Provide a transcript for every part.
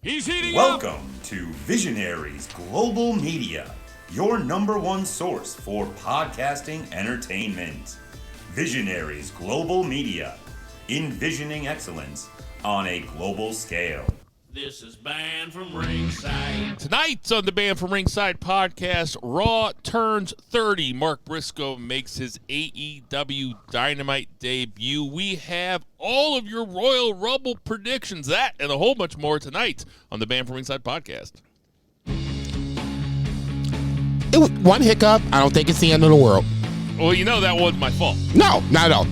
He's heating Welcome to Visionaries Global Media, your number one source for podcasting entertainment. Visionaries Global Media, envisioning excellence on a global scale. This is Band from Ringside. Tonight on the Band from Ringside podcast, Raw turns 30. Mark Briscoe makes his AEW Dynamite debut. We have all of your Royal Rumble predictions, that and a whole bunch more tonight on the Band from Ringside podcast. It was one hiccup. I don't think it's the end of the world. Well, you know that wasn't my fault. No, not at all.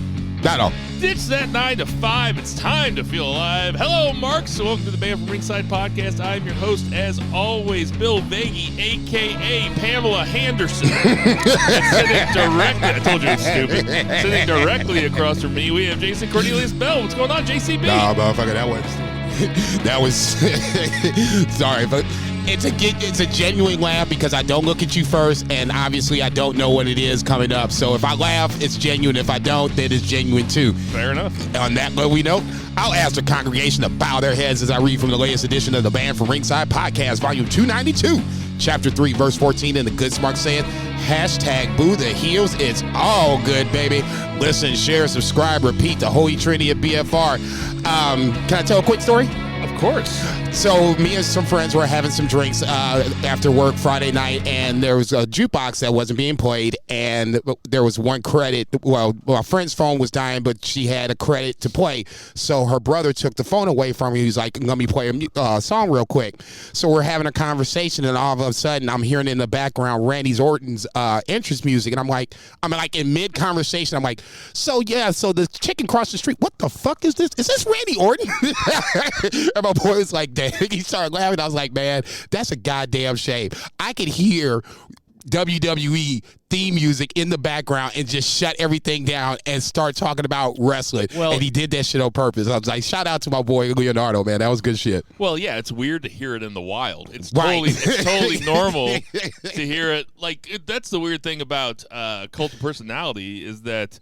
Not at all. Ditch that 9 to 5. It's time to feel alive. Hello, Mark. So welcome to the Band from Ringside podcast. I'm your host, as always, Bill Vagey, a.k.a. Pamela Henderson. Sitting directly, I told you it's stupid. Sitting directly across from me, we have Jason Cornelius Bell. What's going on, JCB? No, motherfucker, that was sorry, but it's a genuine laugh because I don't look at you first, and obviously I don't know what it is coming up. So if I laugh, it's genuine. If I don't, then it's genuine too. Fair enough. On that we note, I'll ask the congregation to bow their heads as I read from the latest edition of the Band from Ringside podcast, volume 292, chapter 3, verse 14, and the good smart saying, #boo the heels. It's all good, baby. Listen, share, subscribe, repeat the Holy Trinity of BFR. Can I tell a quick story? Of course. So me and some friends were having some drinks after work Friday night, and there was a jukebox that wasn't being played, and there was one credit. Well, a friend's phone was dying, but she had a credit to play. So her brother took the phone away from me. He was like, let me play a song real quick. So we're having a conversation, and all of a sudden I'm hearing in the background Randy Orton's entrance music, and I'm like in mid-conversation, I'm like, so the chicken across the street, what the fuck is this? Is this Randy Orton? And my boy was like, damn. He started laughing. I was like, man, that's a goddamn shame. I could hear WWE theme music in the background and just shut everything down and start talking about wrestling. Well, and he did that shit on purpose. I was like, shout out to my boy Leonardo, man. That was good shit. Well, yeah, it's weird to hear it in the wild. It's totally normal to hear it. Like, that's the weird thing about Cult of Personality is that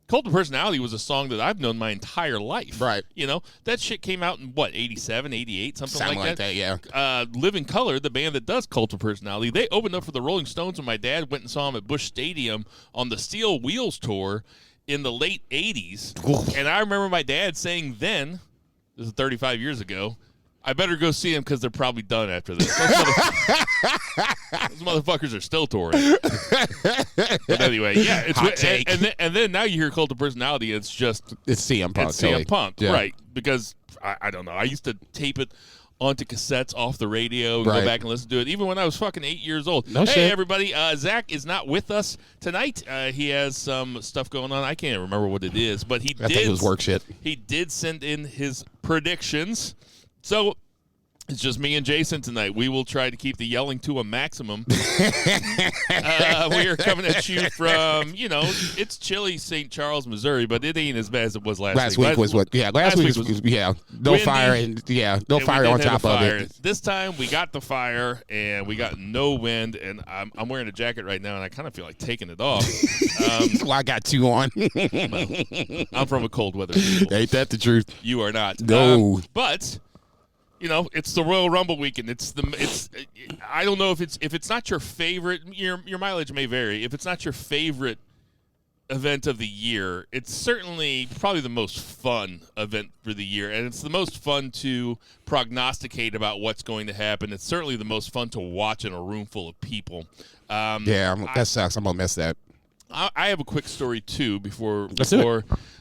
Cult of Personality was a song that I've known my entire life. Right. You know, that shit came out in, 87, 88, something like that? Yeah. Living Colour, the band that does Cult of Personality, they opened up for the Rolling Stones when my dad went and saw them at Busch Stadium on the Steel Wheels tour in the late 80s. And I remember my dad saying then, this is 35 years ago, I better go see them because they're probably done after this. Those motherfuckers are still touring. But anyway, yeah. And then now you hear Cult of Personality, it's CM Punk. It's CM Punk, yeah. Right. Because, I don't know, I used to tape it onto cassettes off the radio and go back and listen to it, even when I was fucking 8 years old. No shit. Everybody, Zach is not with us tonight. He has some stuff going on. I can't remember what it is, but I think it was work shit. He did send in his predictions. So it's just me and Jason tonight. We will try to keep the yelling to a maximum. We are coming at you from, it's chilly St. Charles, Missouri, but it ain't as bad as it was last week. Last week was no windy, fire no fire on top of it. This time we got the fire and we got no wind, and I'm wearing a jacket right now, and I kind of feel like taking it off. Well, I got two on. Well, I'm from a cold weather people. Ain't that the truth? You are not. No. But it's the Royal Rumble weekend. I don't know if it's not your favorite. Your mileage may vary. If it's not your favorite event of the year, it's certainly probably the most fun event for the year, and it's the most fun to prognosticate about what's going to happen. It's certainly the most fun to watch in a room full of people. That sucks. I'm gonna miss that. I have a quick story too before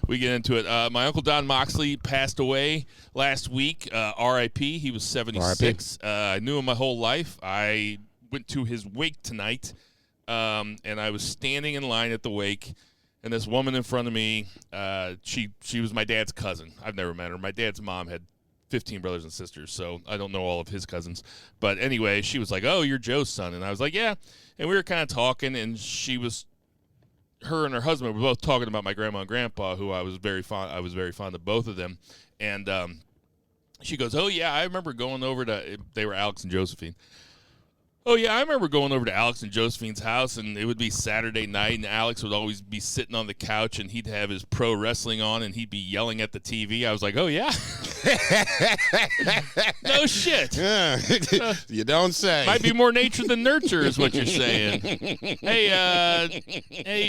we get into it. My Uncle Don Moxley passed away last week. R.I.P. He was 76. I knew him my whole life. I went to his wake tonight, and I was standing in line at the wake, and this woman in front of me, she was my dad's cousin. I've never met her. My dad's mom had 15 brothers and sisters, so I don't know all of his cousins. But anyway, she was like, "Oh, you're Joe's son," and I was like, "Yeah." And we were kind of talking, and her and her husband were both talking about my grandma and grandpa, who I was very fond of both of them. And she goes, "Oh, yeah, I remember going over to," they were Alex and Josephine. "Oh, yeah, I remember going over to Alex and Josephine's house, and it would be Saturday night, and Alex would always be sitting on the couch, and he'd have his pro wrestling on, and he'd be yelling at the TV." I was like, "Oh, yeah?" No shit. You don't say. Might be more nature than nurture is what you're saying. Hey,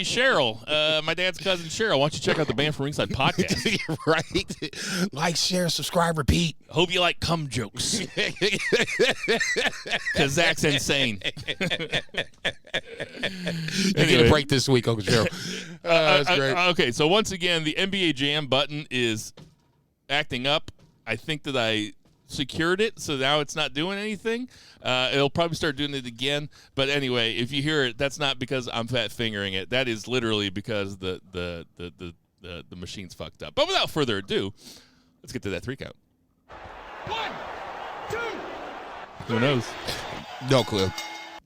Cheryl, my dad's cousin Cheryl. Why don't you check out the Band from Ringside podcast? Right? Like, share, subscribe, repeat. Hope you like cum jokes. Because Zach's insane. You get a break this week, Uncle Joe. That's great. Okay, so once again, the NBA Jam button is acting up. I think that I secured it, so now it's not doing anything. It'll probably start doing it again. But anyway, if you hear it, that's not because I'm fat fingering it. That is literally because the machine's fucked up. But without further ado, let's get to that 3 count. 1, 2. Who knows? No clue.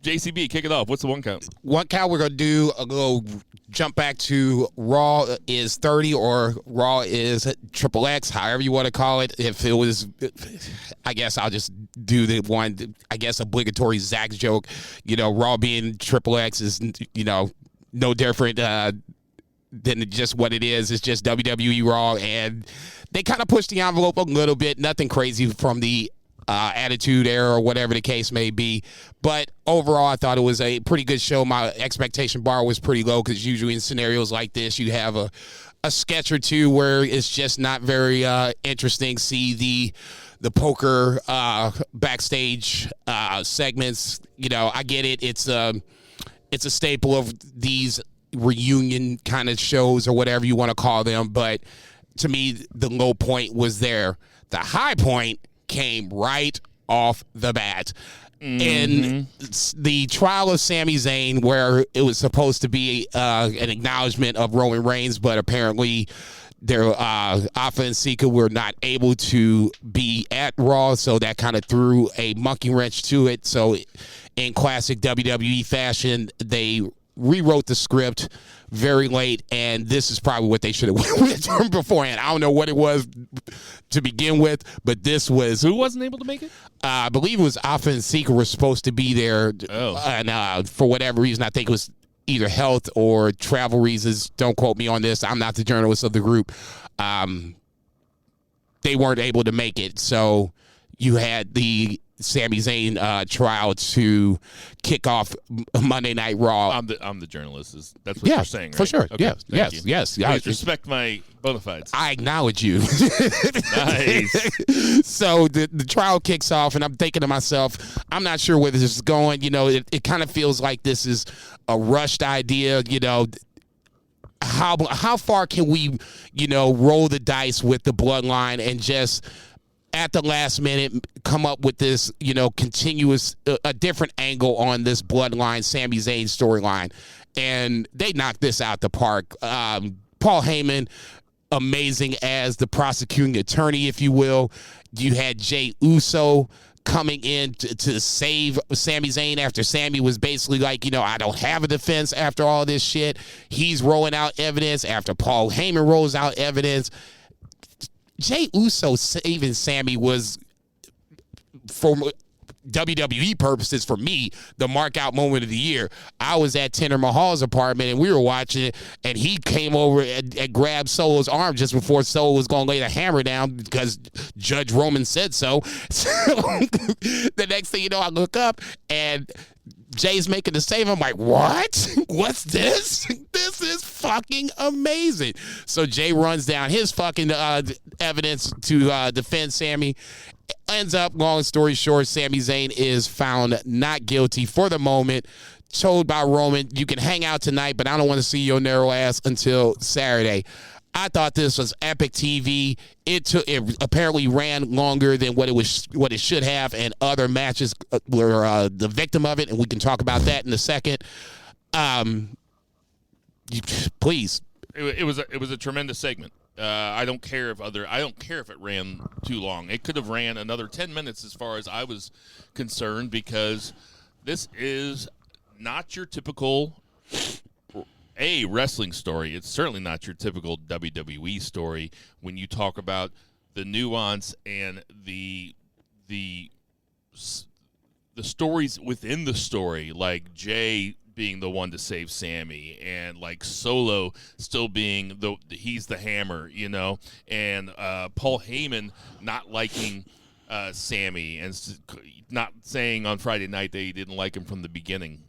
JCB, kick it off. What's the 1 count? 1 count, we're going to do a little jump back to Raw is 30 or Raw is XXX, however you want to call it. If it was, I guess I'll just do the one, I guess, obligatory Zach joke. You know, Raw being XXX is, you know, no different than just what it is. It's just WWE Raw, and they kind of pushed the envelope a little bit. Nothing crazy from the Attitude Era or whatever the case may be. But overall, I thought it was a pretty good show. My expectation bar was pretty low because usually in scenarios like this, you have a sketch or two where it's just not very interesting. See the poker backstage segments. You know, I get it. It's a staple of these reunion kind of shows or whatever you want to call them. But to me, the low point was there. The high point came right off the bat. In the trial of Sami Zayn, where it was supposed to be an acknowledgement of Roman Reigns, but apparently their Alpha and Sika were not able to be at Raw, so that kind of threw a monkey wrench to it. So in classic WWE fashion, they rewrote the script very late, and this is probably what they should have went with beforehand. I don't know what it was to begin with, but this was... Who wasn't able to make it? I believe it was Alpha and Sika were supposed to be there, and for whatever reason, I think it was either health or travel reasons. Don't quote me on this. I'm not the journalist of the group. They weren't able to make it, so you had the Sami Zayn trial to kick off Monday Night Raw. I'm the journalist. That's what you're saying, right? For sure. Okay. Yes. Please respect my bona fides. I acknowledge you. Nice. So the trial kicks off, and I'm thinking to myself, I'm not sure where this is going. You know, it kind of feels like this is a rushed idea. You know, how far can we, you know, roll the dice with the bloodline and just at the last minute come up with this, you know, continuous, a different angle on this bloodline Sami Zayn storyline. And they knocked this out the park. Paul Heyman, amazing as the prosecuting attorney, if you will. You had Jay Uso coming in to save Sami Zayn after Sami was basically like, you know, I don't have a defense after all this shit. He's rolling out evidence after Paul Heyman rolls out evidence. Jay Uso saving Sami was, for WWE purposes, for me, the mark-out moment of the year. I was at Jinder Mahal's apartment, and we were watching it, and he came over and grabbed Solo's arm just before Solo was going to lay the hammer down because Judge Roman said so. So the next thing you know, I look up, and Jay's making the save. I'm like, what? What's this? This is fucking amazing. So Jay runs down his fucking evidence to defend Sami. Ends up, long story short, Sami Zayn is found not guilty for the moment. Told by Roman, you can hang out tonight, but I don't want to see your narrow ass until Saturday. I thought this was epic TV. It apparently ran longer than what it should have, and other matches were the victim of it, and we can talk about that in a second. Please. It was a tremendous segment. I don't care if it ran too long. It could have ran another 10 minutes as far as I was concerned, because this is not your typical wrestling story. It's certainly not your typical WWE story when you talk about the nuance and the stories within the story, like Jay being the one to save Sammy, and like Solo still being he's the hammer, and Paul Heyman not liking Sammy and not saying on Friday night that he didn't like him from the beginning.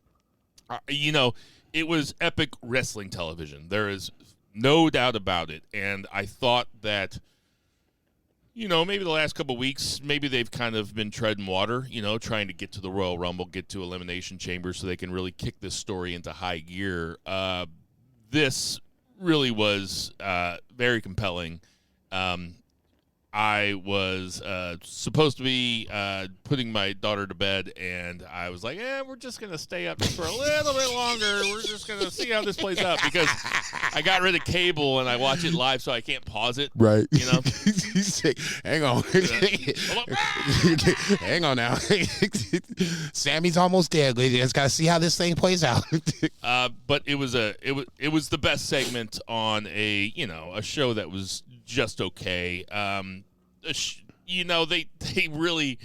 It was epic wrestling television. There is no doubt about it. And I thought that, maybe the last couple of weeks, maybe they've kind of been treading water, trying to get to the Royal Rumble, get to Elimination Chamber so they can really kick this story into high gear. This really was very compelling. I was supposed to be putting my daughter to bed, and I was like, we're just going to stay up just for a little bit longer. We're just going to see how this plays out, because I got rid of cable, and I watch it live, so I can't pause it. Right. Hang on. Hang on now. Sammy's almost dead. We just got to see how this thing plays out. But it was the best segment on a show that was just okay. They really.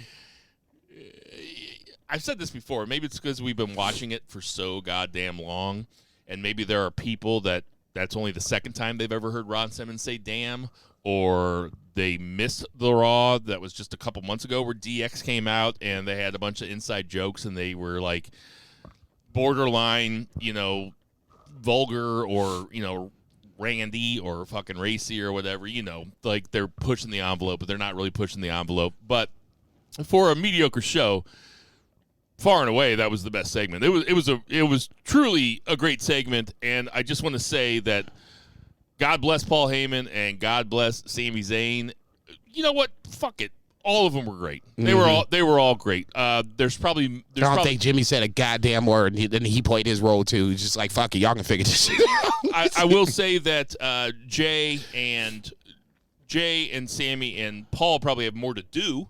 I've said this before. Maybe it's because we've been watching it for so goddamn long, and maybe there are people that's only the second time they've ever heard Ron Simmons say "damn," or they missed the Raw that was just a couple months ago where DX came out and they had a bunch of inside jokes and they were like borderline, vulgar or Randy or fucking racy or whatever, like they're pushing the envelope, but they're not really pushing the envelope. But for a mediocre show, far and away, that was the best segment. It was truly a great segment, and I just want to say that God bless Paul Heyman and God bless Sami Zayn. You know what? Fuck it. All of them were great. They were all great. I don't think Jimmy said a goddamn word, and then he played his role too. He's just like, fuck it, y'all can figure this shit out. I will say that Jay and Sammy and Paul probably have more to do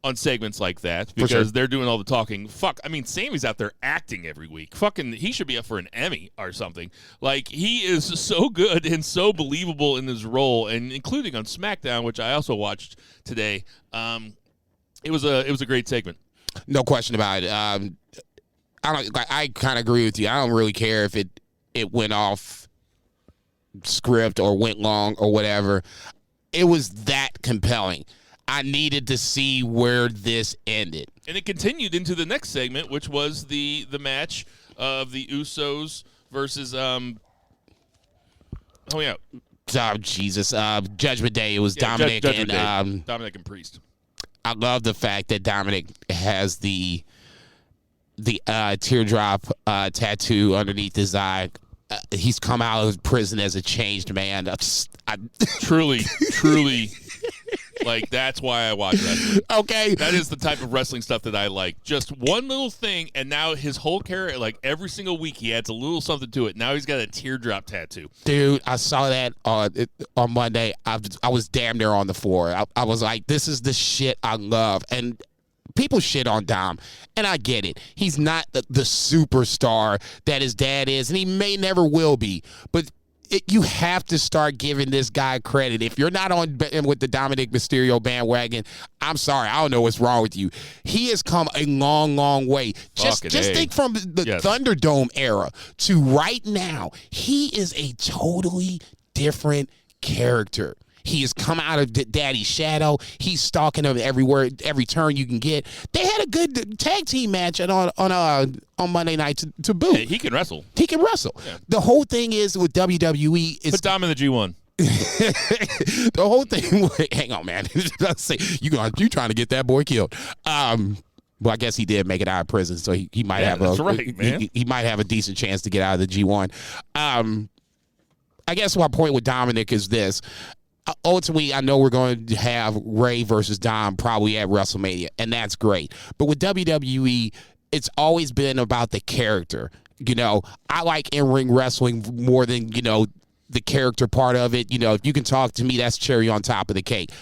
on segments like that, because they're doing all the talking. Fuck, I mean, Sammy's out there acting every week. Fucking, he should be up for an Emmy or something. Like, he is so good and so believable in his role, and including on SmackDown, which I also watched today. It was a great segment. No question about it. I kind of agree with you. I don't really care if it went off script or went long or whatever. It was that compelling. I needed to see where this ended. And it continued into the next segment, which was the match of the Usos versus Judgment Day. It was Dominic and Dominic and Priest. I love the fact that Dominic has the teardrop tattoo underneath his eye. He's come out of prison as a changed man. Truly. Like, that's why I watch wrestling. Okay. That is the type of wrestling stuff that I like. Just one little thing, and now his whole character, like every single week, he adds a little something to it. Now he's got a teardrop tattoo. Dude, I saw that on Monday. I was damn near on the floor. I was like, this is the shit I love. And people shit on Dom, and I get it. He's not the superstar that his dad is, and he may never will be. But you have to start giving this guy credit. If you're not on with the Dominic Mysterio bandwagon, I'm sorry. I don't know what's wrong with you. He has come a long, long way. Just think from the Thunderdome era to right now. He is a totally different character. He has come out of Daddy's shadow. He's stalking him everywhere, every turn you can get. They had a good tag team match on Monday night to boot. Hey, he can wrestle. Yeah. The whole thing is with WWE is put Dom in the G1. The whole thing. Hang on, man. You trying to get that boy killed? Well, I guess he did make it out of prison, so he might have he might have a decent chance to get out of the G1. I guess my point with Dominic is this. Ultimately, I know we're going to have Ray versus Dom probably at WrestleMania, and that's great. But with WWE, it's always been about the character. I like in-ring wrestling more than, the character part of it. If you can talk to me, that's cherry on top of the cake.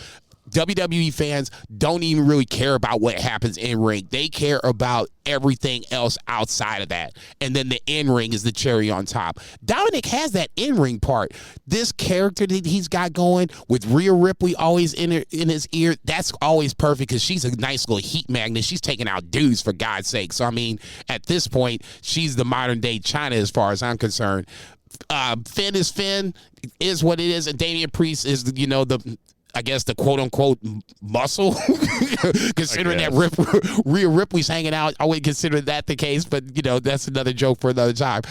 WWE fans don't even really care about what happens in ring. They care about everything else outside of that. And then the in-ring is the cherry on top. Dominic has that in-ring part. This character that he's got going with Rhea Ripley always in his ear, that's always perfect because she's a nice little heat magnet. She's taking out dudes, for God's sake. So, I mean, at this point, she's the modern-day China as far as I'm concerned. Finn is Finn, is what it is, and Damian Priest is, I guess the quote-unquote muscle, considering that Rhea Ripley's hanging out. I wouldn't consider that the case, but, that's another joke for another time.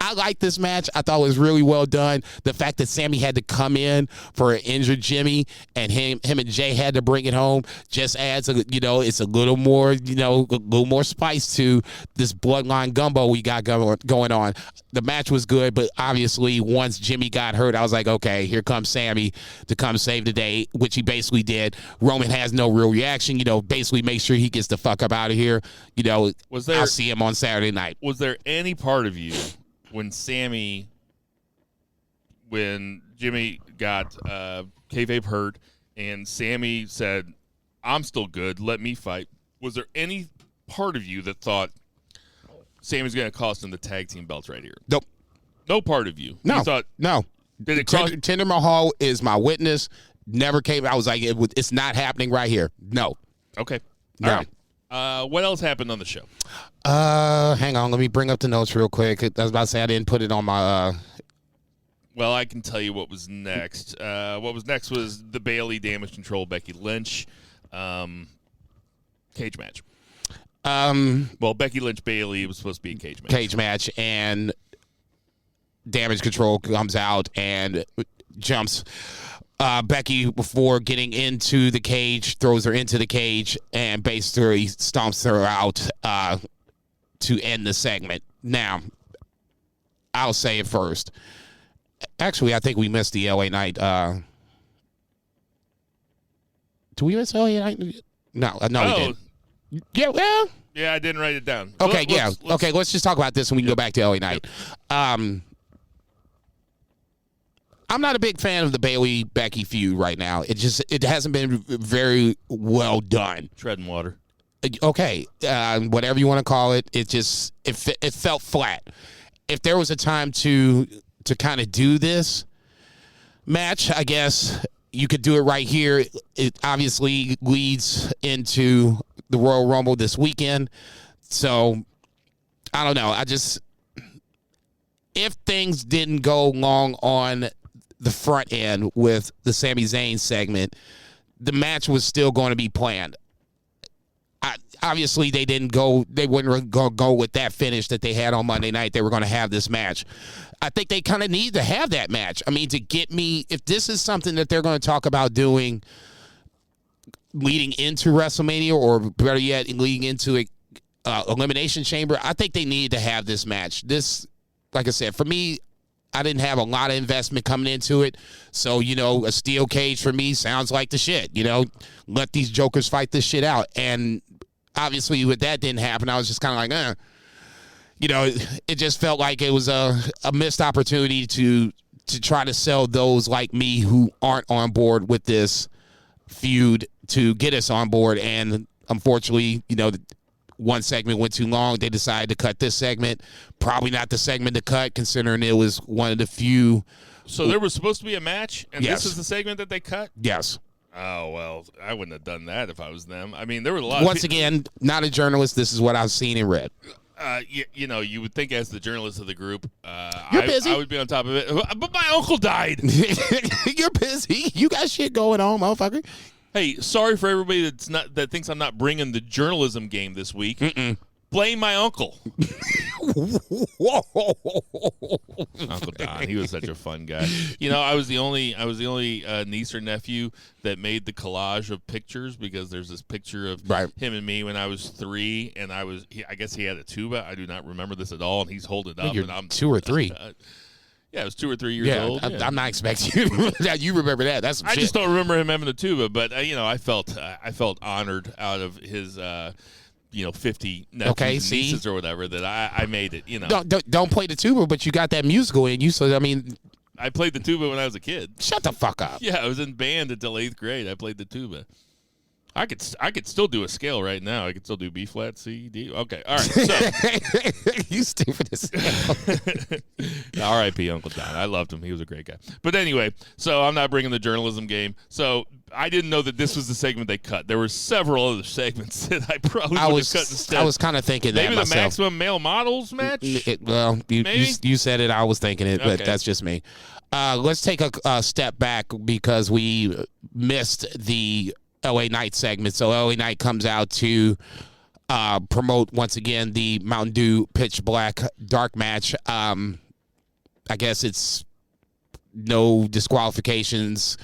I like this match. I thought it was really well done. The fact that Sammy had to come in for an injured Jimmy and him and Jay had to bring it home just adds, it's a little more, a little more spice to this bloodline gumbo we got going on. The match was good, but obviously once Jimmy got hurt, I was like, okay, here comes Sammy to come save the day, which he basically did. Roman has no real reaction, basically make sure he gets the fuck up out of here. I'll see him on Saturday night. Was there any part of you when Jimmy got kayfabe hurt and Sammy said, I'm still good, let me fight, was there any part of you that thought Sammy's going to cost him the tag team belts right here? Nope. No part of you? No. You thought, no. Did it cross? Jinder Mahal is my witness. Never came. I was like, it's not happening right here. No. Okay. No. All right. What else happened on the show? Hang on. Let me bring up the notes real quick. I was about to say I didn't put it on my. Well, I can tell you what was next. What was next was the Bayley Damage Control Becky Lynch cage match. Well, Becky Lynch Bayley was supposed to be a cage match. Cage match, and Damage Control comes out and jumps Becky before getting into the cage, throws her into the cage, and basically stomps her out to end the segment. Now, I'll say it first. Actually, I think we missed the LA Knight. Do we miss LA Knight? No, we didn't. Yeah, well. Yeah, I didn't write it down. Okay, let's just talk about this and we can go back to LA Knight. Yep. I'm not a big fan of the Bayley-Becky feud right now. It hasn't been very well done. Treading water. Okay, whatever you want to call it, it felt flat. If there was a time to kind of do this match, I guess you could do it right here. It obviously leads into the Royal Rumble this weekend. So, I don't know. If things didn't go long on the front end with the Sami Zayn segment, the match was still going to be planned. Obviously, they wouldn't go with that finish that they had on Monday night. They were going to have this match. I think they kind of need to have that match. I mean, to get me, if this is something that they're going to talk about doing leading into WrestleMania, or better yet, leading into a Elimination Chamber, I think they need to have this match. This, like I said, for me, I didn't have a lot of investment coming into it. So, a steel cage for me sounds like the shit. Let these jokers fight this shit out. And obviously, with that didn't happen, I was just kind of like, it just felt like it was a missed opportunity to try to sell those like me who aren't on board with this feud to get us on board. And unfortunately, one segment went too long. They decided to cut this segment. Probably not the segment to cut, considering it was one of the few. So there was supposed to be a match, and Yes. This is the segment that they cut? Yes. Oh, well, I wouldn't have done that if I was them. I mean, there were a lot Once again, not a journalist. This is what I've seen and read. You would think as the journalist of the group, You're busy. I would be on top of it. But my uncle died. You're busy. You got shit going on, motherfucker. Hey, sorry for everybody that thinks I'm not bringing the journalism game this week. Mm-mm. Blame my uncle. Uncle Don, he was such a fun guy. I was the only niece or nephew that made the collage of pictures, because there's this picture of him and me when I was 3, and I guess he had a tuba. I do not remember this at all, and he's holding it up. You're and I'm 2 or 3. Yeah, I was 2 or 3 years old. I'm not expecting you that you remember that. That's some I shit. just don't remember him having the tuba, but I felt honored out of his 50 nephews and nieces or whatever that I made it. Don't play the tuba, but you got that musical in you. So I mean, I played the tuba when I was a kid. Shut the fuck up. Yeah, I was in band until 8th grade. I played the tuba. I could still do a scale right now. I could still do B flat, C, D. Okay, all right. So you stupid as hell. R.I.P. Uncle Don. I loved him. He was a great guy. But anyway, so I'm not bringing the journalism game. So I didn't know that this was the segment they cut. There were several other segments that I probably would have cut instead. I was kind of thinking maybe that myself. Maybe the maximum male models match. You said it. I was thinking it, but that's just me. Let's take a step back because we missed the LA Knight segment. So LA Knight comes out to promote once again the Mountain Dew Pitch Black Dark match. I guess it's no disqualifications,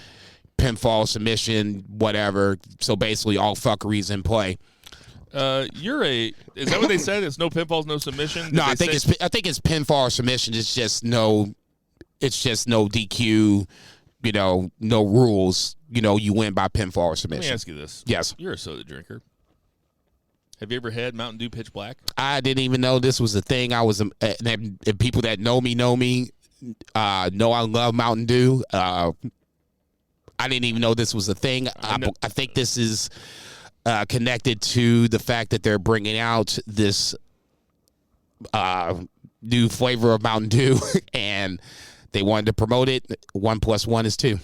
pinfall, submission, whatever. So basically all fuckeries in play. Is that what they said? It's no pinfalls, no submission? No, I think it's pinfall or submission. It's just no DQ, no rules. You win by pinfall or submission. Let me ask you this. Yes. You're a soda drinker. Have you ever had Mountain Dew Pitch Black? I didn't even know this was a thing. I was, and people that know me, know I love Mountain Dew. I didn't even know this was a thing. I think this is connected to the fact that they're bringing out this new flavor of Mountain Dew, and they wanted to promote it. 1 + 1 is 2.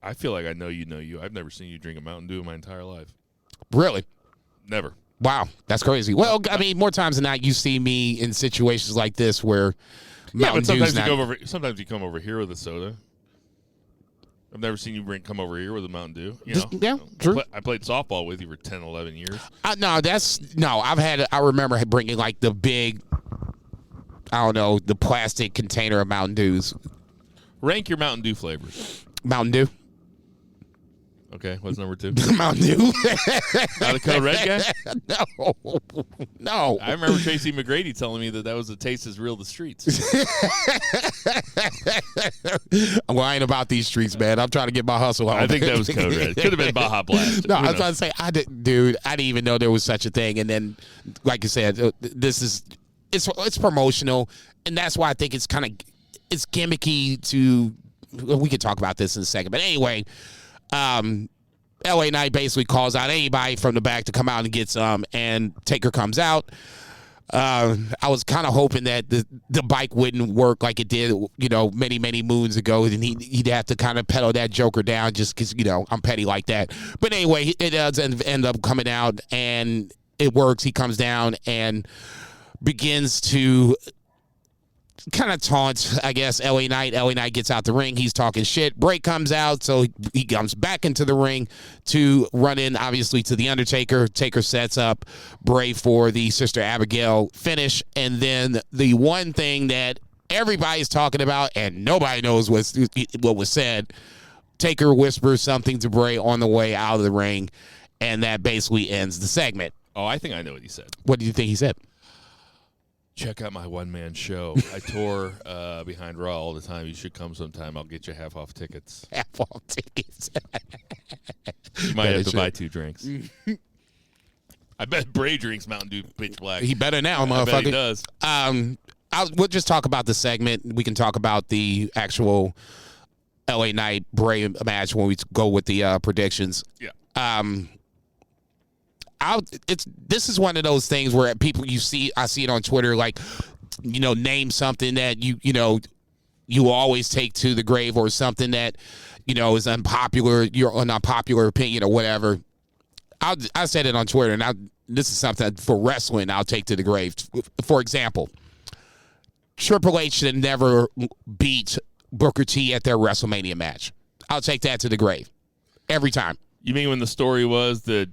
I feel like I know you. I've never seen you drink a Mountain Dew in my entire life. Really? Never. Wow, that's crazy. Well, I mean, more times than not, you see me in situations like this where Mountain Dew's not. Sometimes you come over here with a soda. I've never seen you come over here with a Mountain Dew. Yeah, true. I played softball with you for 10, 11 years. I remember bringing like the big, the plastic container of Mountain Dews. Rank your Mountain Dew flavors. Mountain Dew. Okay, what's number 2? Mountain Dew. Not a Code Red guy? No. I remember Tracy McGrady telling me that was a taste as real the streets. I'm lying about these streets, man. I'm trying to get my hustle home. I think that was Code Red. Could have been Baja Blast. No, I was trying to say, I didn't even know there was such a thing. And then, like you said, it's promotional, and that's why I think it's gimmicky to. We could talk about this in a second, but anyway. LA Knight basically calls out anybody from the back to come out and get some, and Taker comes out. I was kind of hoping that the bike wouldn't work like it did, many, many moons ago, and he'd have to kind of pedal that Joker down just because, I'm petty like that. But anyway, it does end up coming out, and it works. He comes down and begins to kind of taunts, I guess, LA Knight. LA Knight gets out the ring. He's talking shit. Bray comes out, so he comes back into the ring to run in, obviously, to The Undertaker. Taker sets up Bray for the Sister Abigail finish. And then the one thing that everybody's talking about and nobody knows what was said, Taker whispers something to Bray on the way out of the ring, and that basically ends the segment. Oh, I think I know what he said. What do you think he said? Check out my one-man show. I tour behind Raw all the time. You should come sometime. I'll get you half-off tickets. Half-off tickets. You might have to buy 2 drinks. I bet Bray drinks Mountain Dew Pitch Black. He better now, motherfucker. I bet he does. We'll just talk about the segment. We can talk about the actual LA Knight Bray match when we go with the predictions. Yeah. This is one of those things where I see it on Twitter, like, name something that you always take to the grave, or something that is unpopular, your unpopular opinion or whatever. I said it on Twitter, and this is something for wrestling I'll take to the grave. For example, Triple H should never beat Booker T at their WrestleMania match. I'll take that to the grave every time. You mean when the story was that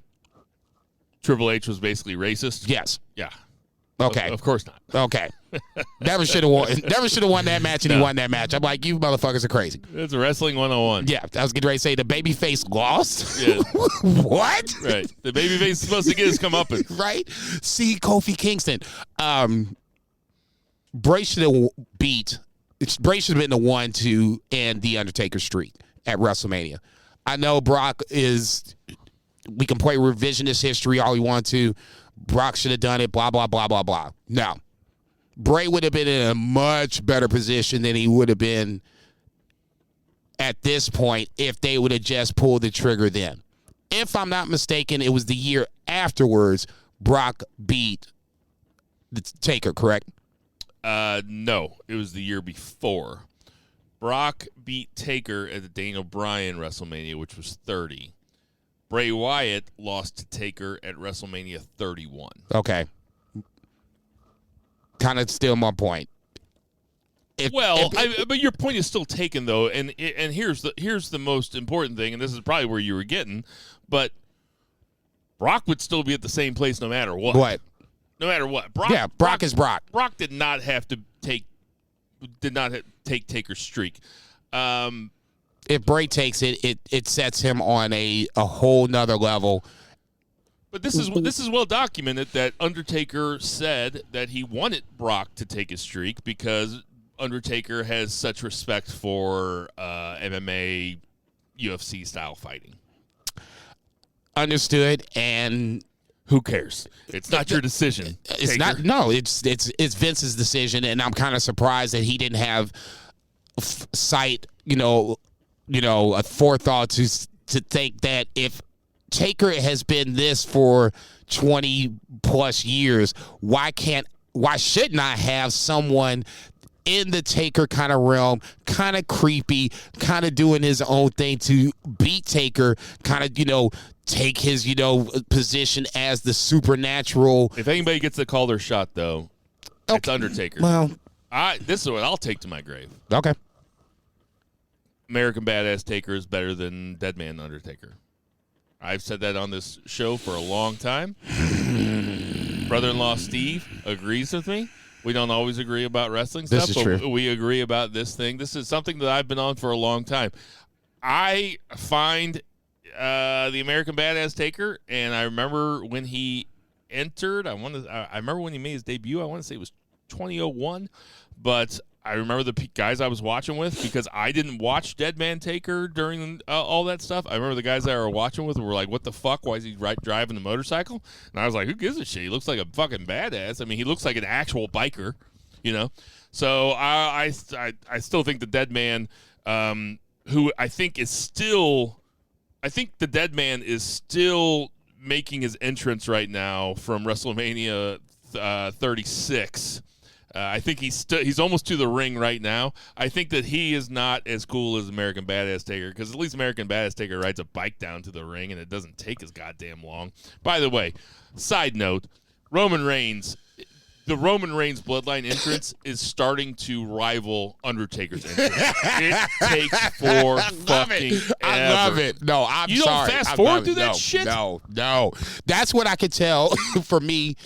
Triple H was basically racist? Yes. Yeah. Okay. Of course not. Okay. Never should have won that match, and he won that match. I'm like, you motherfuckers are crazy. It's wrestling 101. Yeah. I was getting ready to say the babyface lost. Yeah. What? Right. The babyface is supposed to get his comeuppance. Right. See Kofi Kingston. Bray should have been the one to end the Undertaker streak at WrestleMania. I know Brock is. We can play revisionist history all we want to. Brock should have done it, blah, blah, blah, blah, blah. No. Bray would have been in a much better position than he would have been at this point if they would have just pulled the trigger then. If I'm not mistaken, it was the year afterwards Brock beat the Taker, correct? No, it was the year before. Brock beat Taker at the Daniel Bryan WrestleMania, which was 30. Bray Wyatt lost to Taker at WrestleMania 31. Okay. Kind of still my point. But your point is still taken, though, and here's the most important thing, and this is probably where you were getting, but Brock would still be at the same place no matter what. What? No matter what. Brock is Brock. Brock did not have to take Taker's streak. If Bray takes it sets him on a whole nother level. But this is well documented that Undertaker said that he wanted Brock to take his streak because Undertaker has such respect for MMA, UFC style fighting. Understood, and who cares? It's not your decision. It's Taker. not. No, it's Vince's decision, and I'm kind of surprised that he didn't have sight, a forethought to think that if Taker has been this for 20 plus years, why shouldn't I have someone in the Taker kind of realm, kind of creepy, kind of doing his own thing to beat Taker, kind of, take his, position as the supernatural. If anybody gets to call their shot, though, it's Undertaker. Well, this is what I'll take to my grave. Okay. American Badass Taker is better than Deadman Undertaker. I've said that on this show for a long time. Brother-in-law Steve agrees with me. We don't always agree about wrestling stuff, This is true. We agree about this thing. This is something that I've been on for a long time. I find the American Badass Taker, and I remember when he entered. I remember when he made his debut. I want to say it was 2001, but I remember the guys I was watching with because I didn't watch Deadman Taker during all that stuff. I remember the guys that I were watching with were like, what the fuck? Why is he driving the motorcycle? And I was like, who gives a shit? He looks like a fucking badass. I mean, he looks like an actual biker, So I still think the Deadman, who I think is still, the Deadman is still making his entrance right now from WrestleMania 36. I think he's almost to the ring right now. I think that he is not as cool as American Badass Taker because at least American Badass Taker rides a bike down to the ring and it doesn't take as goddamn long. By the way, side note, the Roman Reigns bloodline entrance is starting to rival Undertaker's entrance. It takes for fucking ever. I love it. No, I'm sorry. You don't fast forward through that shit? No. That's what I could tell for me.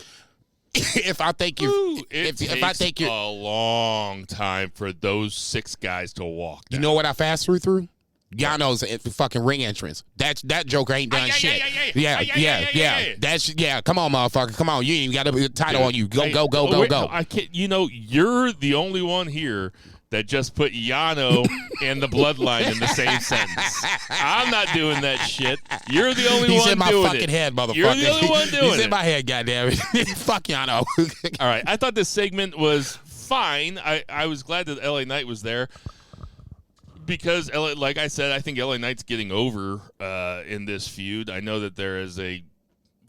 If I think you're, if I think you're a long time for those 6 guys to walk down. You know what I fast through? Yano's fucking ring entrance. That Joker ain't done shit. Yeah. Come on, motherfucker. Come on. You ain't even got a title on you. Go. I can't. You're the only one here that just put Yano and the bloodline in the same sentence. I'm not doing that shit. You're the only one doing it. He's in my fucking head, motherfucker. You're the only one doing it. He's in my head, goddammit. Fuck Yano. All right. I thought this segment was fine. I was glad that LA Knight was there because, like I said, I think LA Knight's getting over in this feud. I know that there is a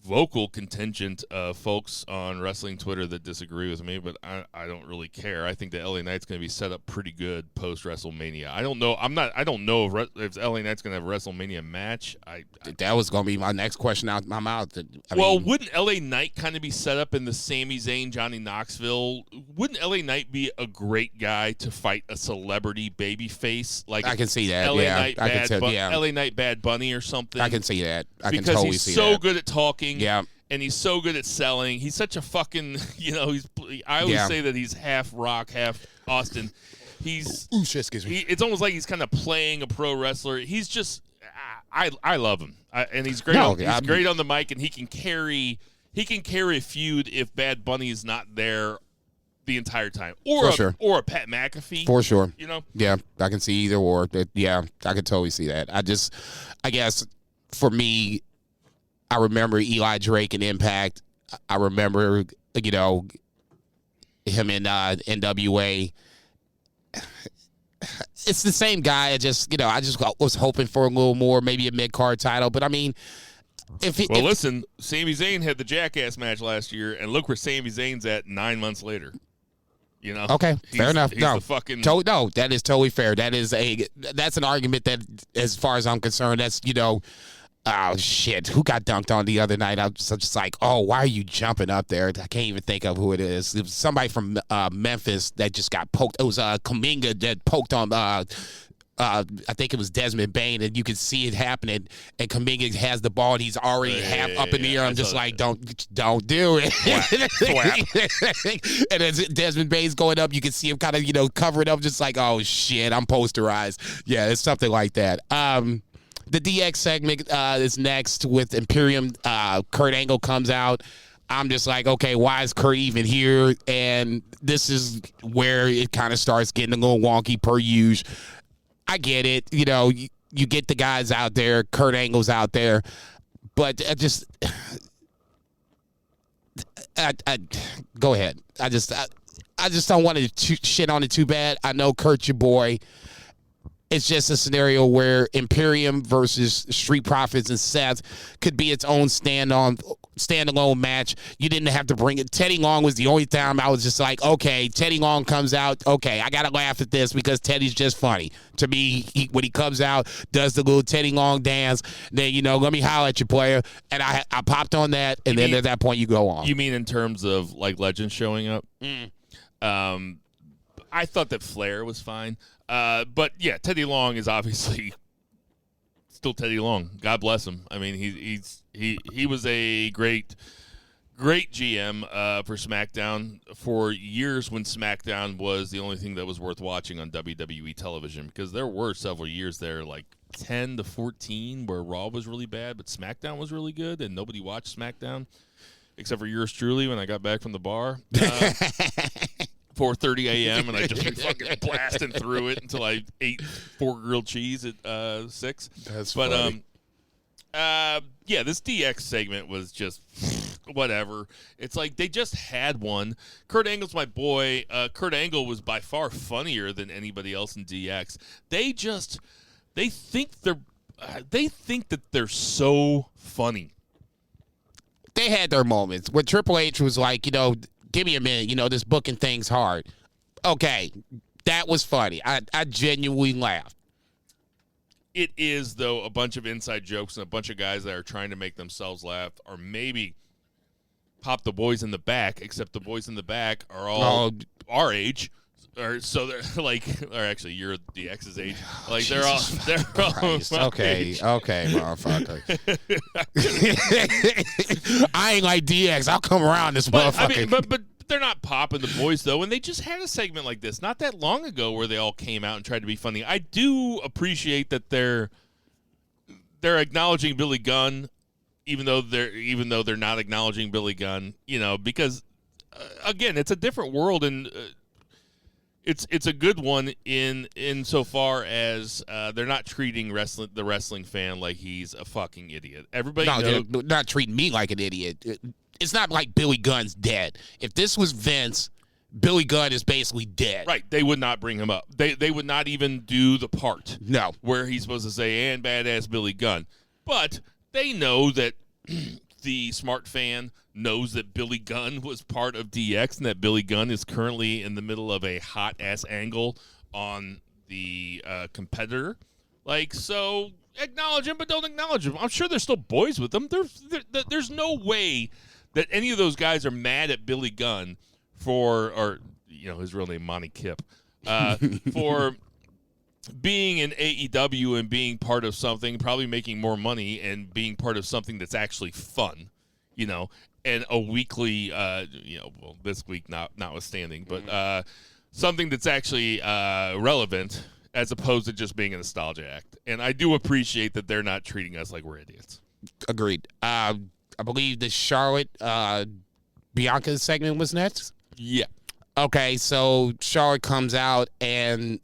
vocal contingent of folks on wrestling Twitter that disagree with me, but I don't really care. I think that LA Knight's going to be set up pretty good post WrestleMania. I don't know if LA Knight's going to have a WrestleMania match. That was going to be my next question out my mouth. Wouldn't LA Knight kind of be set up in the Sami Zayn, Johnny Knoxville? Wouldn't LA Knight be a great guy to fight a celebrity baby face? Like I can see that. LA yeah, Knight I can see. LA Knight Bad Bunny or something. I can see that. I can because totally see that. He's so good at talking. Yeah. And he's so good at selling. He's such a fucking, I always say that he's half Rock, half Austin. Excuse me. It's almost like he's kind of playing a pro wrestler. He's just, I love him. And he's great. He's great on the mic, and he can carry a feud if Bad Bunny is not there the entire time. Or a Pat McAfee. For sure. Yeah, I can see either or. Yeah, I can totally see that. I guess for me, I remember Eli Drake and Impact. I remember, him in NWA. It's the same guy. I just was hoping for a little more, maybe a mid-card title. But I mean, listen, Sami Zayn had the Jackass match last year, and look where Sami Zayn's at 9 months later. You know, okay, fair enough. No, that is totally fair. That's an argument that, as far as I'm concerned, that's oh shit, who got dunked on the other night? I was just like, oh, why are you jumping up there? I can't even think of who it is. It was somebody from Memphis that just got poked. It was Kuminga that poked on. I think it was Desmond Bain, and you could see it happening. And Kuminga has the ball, and he's already half up in the air. I'm just like, don't do it. And as Desmond Bain's going up, you can see him kind of cover it up, just like, oh shit, I'm posterized. Yeah, it's something like that. The DX segment is next with Imperium. Kurt Angle comes out. I'm just like, okay, why is Kurt even here? And this is where it kind of starts getting a little wonky per usual. I get it. You get the guys out there. Kurt Angle's out there. But go ahead. I just don't want to shit on it too bad. I know Kurt, your boy. It's just a scenario where Imperium versus Street Profits and Seth could be its own standalone match. You didn't have to bring it. Teddy Long was the only time I was just like, okay, Teddy Long comes out. Okay, I got to laugh at this because Teddy's just funny. To me, when he comes out, does the little Teddy Long dance, then, let me holler at you, player. And I popped on that, and then at that point, you go on. You mean in terms of, like, legends showing up? I thought that Flair was fine. But yeah, Teddy Long is obviously still Teddy Long. God bless him. I mean, he was a great GM for SmackDown for years when SmackDown was the only thing that was worth watching on WWE television, because there were several years there, like 10 to 14, where Raw was really bad, but SmackDown was really good, and nobody watched SmackDown except for yours truly when I got back from the bar. 4:30 a.m. and I just been fucking blasting through it until I ate 4 grilled cheese at 6. That's funny. Yeah, this DX segment was just whatever. It's like they just had one. Kurt Angle's my boy. Kurt Angle was by far funnier than anybody else in DX. They think that they're so funny. They had their moments when Triple H was like, give me a minute, this booking thing's hard. Okay, that was funny. I genuinely laughed. It is, though, a bunch of inside jokes and a bunch of guys that are trying to make themselves laugh, or maybe pop the boys in the back, except the boys in the back are all our age. So they're like, or actually, you're the X's age. Like they're all okay, motherfucker. I ain't like DX. I'll come around this motherfucker. I mean, but they're not popping the boys though, and they just had a segment like this not that long ago where they all came out and tried to be funny. I do appreciate that they're acknowledging Billy Gunn, even though they're not acknowledging Billy Gunn. Because again, it's a different world and. It's a good one in so far as they're not treating the wrestling fan like he's a fucking idiot. Everybody knows. They're not treating me like an idiot. It's not like Billy Gunn's dead. If this was Vince, Billy Gunn is basically dead. Right. They would not bring him up. They would not even do the part. No. Where he's supposed to say, and badass Billy Gunn. But they know that the smart fan knows that Billy Gunn was part of DX and that Billy Gunn is currently in the middle of a hot-ass angle on the competitor. So acknowledge him, but don't acknowledge him. I'm sure they're still boys with him. There's no way that any of those guys are mad at Billy Gunn or his real name, Monty Kip, for being in AEW and being part of something, probably making more money and being part of something that's actually fun, and a weekly, this week notwithstanding, but something that's actually relevant as opposed to just being a nostalgia act. And I do appreciate that they're not treating us like we're idiots. Agreed. I believe the Charlotte Bianca segment was next. Yeah. Okay, so Charlotte comes out and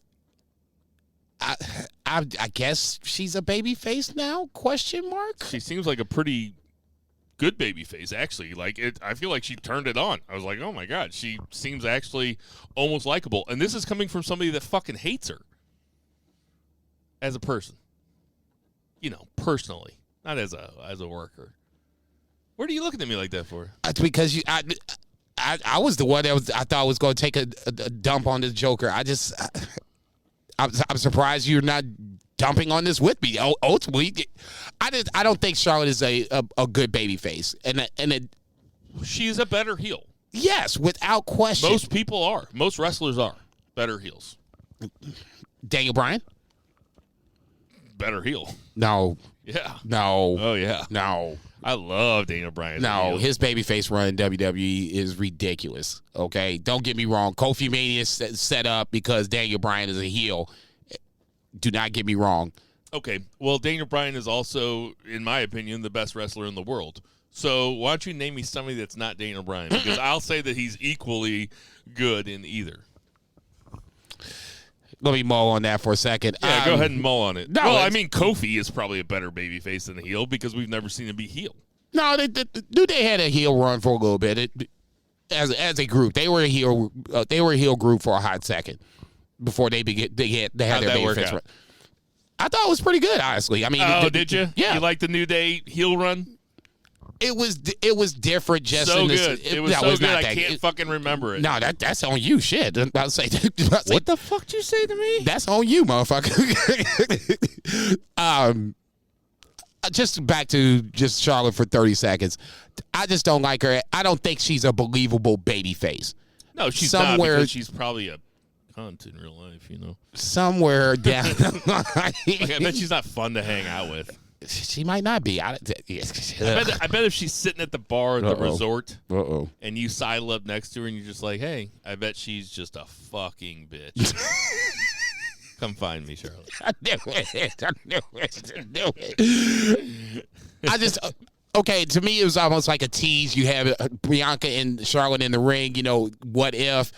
I guess she's a baby face now? Question mark? She seems like a pretty good baby face, actually. I feel like she turned it on. I was like, oh my God, she seems actually almost likable. And this is coming from somebody that fucking hates her as a person. Personally, not as a worker. What are you looking at me like that for? It's because I was the one that I thought was going to take a dump on this Joker. I'm surprised you're not dumping on this with me. Ultimately, I don't think Charlotte is a good baby face, and she's a better heel. Yes, without question. Most people are. Most wrestlers are better heels. Daniel Bryan? Better heel. No. Yeah. No. Oh yeah. No. I love Daniel Bryan. No, his babyface run in WWE is ridiculous. Okay, don't get me wrong. Kofi Mania is set up because Daniel Bryan is a heel. Do not get me wrong. Okay, well, Daniel Bryan is also, in my opinion, the best wrestler in the world. So why don't you name me somebody that's not Daniel Bryan? Because I'll say that he's equally good in either. Let me mull on that for a second. Yeah, go ahead and mull on it. No, well, I mean, Kofi is probably a better babyface than a heel because we've never seen him be heel. No, they had a heel run for a little bit. As a group, they were a heel. They were a heel group for a hot second before they had their babyface run. I thought it was pretty good, honestly. I mean, did you? Yeah, you like the New Day heel run? It was different. Just so in this, good. It was so good. I can't fucking remember it. No, that's on you. Shit. I'll say, what the fuck did you say to me? That's on you, motherfucker. Just back to just Charlotte for 30 seconds. I just don't like her. I don't think she's a believable baby face. No, she's not, because she's probably a cunt in real life, Somewhere down the line. I bet she's not fun to hang out with. She might not be. I bet if she's sitting at the bar at the resort and and you sidle up next to her and you're just like, hey, I bet she's just a fucking bitch. Come find me, Charlotte. I knew it. I just, okay, to me, it was almost like a tease. You have Bianca and Charlotte in the ring. What if,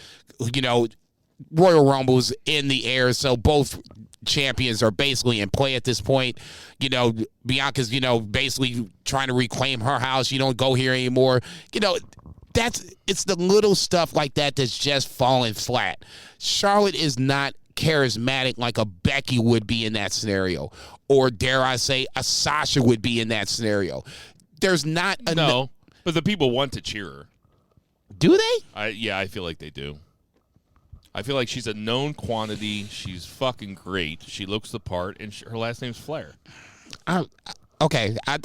Royal Rumble's in the air, so both champions are basically in play at this point. Bianca's, basically trying to reclaim her house. You don't go here anymore. It's the little stuff like that that's just falling flat. Charlotte is not charismatic like a Becky would be in that scenario, or dare I say a Sasha would be in that scenario. There's not no, but the people want to cheer her. Do they? I feel like they do. I feel like she's a known quantity. She's fucking great. She looks the part, and her last name's Flair. Okay, I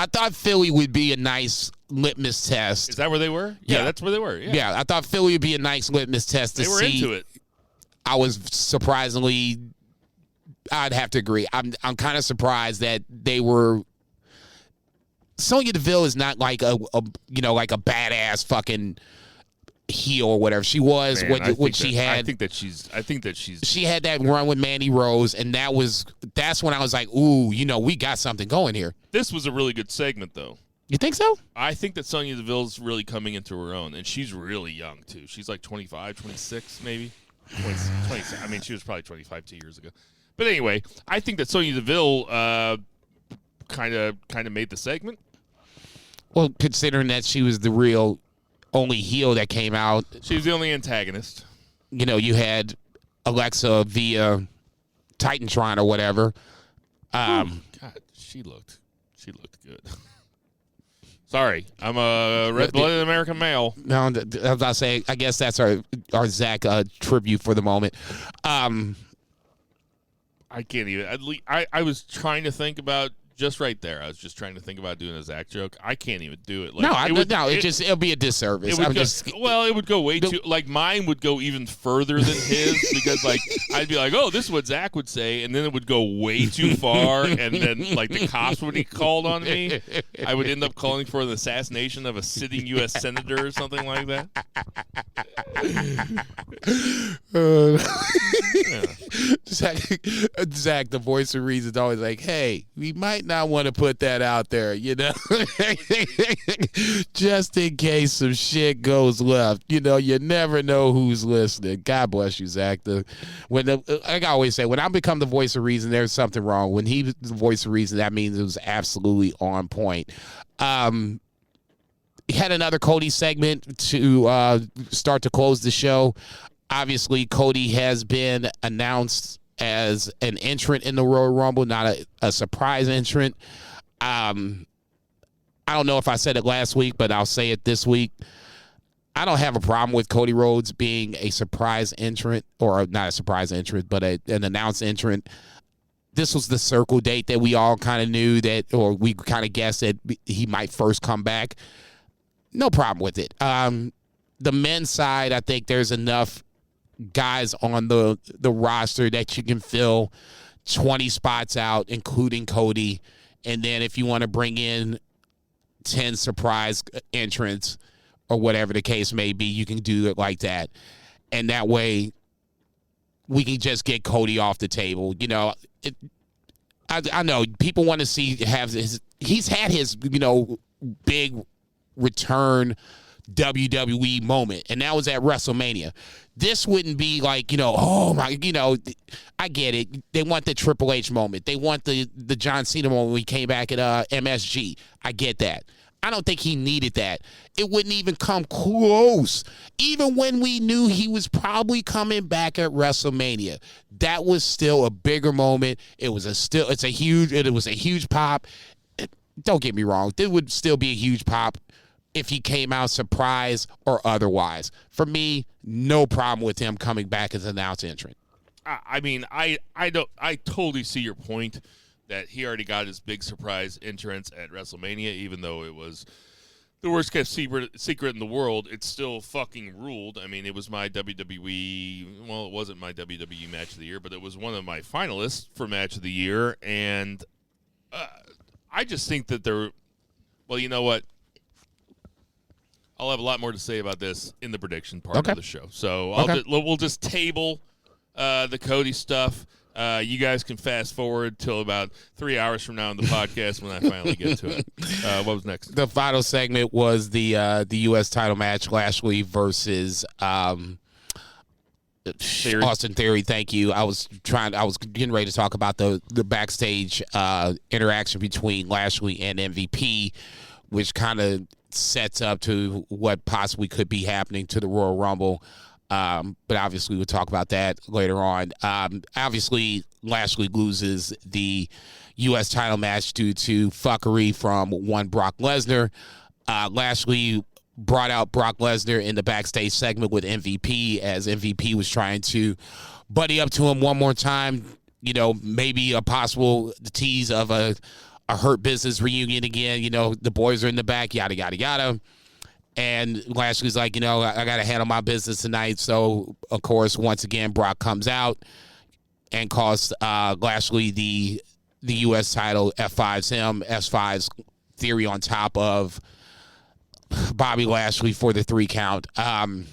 thought Philly would be a nice litmus test. Is that where they were? Yeah, that's where they were. Yeah, I thought Philly would be a nice litmus test to see. They were into it. I was surprisingly, I'd have to agree. I'm kind of surprised that they were. Sonya Deville is not like a badass fucking heel or whatever she was. When she had. I think that she's. She had that run with Mandy Rose, and that's when I was like, ooh, we got something going here. This was a really good segment, though. You think so? I think that Sonya Deville's really coming into her own, and she's really young too. She's like 25, 26, maybe. 20, I mean, she was probably 25 2 years ago. But anyway, I think that Sonya Deville kind of made the segment. Well, considering that she was the real only heel that came out. She was the only antagonist. You had Alexa via Titantron or whatever. God, she looked good. Sorry, I'm a red-blooded American male. No, I was about to say, I guess that's our Zach tribute for the moment. I can't even. I was trying to think about just right there. I was just trying to think about doing a Zach joke. I can't even do it. It'll be a disservice. It would go way too. Like mine would go even further than his because I'd be like, oh, this is what Zach would say, and then it would go way too far, and then the cops would be called on me. I would end up calling for the assassination of a sitting U.S. senator or something like that. Zach, the voice of reason, is always like, hey, we might not want to put that out there, just in case some shit goes left. You never know who's listening. God bless you, Zach. Like I always say, when I become the voice of reason, there's something wrong. When he's the voice of reason, that means it was absolutely on point. had another Cody segment to start to close the show. Obviously, Cody has been announced as an entrant in the Royal Rumble, not a surprise entrant. I don't know if I said it last week, but I'll say it this week. I don't have a problem with Cody Rhodes being a surprise entrant, or not a surprise entrant, but an announced entrant. This was the circle date that we all kind of knew that, or we kind of guessed that he might first come back. No problem with it. The men's side, I think there's enough guys on the roster that you can fill 20 spots out, including Cody. And then if you want to bring in 10 surprise entrants or whatever the case may be, you can do it like that. And that way we can just get Cody off the table. You know, I know people want to see he's had his, big return WWE moment, and that was at WrestleMania. This wouldn't be like, oh my, I get it. They want the Triple H moment. They want the John Cena moment when he came back at MSG. I get that. I don't think he needed that. It wouldn't even come close. Even when we knew he was probably coming back at WrestleMania, that was still a bigger moment. It was a huge pop. Don't get me wrong. It would still be a huge pop if he came out surprise or otherwise. For me, no problem with him coming back as an announced entrant. I mean, I totally see your point that he already got his big surprise entrance at WrestleMania, even though it was the worst kept secret in the world. It still fucking ruled. I mean, it was my WWE, well, it wasn't my WWE match of the year, but it was one of my finalists for match of the year. And I just think that well, you know what? I'll have a lot more to say about this in the prediction part of the show. So we'll just table the Cody stuff. You guys can fast forward till about 3 hours from now in the podcast when I finally get to it. What was next? The final segment was the U.S. title match, Lashley versus Theory. Austin Theory. Thank you. I was getting ready to talk about the backstage interaction between Lashley and MVP, which kind of sets up to what possibly could be happening to the Royal Rumble. But obviously we'll talk about that later on. Obviously Lashley loses the U.S. title match due to fuckery from one Brock Lesnar. Lashley brought out Brock Lesnar in the backstage segment with MVP as MVP was trying to buddy up to him one more time. Maybe a possible tease of a Hurt Business reunion again. The boys are in the back, yada, yada, yada. And Lashley's like, I got to handle my business tonight. So, of course, once again, Brock comes out and costs Lashley the U.S. title, F5's him, S5's Theory on top of Bobby Lashley for the 3 count. I'll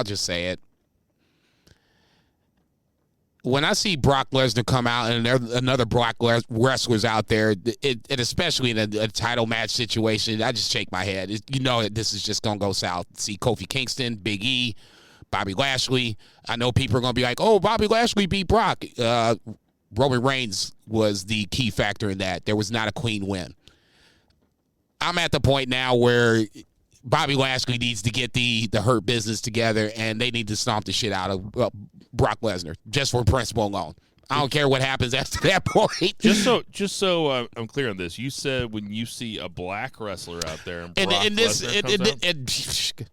just say it. When I see Brock Lesnar come out and there's another Brock wrestlers out there, and especially in a title match situation, I just shake my head. This is just going to go south. See Kofi Kingston, Big E, Bobby Lashley. I know people are going to be like, oh, Bobby Lashley beat Brock. Roman Reigns was the key factor in that. There was not a clean win. I'm at the point now where Bobby Lashley needs to get the Hurt Business together, and they need to stomp the shit out of Brock Lesnar just for principle alone. I don't care what happens after that point. Just so I'm clear on this, you said when you see a black wrestler out there and Brock Lesnar comes out?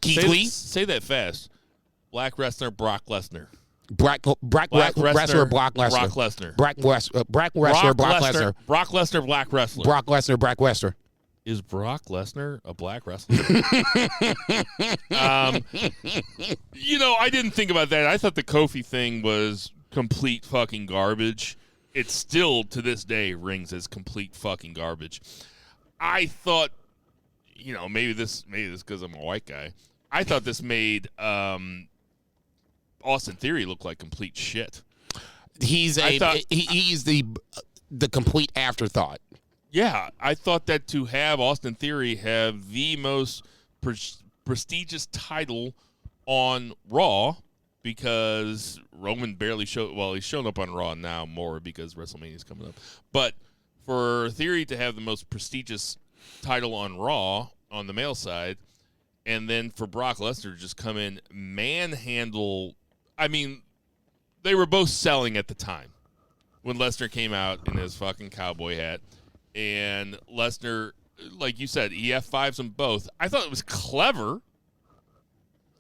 Keith Lee? Say that fast. Black wrestler, Brock Lesnar. Black wrestler, Brock Lesnar. Brock Lesnar. Black wrestler, Brock Lesnar. Brock Lesnar, black wrestler. Brock Lesnar, Brock Lesnar. Is Brock Lesnar a black wrestler? I didn't think about that. I thought the Kofi thing was complete fucking garbage. It still, to this day, rings as complete fucking garbage. I thought, maybe this because I'm a white guy. I thought this made Austin Theory look like complete shit. He's the complete afterthought. Yeah, I thought that to have Austin Theory have the most prestigious title on Raw, because Roman barely showed. Well, he's shown up on Raw now more because WrestleMania is coming up. But for Theory to have the most prestigious title on Raw on the male side, and then for Brock Lesnar to just come in, manhandle. I mean, they were both selling at the time when Lesnar came out in his fucking cowboy hat, and Lesnar, like you said, he F5s them both. I thought it was clever.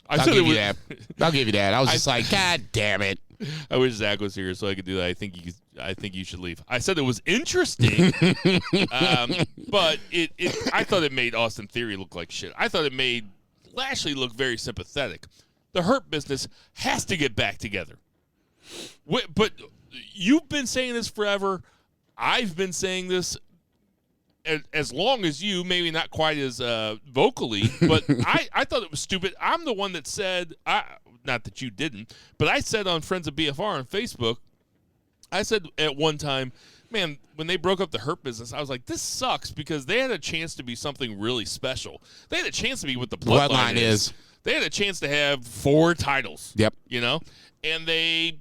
I'll give you that. I'll give you that. I was just like, God damn it. I wish Zach was here so I could do that. I think you should leave. I said it was interesting, but I thought it made Austin Theory look like shit. I thought it made Lashley look very sympathetic. The Hurt Business has to get back together. But you've been saying this forever. I've been saying this as long as you, maybe not quite as vocally, but I thought it was stupid. I'm the one that said, not that you didn't, but I said on Friends of BFR on Facebook, I said at one time, man, when they broke up the Hurt Business, I was like, this sucks because they had a chance to be something really special. They had a chance to be what the bloodline is. They had a chance to have 4 titles. Yep. You know? And they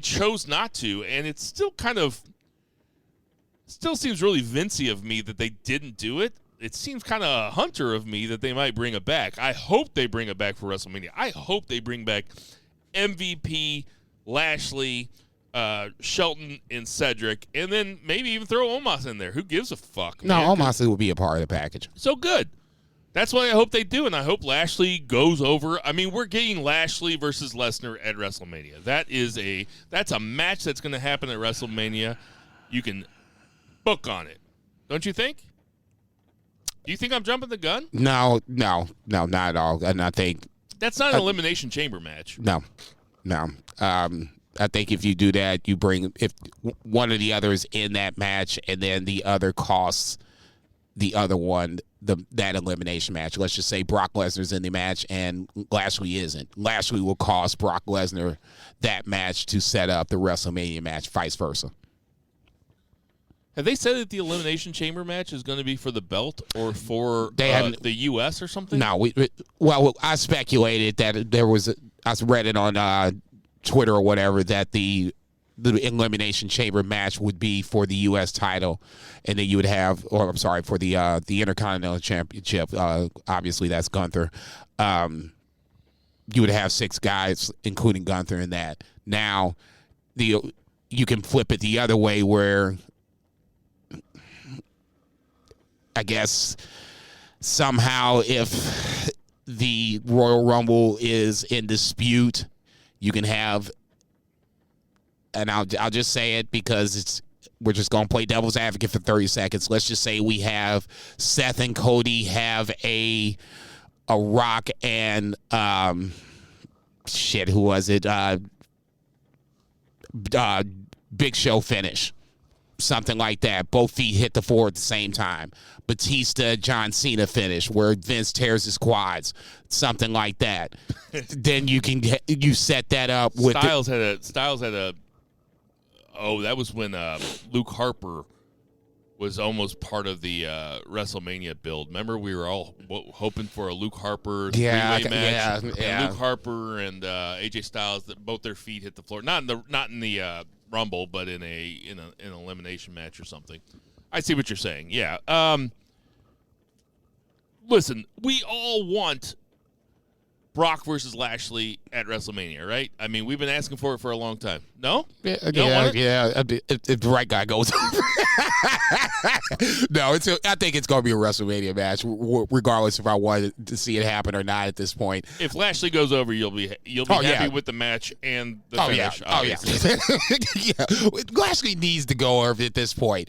chose not to, and it's still seems really Vincey of me that they didn't do it. It seems kind of Hunter of me that they might bring it back. I hope they bring it back for WrestleMania. I hope they bring back MVP, Lashley, Shelton, and Cedric, and then maybe even throw Omos in there. Who gives a fuck? No, Omos will be a part of the package. So good. That's what I hope they do, and I hope Lashley goes over. I mean, we're getting Lashley versus Lesnar at WrestleMania. That's a match that's going to happen at WrestleMania. You can book on it. Don't you think? Do you think I'm jumping the gun? No, not at all. And I think that's not an Elimination Chamber match. No. I think if you do that, you bring if one of the others in that match, and then the other costs the other one that elimination match. Let's just say Brock Lesnar's in the match and Lashley isn't. Lashley will cost Brock Lesnar that match to set up the WrestleMania match, vice versa. Have they said that the Elimination Chamber match is going to be for the belt or for the U.S. or something? No. I speculated that there was I read it on Twitter or whatever that the Elimination Chamber match would be for the U.S. title, and then you would have, for the Intercontinental Championship. Obviously, that's Gunther. You would have 6 guys, including Gunther, in that. Now, you can flip it the other way where I guess somehow if the Royal Rumble is in dispute, you can have, and I'll just say it because we're just going to play devil's advocate for 30 seconds. Let's just say we have Seth and Cody have a Rock and who was it? Big Show finish. Something like that. Both feet hit the floor at the same time. Batista, John Cena finish where Vince tears his quads. Something like that. Then you set that up with Styles had a. Oh, that was when Luke Harper was almost part of the WrestleMania build. Remember, we were all hoping for a Luke Harper three-way match. Yeah. And Luke Harper and AJ Styles, that both their feet hit the floor. Not in the Rumble, but in an elimination match or something. I see what you're saying. Yeah. Listen, we all want Brock versus Lashley at WrestleMania, right? I mean, we've been asking for it for a long time. No? Yeah. If the right guy goes over. No, I think it's going to be a WrestleMania match, regardless if I wanted to see it happen or not at this point. If Lashley goes over, you'll be happy with the match and the finish. Yeah. Lashley needs to go over at this point.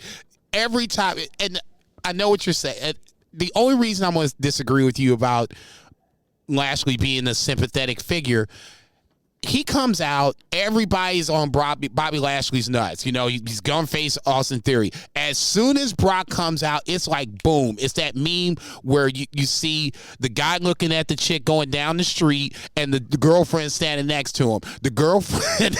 Every time, and I know what you're saying. The only reason I'm going to disagree with you about Lashley being a sympathetic figure, he comes out, everybody's on Bobby Lashley's nuts. You know, he's going to face Austin Theory. As soon as Brock comes out, it's like, boom. It's that meme where you see the guy looking at the chick going down the street and the girlfriend standing next to him. The girlfriend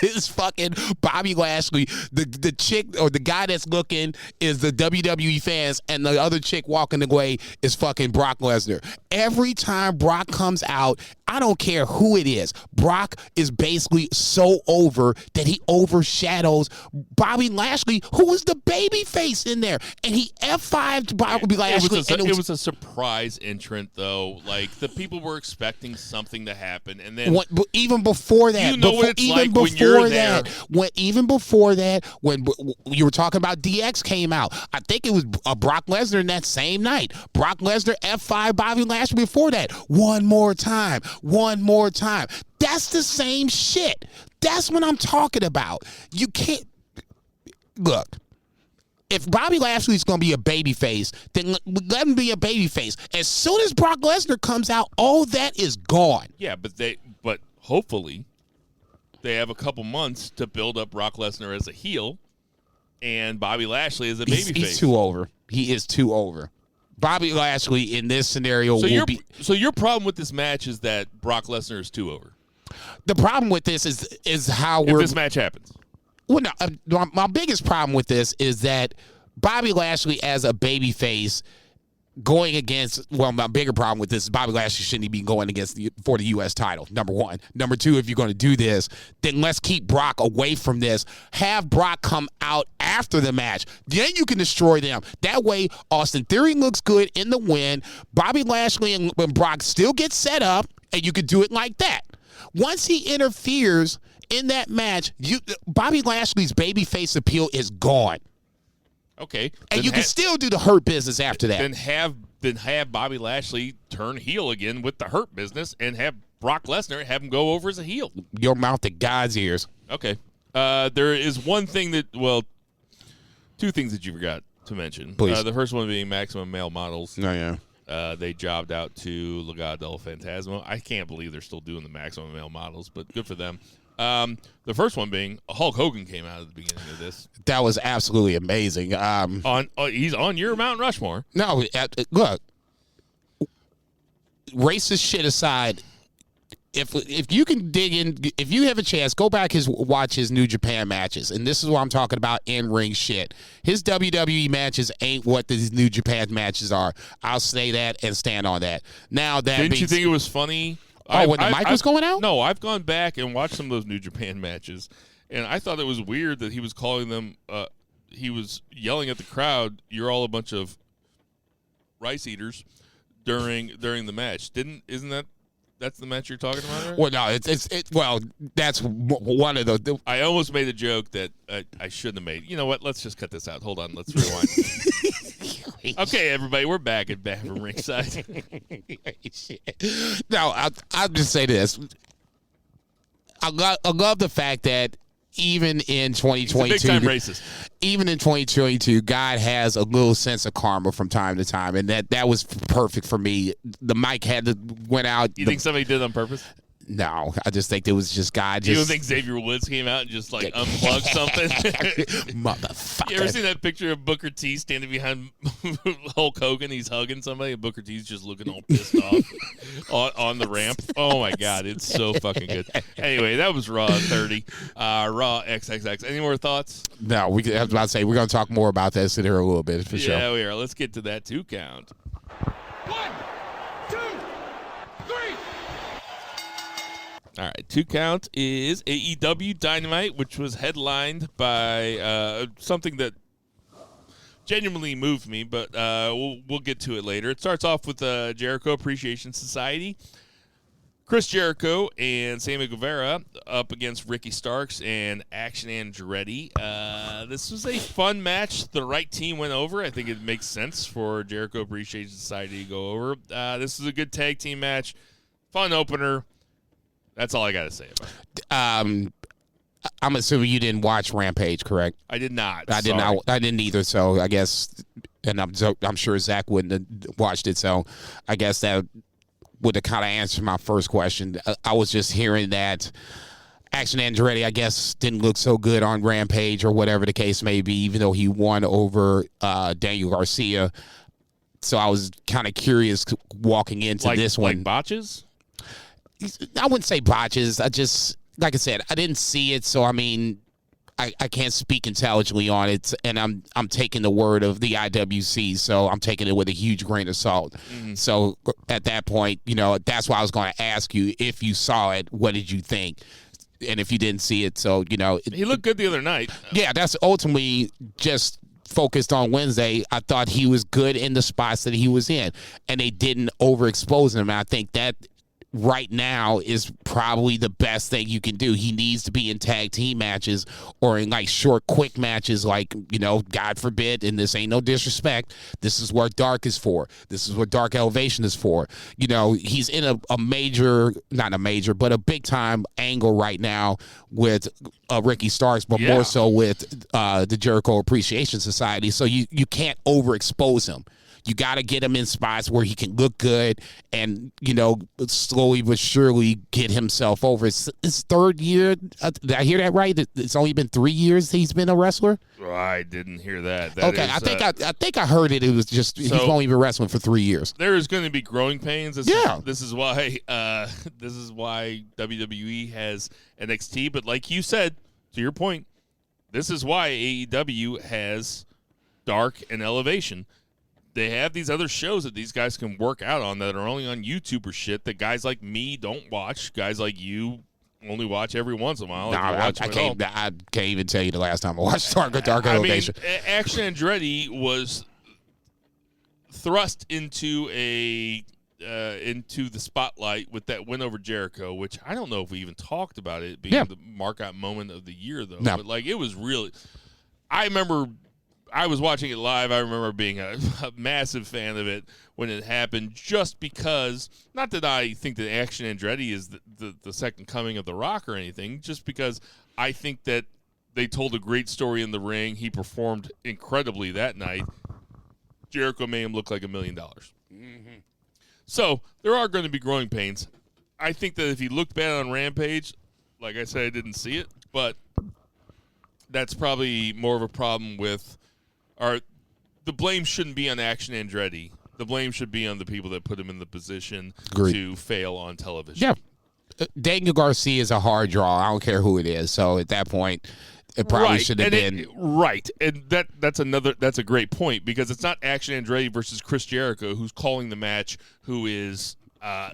is fucking Bobby Lashley. The chick or the guy that's looking is the WWE fans, and the other chick walking away is fucking Brock Lesnar. Every time Brock comes out, I don't care who it is. Brock is basically so over that he overshadows Bobby Lashley, who was the baby face in there. And he F5'd Bobby Lashley. It was a surprise entrant, though. Like, the people were expecting something to happen. And then even before that, even before that, when you were talking about DX came out, I think it was Brock Lesnar in that same night. Brock Lesnar F5 Bobby Lashley before that. One more time. That's the same shit. That's what I'm talking about. You can't look. If Bobby Lashley's going to be a babyface, then let him be a babyface. As soon as Brock Lesnar comes out, all that is gone. Yeah, but hopefully they have a couple months to build up Brock Lesnar as a heel and Bobby Lashley as a babyface. He's too over. He is too over. Bobby Lashley in this scenario will be. So your problem with this match is that Brock Lesnar is too over. The problem with this is how if this match happens. Well, no, my biggest problem with this is that Bobby Lashley as a babyface going against. Well, my bigger problem with this is Bobby Lashley shouldn't be going against for the U.S. title. Number one. Number two, if you're going to do this, then let's keep Brock away from this. Have Brock come out after the match. Then you can destroy them. That way, Austin Theory looks good in the win. Bobby Lashley and Brock still get set up, and you could do it like that. Once he interferes in that match, Bobby Lashley's babyface appeal is gone. Okay. And you can still do the Hurt Business after that. Then have Bobby Lashley turn heel again with the Hurt Business and have Brock Lesnar have him go over as a heel. Your mouth to God's ears. Okay. There is two things that you forgot to mention. Please. The first one being Maximum Male Models. Oh, yeah. They jobbed out to Legado del Fantasma. I can't believe they're still doing the Maximum Male Models, but good for them. The first one being Hulk Hogan came out at the beginning of this. That was absolutely amazing. He's on your Mount Rushmore. No, look, racist shit aside, if you can dig in, if you have a chance, go back watch his New Japan matches, and this is what I'm talking about, in-ring shit. His WWE matches ain't what these New Japan matches are. I'll say that and stand on that. Now that didn't you think it was funny? When the mic was going out? No, I've gone back and watched some of those New Japan matches, and I thought it was weird that he was calling them. He was yelling at the crowd, "You're all a bunch of rice eaters," during the match. That's the match you're talking about, right? Well, no, that's one of the. I almost made a joke that I shouldn't have made. You know what? Let's just cut this out. Hold on. Let's rewind. Okay, everybody, we're back from Ringside. No, I'll just say this. I love the fact that even in 2022, he's a big-time racist. Even in 2022, God has a little sense of karma from time to time, and that was perfect for me. The mic went out. You think somebody did it on purpose? No, I just think it was just God. You don't think Xavier Woods came out and just like unplugged something? Motherfucker. You ever seen that picture of Booker T standing behind Hulk Hogan? He's hugging somebody, and Booker T's just looking all pissed off on the ramp. Oh my God, it's so fucking good. Anyway, that was Raw 30. Raw XXX. Any more thoughts? No, I was about to say we're going to talk more about this in here a little bit for sure. Yeah, we are. Let's get to that 2 count. 1, 2, 3. All right, 2 count is AEW Dynamite, which was headlined by something that genuinely moved me, but we'll get to it later. It starts off with Jericho Appreciation Society. Chris Jericho and Sammy Guevara up against Ricky Starks and Action Andretti. This was a fun match. The right team went over. I think it makes sense for Jericho Appreciation Society to go over. This is a good tag team match. Fun opener. That's all I got to say about it. I'm assuming you didn't watch Rampage, correct? I did not. I didn't either. So I guess, and I'm sure Zach wouldn't have watched it. So I guess that would have kind of answered my first question. I was just hearing that Action Andretti, I guess, didn't look so good on Rampage or whatever the case may be, even though he won over Daniel Garcia. So I was kind of curious walking into this one. Like botches? I wouldn't say botches. Like I said, I didn't see it. So, I mean, I can't speak intelligently on it, and I'm taking the word of the IWC, so I'm taking it with a huge grain of salt. Mm-hmm. So at that point, that's why I was going to ask you if you saw it. What did you think? And if you didn't see it, so he looked good the other night. Yeah, that's ultimately just focused on Wednesday. I thought he was good in the spots that he was in, and they didn't overexpose him. And I think that right now is probably the best thing you can do. He needs to be in tag team matches or in like short, quick matches, like, God forbid, and this ain't no disrespect, this is what Dark is for. This is what Dark Elevation is for. He's in a major, not a major, but a big time angle right now with Ricky Starks, but more so with the Jericho Appreciation Society. So you can't overexpose him. You got to get him in spots where he can look good and, slowly but surely get himself over. It's his third year. Did I hear that right? It's only been 3 years he's been a wrestler? Oh, I didn't hear that. Okay, I think I heard it. It was just he's only been wrestling for 3 years. There is going to be growing pains. This is why WWE has NXT. But like you said, to your point, this is why AEW has Dark and Elevation. They have these other shows that these guys can work out on that are only on YouTube or shit that guys like me don't watch. Guys like you only watch every once in a while. I can't even tell you the last time I watched Dark Elevation. Action Andretti was thrust into the spotlight with that win over Jericho, which I don't know if we even talked about it being the mark-out moment of the year, though. No. But, it was really – I remember – I was watching it live. I remember being a massive fan of it when it happened, just because, not that I think that Action Andretti is the second coming of The Rock or anything, just because I think that they told a great story in the ring. He performed incredibly that night. Jericho made him look like $1 million. Mm-hmm. So there are going to be growing pains. I think that if he looked bad on Rampage, like I said, I didn't see it, but that's probably more of a problem with the blame shouldn't be on Action Andretti. The blame should be on the people that put him in the position to fail on television. Yeah. Daniel Garcia is a hard draw. I don't care who it is. So at that point, it probably should have been. Right. And that's a great point, because it's not Action Andretti versus Chris Jericho who's calling the match, who is the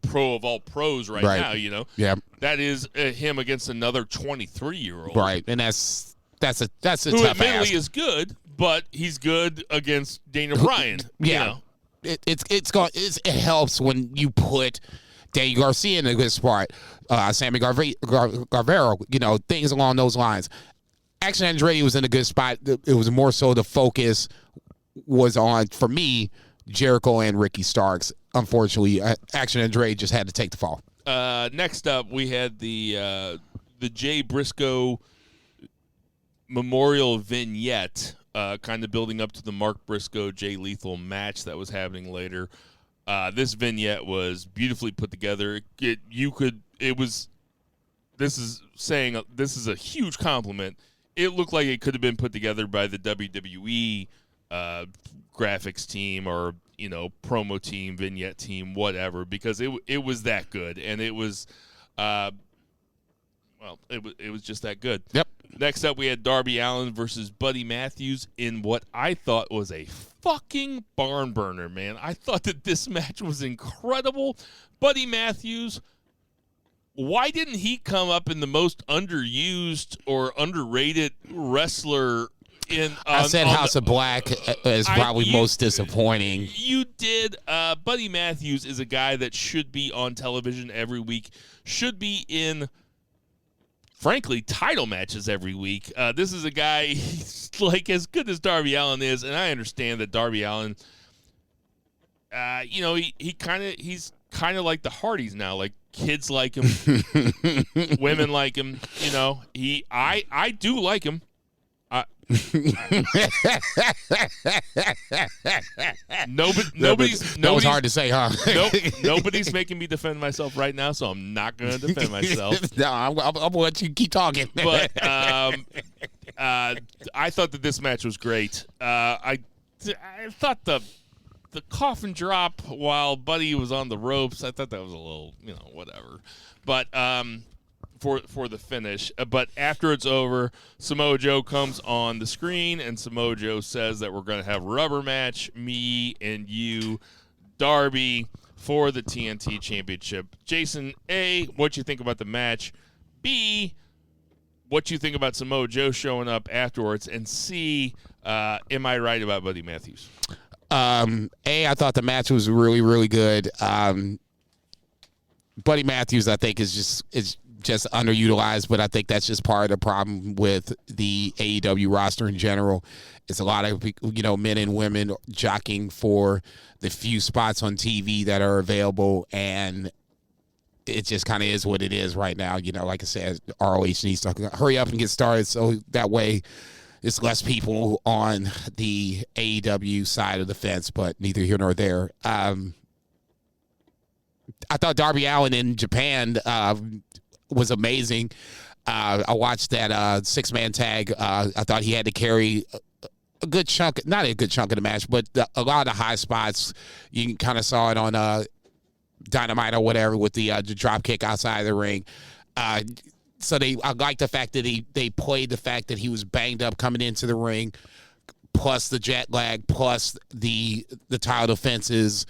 pro of all pros right now, Yeah. That is him against another 23-year-old. Right. And that's a who tough admittedly ask. is good, but he's good against Daniel Bryan. Yeah, it helps when you put Daniel Garcia in a good spot, Sammy Guevara, things along those lines. Action Andretti was in a good spot. It was more so the focus was on, for me, Jericho and Ricky Starks. Unfortunately, Action Andretti just had to take the fall. Next up, we had the Jay Briscoe memorial vignette, kind of building up to the Mark Briscoe Jay Lethal match that was happening later. This vignette was beautifully put together. This is a huge compliment. It looked like it could have been put together by the WWE graphics team or promo team, vignette team, whatever, because it was that good, and it was it was just that good. Yep. Next up, we had Darby Allin versus Buddy Matthews in what I thought was a fucking barn burner, man. I thought that this match was incredible. Buddy Matthews, why didn't he come up in the most underused or underrated wrestler in I said House of Black is probably most disappointing. You did. Buddy Matthews is a guy that should be on television every week, should be in, frankly, title matches every week. This is a guy, he's like as good as Darby Allin is, and I understand that Darby Allin, he's kind of like the Hardys now. Like, kids like him, women like him. I do like him. Nobody's that was hard to say, huh? Nobody's making me defend myself right now, so I'm not going to defend myself. No, I'm going to let you keep talking. But I thought that this match was great. I thought the coffin drop while Buddy was on the ropes, I thought that was a little, whatever. But for the finish. But after it's over, Samoa Joe comes on the screen, and Samoa Joe says that we're going to have a rubber match, me and you, Darby, for the TNT Championship. Jason, A, what you think about the match? B, what you think about Samoa Joe showing up afterwards? And C, am I right about Buddy Matthews? A, I thought the match was really, really good. Buddy Matthews, I think, is just underutilized, but I think that's just part of the problem with the AEW roster in general. It's a lot of, men and women jockeying for the few spots on TV that are available, and it just kind of is what it is right now. Like I said, ROH needs to hurry up and get started so that way it's less people on the AEW side of the fence, but neither here nor there. I thought Darby Allin in Japan was amazing. I watched that 6-man tag. I thought he had to carry a good chunk, not a good chunk of the match, but a lot of the high spots. You kind of saw it on Dynamite or whatever with the drop kick outside of the ring. I like the fact that they played the fact that he was banged up coming into the ring, plus the jet lag, plus the title defenses,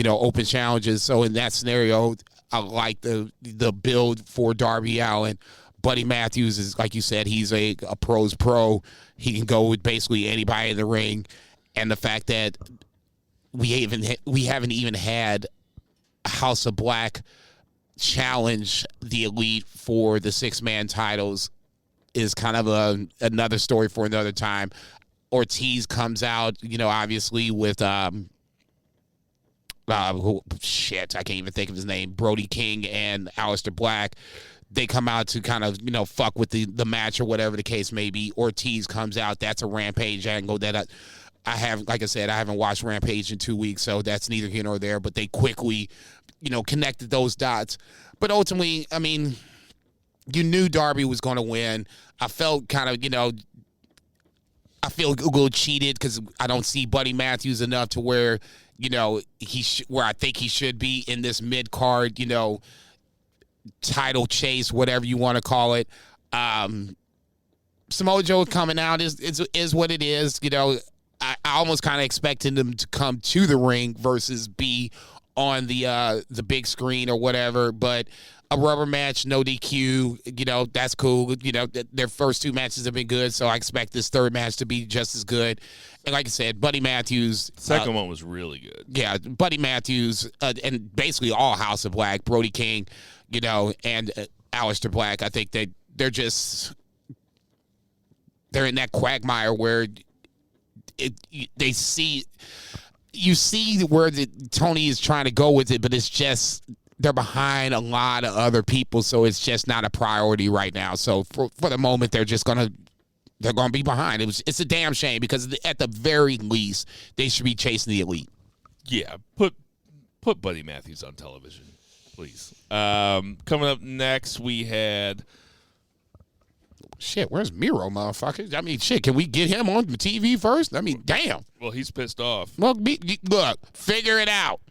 open challenges. So in that scenario, I like the build for Darby Allin. Buddy Matthews is, like you said, he's a pro's pro. He can go with basically anybody in the ring. And the fact that we haven't even had House of Black challenge the Elite for the 6-man titles is kind of another story for another time. Ortiz comes out, obviously with I can't even think of his name. Brody King and Aleister Black. They come out to kind of, fuck with the match or whatever the case may be. Ortiz comes out. That's a Rampage angle that I have, like I said, I haven't watched Rampage in 2 weeks, so that's neither here nor there. But they quickly, connected those dots. But ultimately, I mean, you knew Darby was going to win. I felt kind of, I feel a little cheated because I don't see Buddy Matthews enough to where, where I think he should be in this mid-card, title chase, whatever you want to call it. Samoa Joe coming out is what it is. I almost kind of expected him to come to the ring versus be on the big screen or whatever, but a rubber match, no DQ, that's cool. Their first 2 matches have been good, so I expect this third match to be just as good. And like I said, Buddy Matthews. Second one was really good. Yeah, Buddy Matthews and basically all House of Black, Brody King, and Aleister Black. I think they're in that quagmire where you see where Tony is trying to go with it, but it's just they're behind a lot of other people, so it's just not a priority right now. So for the moment, they're gonna be behind. It's a damn shame because at the very least, they should be chasing the Elite. Yeah, put Buddy Matthews on television, please. Coming up next, we had. Shit, where's Miro, motherfucker? I mean, shit, can we get him on the TV first? I mean, damn. Well, he's pissed off. Well, look, figure it out.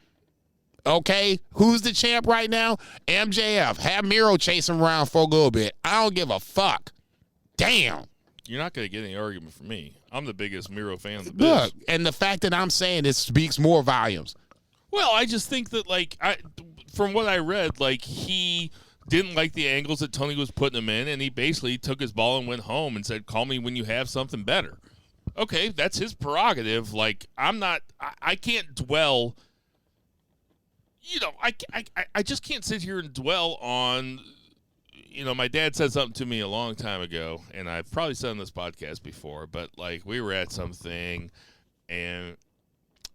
Okay? Who's the champ right now? MJF. Have Miro chase him around for a little bit. I don't give a fuck. Damn. You're not going to get any argument from me. I'm the biggest Miro fan in the biz. Look, and the fact that I'm saying it speaks more volumes. Well, I just think that, from what I read, he didn't like the angles that Tony was putting him in, and he basically took his ball and went home and said, call me when you have something better. Okay, that's his prerogative. I can't dwell, I just can't sit here and dwell on, my dad said something to me a long time ago, and I've probably said on this podcast before, but, we were at something, and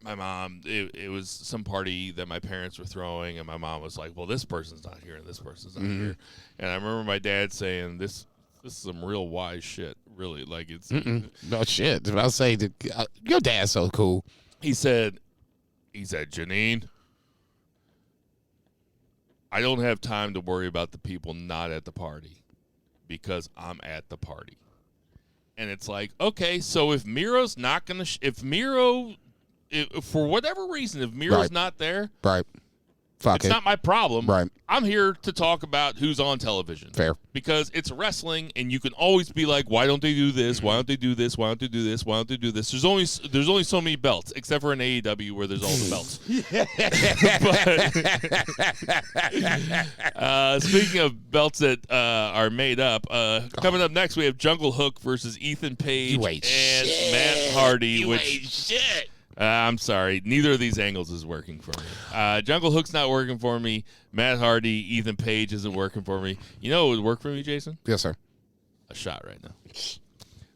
my mom, it was some party that my parents were throwing, and my mom was like, well, this person's not here and this person's not here. And I remember my dad saying, this is some real wise shit, really. It's no shit. I'll say your dad's so cool. He said, Janine, I don't have time to worry about the people not at the party because I'm at the party. And it's like, okay, so if Miro's not going to, if for whatever reason, if Miro's not there, right, Fuck it's not my problem. Right. I'm here to talk about who's on television. Fair. Because it's wrestling, and you can always be like, why don't they do this? Why don't they do this? Why don't they do this? Why don't they do this? There's only so many belts, except for in AEW where there's all the belts. Speaking of belts that are made up, coming up next we have Jungle Hook versus Ethan Page and Matt Hardy. I'm sorry. Neither of these angles is working for me. Jungle Hook's not working for me. Matt Hardy, Ethan Page isn't working for me. You know what would work for me, Jason? Yes, sir. A shot right now.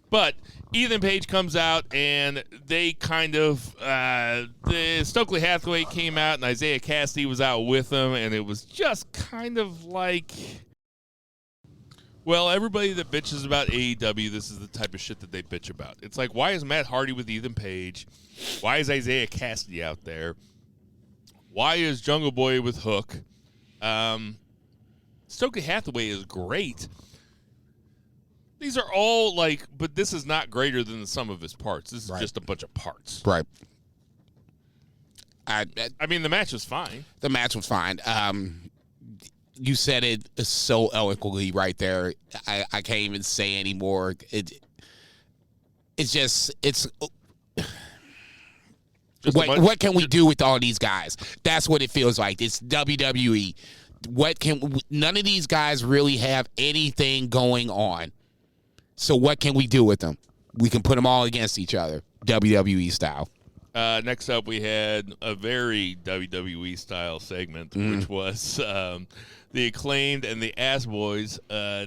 But Ethan Page comes out, and they kind of the Stokely Hathaway came out, and Isaiah Cassidy was out with them, and it was just kind of like, well, everybody that bitches about AEW, this is the type of shit that they bitch about. It's like, why is Matt Hardy with Ethan Page? Why is Isaiah Cassidy out there? Why is Jungle Boy with Hook? Stokely Hathaway is great. These are all like, but this is not greater than the sum of his parts. This is just a bunch of parts. Right. I mean, the match was fine. The match was fine. You said it so eloquently right there. I can't even say anymore. What can we do with all these guys? That's what it feels like. It's WWE. None of these guys really have anything going on. So what can we do with them? We can put them all against each other, WWE style. Next up, we had a very WWE style segment, which was the Acclaimed and the Ass Boys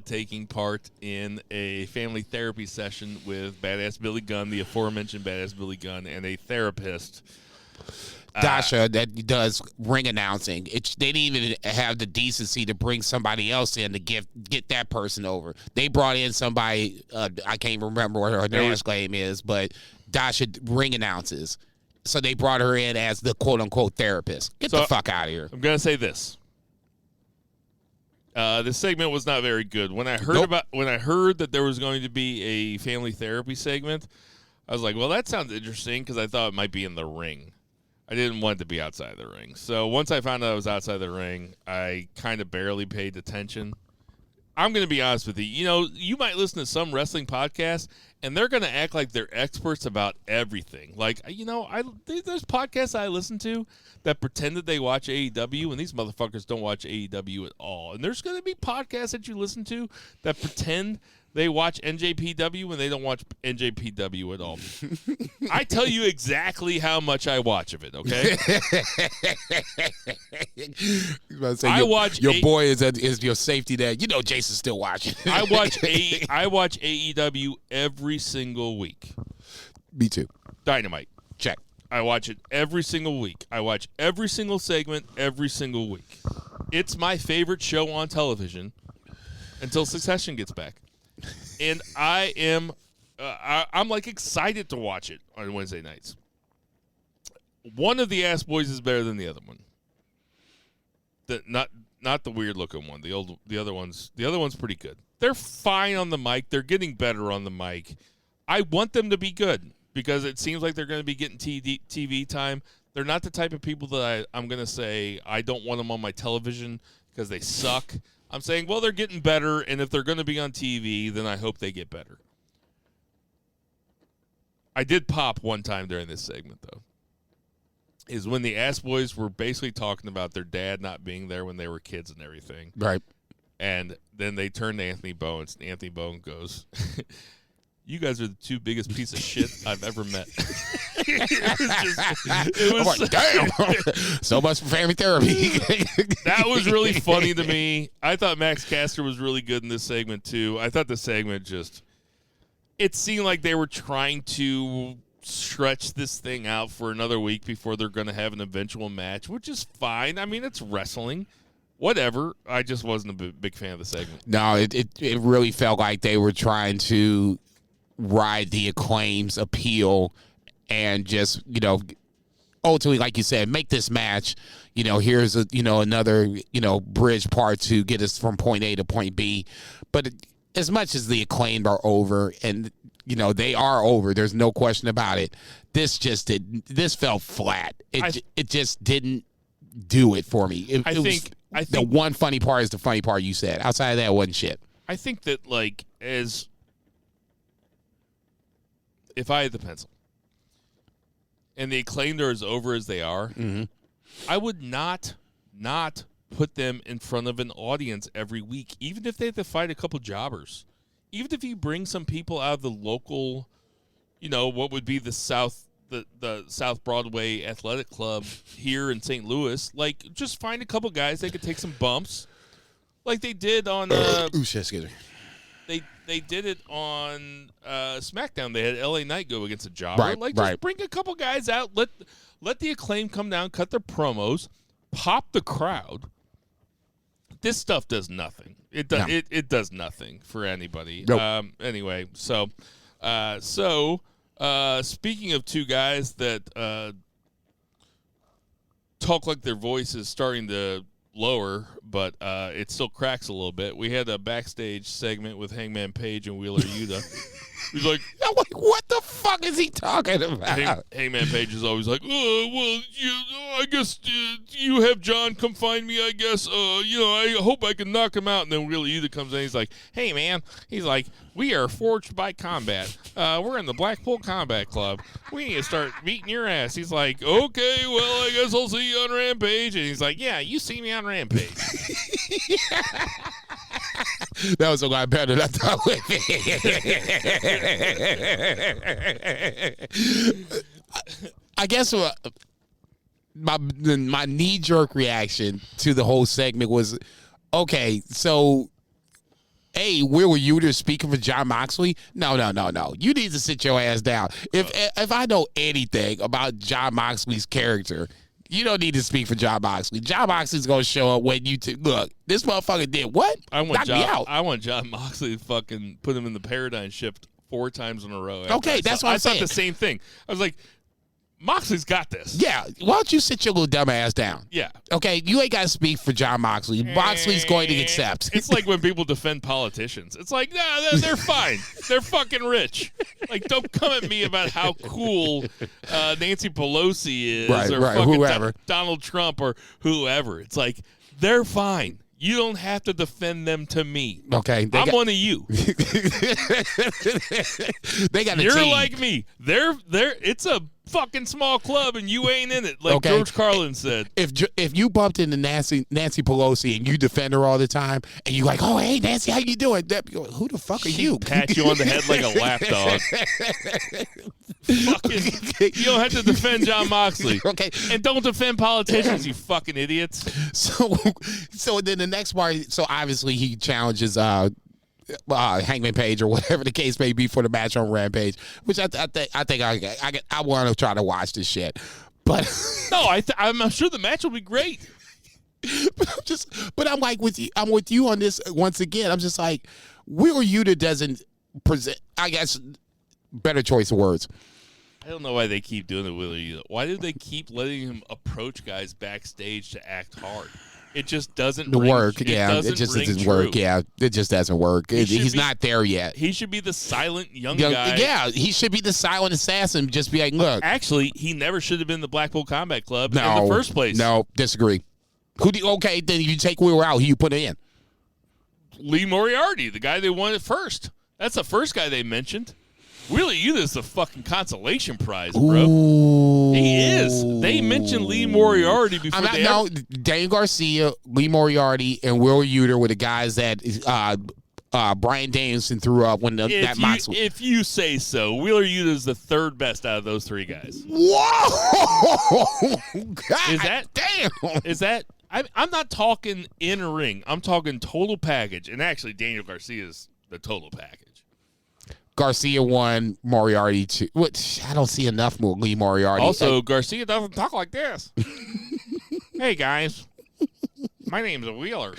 taking part in a family therapy session with Badass Billy Gunn, the aforementioned Badass Billy Gunn, and a therapist. Dasha, that does ring announcing. They didn't even have the decency to bring somebody else in to get that person over. They brought in somebody, I can't remember what her last name is, but Dasha ring announces. So they brought her in as the quote-unquote therapist. Get the fuck out of here. I'm going to say this. This segment was not very good. When I heard that there was going to be a family therapy segment, I was like, well, that sounds interesting because I thought it might be in the ring. I didn't want it to be outside the ring. So once I found out it was outside the ring, I kind of barely paid attention. I'm going to be honest with you. You know, you might listen to some wrestling podcasts, and they're going to act like they're experts about everything. Like, you know, there's podcasts I listen to that pretend that they watch AEW, and these motherfuckers don't watch AEW at all. And there's going to be podcasts that you listen to that pretend they watch NJPW when they don't watch NJPW at all. I tell you exactly how much I watch of it, okay? Your boy is your safety net. You know Jason's still watching. I watch AEW every single week. Me too. Dynamite. Check. I watch it every single week. I watch every single segment every single week. It's my favorite show on television until Succession gets back. And I am, I'm like excited to watch it on Wednesday nights. One of the Ass Boys is better than the other one. Not the weird looking one. The other one's pretty good. They're fine on the mic. They're getting better on the mic. I want them to be good because it seems like they're going to be getting TV time. They're not the type of people that I'm going to say I don't want them on my television because they suck. I'm saying, well, they're getting better, and if they're going to be on TV, then I hope they get better. I did pop one time during this segment, though, is when the Ass Boys were basically talking about their dad not being there when they were kids and everything. Right. And then they turned to Anthony Bowens, and Anthony Bowens goes, you guys are the two biggest piece of shit I've ever met. It was like, damn. So much for family therapy. That was really funny to me. I thought Max Caster was really good in this segment, too. I thought the segment it seemed like they were trying to stretch this thing out for another week before they're going to have an eventual match, which is fine. I mean, it's wrestling. Whatever. I just wasn't a big fan of the segment. No, it really felt like they were trying to ride the Acclaim's appeal and just, you know, ultimately, like you said, make this match, you know, here's another, bridge part to get us from point A to point B. But as much as the Acclaimed are over, and, they are over, there's no question about it, this felt flat. It just didn't do it for me. I think the one funny part is the funny part you said. Outside of that, it wasn't shit. I think that, like, if I had the pencil and the Acclaimed are as over as they are, I would not put them in front of an audience every week, even if they have to fight a couple jobbers. Even if you bring some people out of the local, what would be the South Broadway Athletic Club here in St. Louis, like, just find a couple guys that could take some bumps, like they did on. Excuse me. They did it on SmackDown. They had LA Knight go against a jobber. Just bring a couple guys out. Let the Acclaim come down, cut their promos, pop the crowd. This stuff does nothing. It does nothing for anybody. Nope. Anyway, so speaking of two guys that talk like their voice is starting to lower, but it still cracks a little bit. We had a backstage segment with Hangman Page and Wheeler Yuta. He's like, what the fuck is he talking about? Hangman Page is always like, I guess you have John come find me, I guess. I hope I can knock him out. And then Wheeler Yuta comes in. He's like, hey, man. He's like, we are forged by combat. We're in the Blackpool Combat Club. We need to start beating your ass. He's like, okay, well, I guess I'll see you on Rampage. And he's like, yeah, you see me on Rampage. That was a lot better than I thought it would be. I guess my knee-jerk reaction to the whole segment was, okay, so, hey, where were you to speaking for Jon Moxley? No. You need to sit your ass down. If I know anything about Jon Moxley's character, you don't need to speak for Jon Moxley. Jon Moxley's going to show up when you look, this motherfucker did what? Knock me out. I want Jon Moxley to fucking put him in the paradigm shift 4 times in a row. Okay, that's what I'm saying. I thought the same thing. I was like, Moxley's got this. Yeah. Why don't you sit your little dumb ass down? Yeah. Okay, you ain't got to speak for Jon Moxley. Moxley's going to accept. It's like when people defend politicians. It's like, nah, they're fine. They're fucking rich. Like, don't come at me about how cool Nancy Pelosi is or fucking whoever. Donald Trump or whoever. It's like, they're fine. You don't have to defend them to me. Okay. I'm one of you. They got a You're team. like me. It's a fucking small club and you ain't in it, like George Carlin said. If you bumped into Nancy Pelosi and you defend her all the time and you like, oh, hey, Nancy, how you doing? Who the fuck are you? Pat you on the head like a lapdog. Fucking, you don't have to defend Jon Moxley. Okay. And don't defend politicians, you fucking idiots. So then the next part, so obviously he challenges Hangman Page or whatever the case may be for the match on Rampage, which I think I want to try to watch this shit. But no, I'm sure the match will be great. But I'm like with you. I'm with you on this once again. I'm just like, Wheeler Yuta doesn't present. I guess better choice of words. I don't know why they keep doing it, Wheeler Yuta. Why do they keep letting him approach guys backstage to act hard? It just doesn't work. It just doesn't work. Yeah, it just doesn't work. He's not there yet. He should be the silent young guy. Yeah, he should be the silent assassin. Just be like, look. Actually, he never should have been the Blackpool Combat Club in the first place. No, disagree. Okay, then you take Wheeler out. Who you put in? Lee Moriarty, the guy they wanted first. That's the first guy they mentioned. Wheeler Yuta is the fucking consolation prize, bro. Ooh. He is. They mentioned Lee Moriarty before Daniel Garcia, Lee Moriarty, and Wheeler Yuta were the guys that Bryan Danielson threw up when that Moxley. If you say so, Wheeler Yuta is the third best out of those 3 guys. Whoa! God damn. Is that? I'm not talking in a ring. I'm talking total package. And actually, Daniel Garcia is the total package. Garcia 1, Moriarty 2. What? I don't see enough Lee Moriarty. Also, Garcia doesn't talk like this. Hey, guys. My name's Wheeler.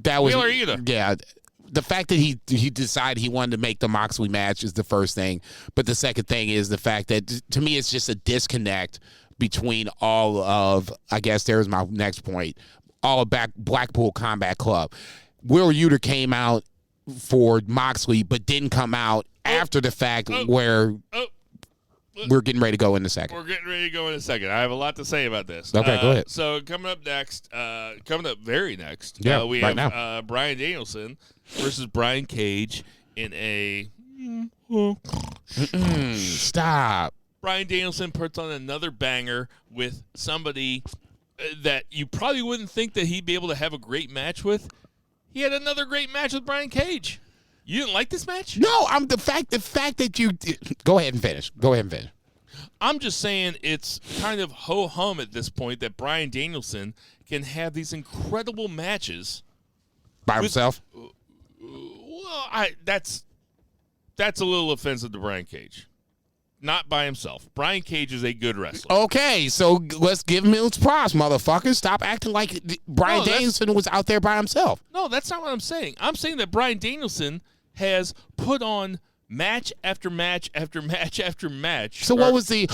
Wheeler Yuta. Yeah. The fact that he decided he wanted to make the Moxley match is the first thing. But the second thing is the fact that, to me, it's just a disconnect between all of, I guess there's my next point, all of Blackpool Combat Club. Wheeler Yuta came out for Moxley, but didn't come out after the fact where we're getting ready to go in a second. We're getting ready to go in a second. I have a lot to say about this. Okay, go ahead. So coming up very next, we right have now. Bryan Danielson versus Brian Cage in a... Stop. Bryan Danielson puts on another banger with somebody that you probably wouldn't think that he'd be able to have a great match with. He had another great match with Brian Cage. You didn't like this match? No, the fact that you go ahead and finish. I'm just saying it's kind of ho-hum at this point that Bryan Danielson can have these incredible matches by himself. Well, that's a little offensive to Brian Cage. Not by himself. Brian Cage is a good wrestler. Okay, so let's give him his props, motherfucker. Stop acting like Bryan Danielson was out there by himself. No, that's not what I'm saying. I'm saying that Bryan Danielson has put on match after match after match after match. So what was the...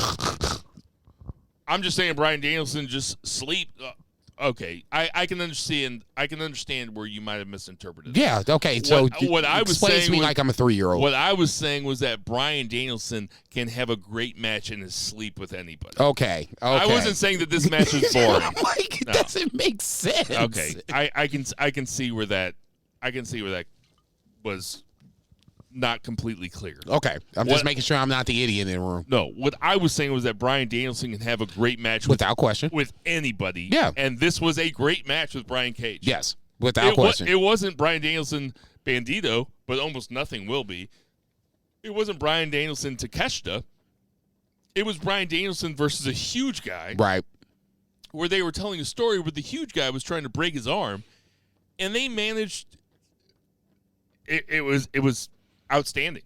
I'm just saying Bryan Danielson just sleep... Okay, I can understand. I can understand where you might have misinterpreted. Yeah. Okay. So what I was explain saying to me was, like I'm a 3-year-old. What I was saying was that Bryan Danielson can have a great match in his sleep with anybody. Okay. I wasn't saying that this match was boring. Like, it doesn't make sense. Okay. I can see where that was not completely clear. Okay. I'm just making sure I'm not the idiot in the room. No, what I was saying was that Bryan Danielson can have a great match without question with anybody. Yeah. And this was a great match with Brian Cage. Yes, without question. It wasn't Bryan Danielson Bandito, but almost nothing will be. It wasn't Bryan Danielson Takeshita. It was Bryan Danielson versus a huge guy. Right. Where they were telling a story where the huge guy was trying to break his arm, and they managed. It was outstanding.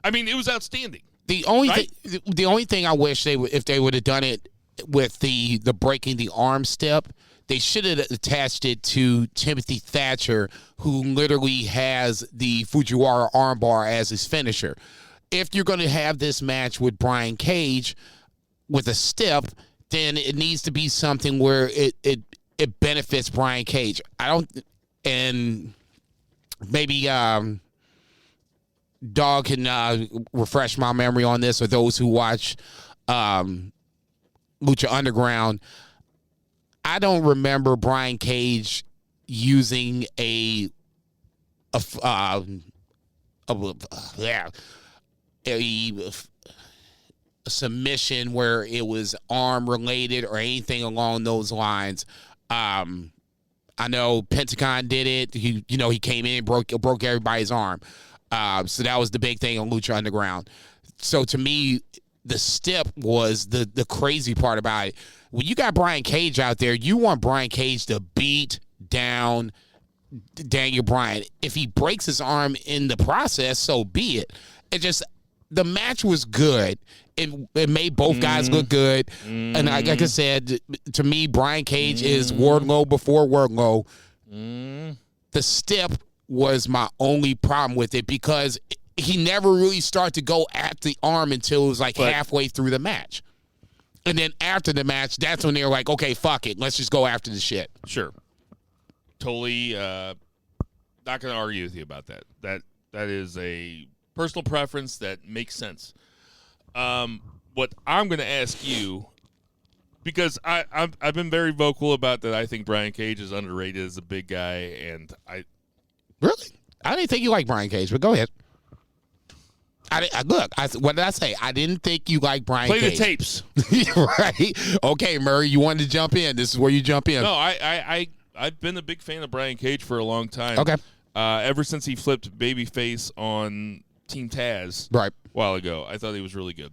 I mean, it was outstanding. The only thing I wish if they would have done it with the breaking the arm step, they should have attached it to Timothy Thatcher, who literally has the Fujiwara armbar as his finisher. If you're going to have this match with Brian Cage with a step, then it needs to be something where it benefits Brian Cage. And maybe Dog can refresh my memory on this, or those who watch Lucha Underground. I don't remember Brian Cage using a submission where it was arm related or anything along those lines. I know Pentagon did it. He came in and broke everybody's arm. So that was the big thing on Lucha Underground. So to me, the step was the crazy part about it. When you got Brian Cage out there, you want Brian Cage to beat down Daniel Bryan. If he breaks his arm in the process, so be it. The match was good. It made both guys look good. And like I said, to me, Brian Cage is Wardlow before Wardlow. The step was my only problem with it because he never really started to go at the arm until it was halfway through the match. And then after the match, that's when they were like, okay, fuck it. Let's just go after the shit. Sure. Totally not going to argue with you about that. That is a personal preference that makes sense. What I'm going to ask you, because I've been very vocal about that I think Brian Cage is underrated as a big guy, and Really? I didn't think you liked Brian Cage, but go ahead. What did I say? I didn't think you liked Brian Cage. Play the tapes. Right? Okay, Murray, you wanted to jump in. This is where you jump in. No, I've been a big fan of Brian Cage for a long time. Okay. Ever since he flipped babyface on Team Taz a while ago, I thought he was really good.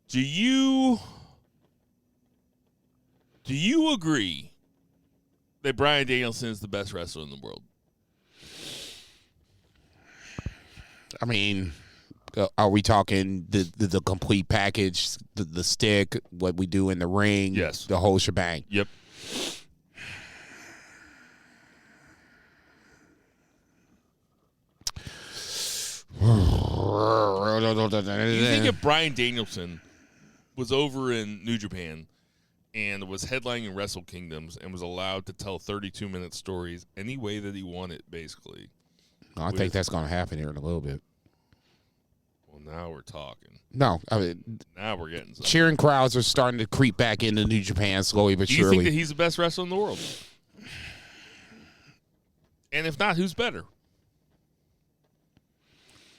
Do you agree that Bryan Danielson is the best wrestler in the world? I mean, are we talking the complete package, the stick, what we do in the ring, yes, the whole shebang? Yep. You think if Bryan Danielson was over in New Japan and was headlining Wrestle Kingdoms and was allowed to tell 32-minute stories any way that he wanted, basically? I think that's going to happen here in a little bit. Well, now we're talking. No, I mean, now we're getting something. Cheering crowds are starting to creep back into New Japan slowly but surely. Do you think that he's the best wrestler in the world? And if not, who's better?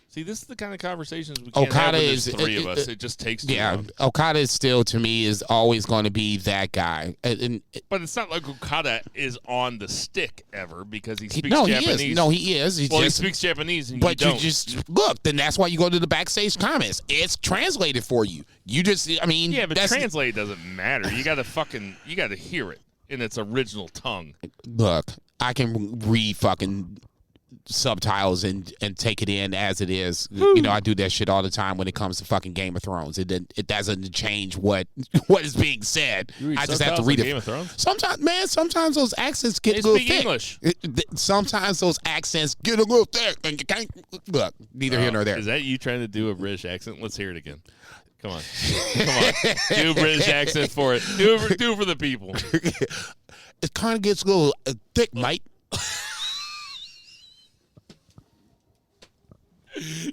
See, this is the kind of conversations we can't have with the three of us. It just takes too long. Okada is still, to me, is always going to be that guy. But it's not like Okada is on the stick ever because he speaks Japanese. He is. He speaks Japanese, and but you just look. Then that's why you go to the backstage comments. It's translated for you. You just, I mean, yeah, but translate doesn't matter. You got to hear it in its original tongue. Look, I can read fucking subtitles and take it in as it is. You know, I do that shit all the time when it comes to fucking Game of Thrones. It doesn't change what is being said. I just have to read it. Game of Thrones? Sometimes those accents get a little thick. English. Sometimes those accents get a little thick, and you can't look. Neither here nor there. Is that you trying to do a British accent? Let's hear it again. Come on, do a British accent for it. Do it for the people. It kind of gets a little thick, mate.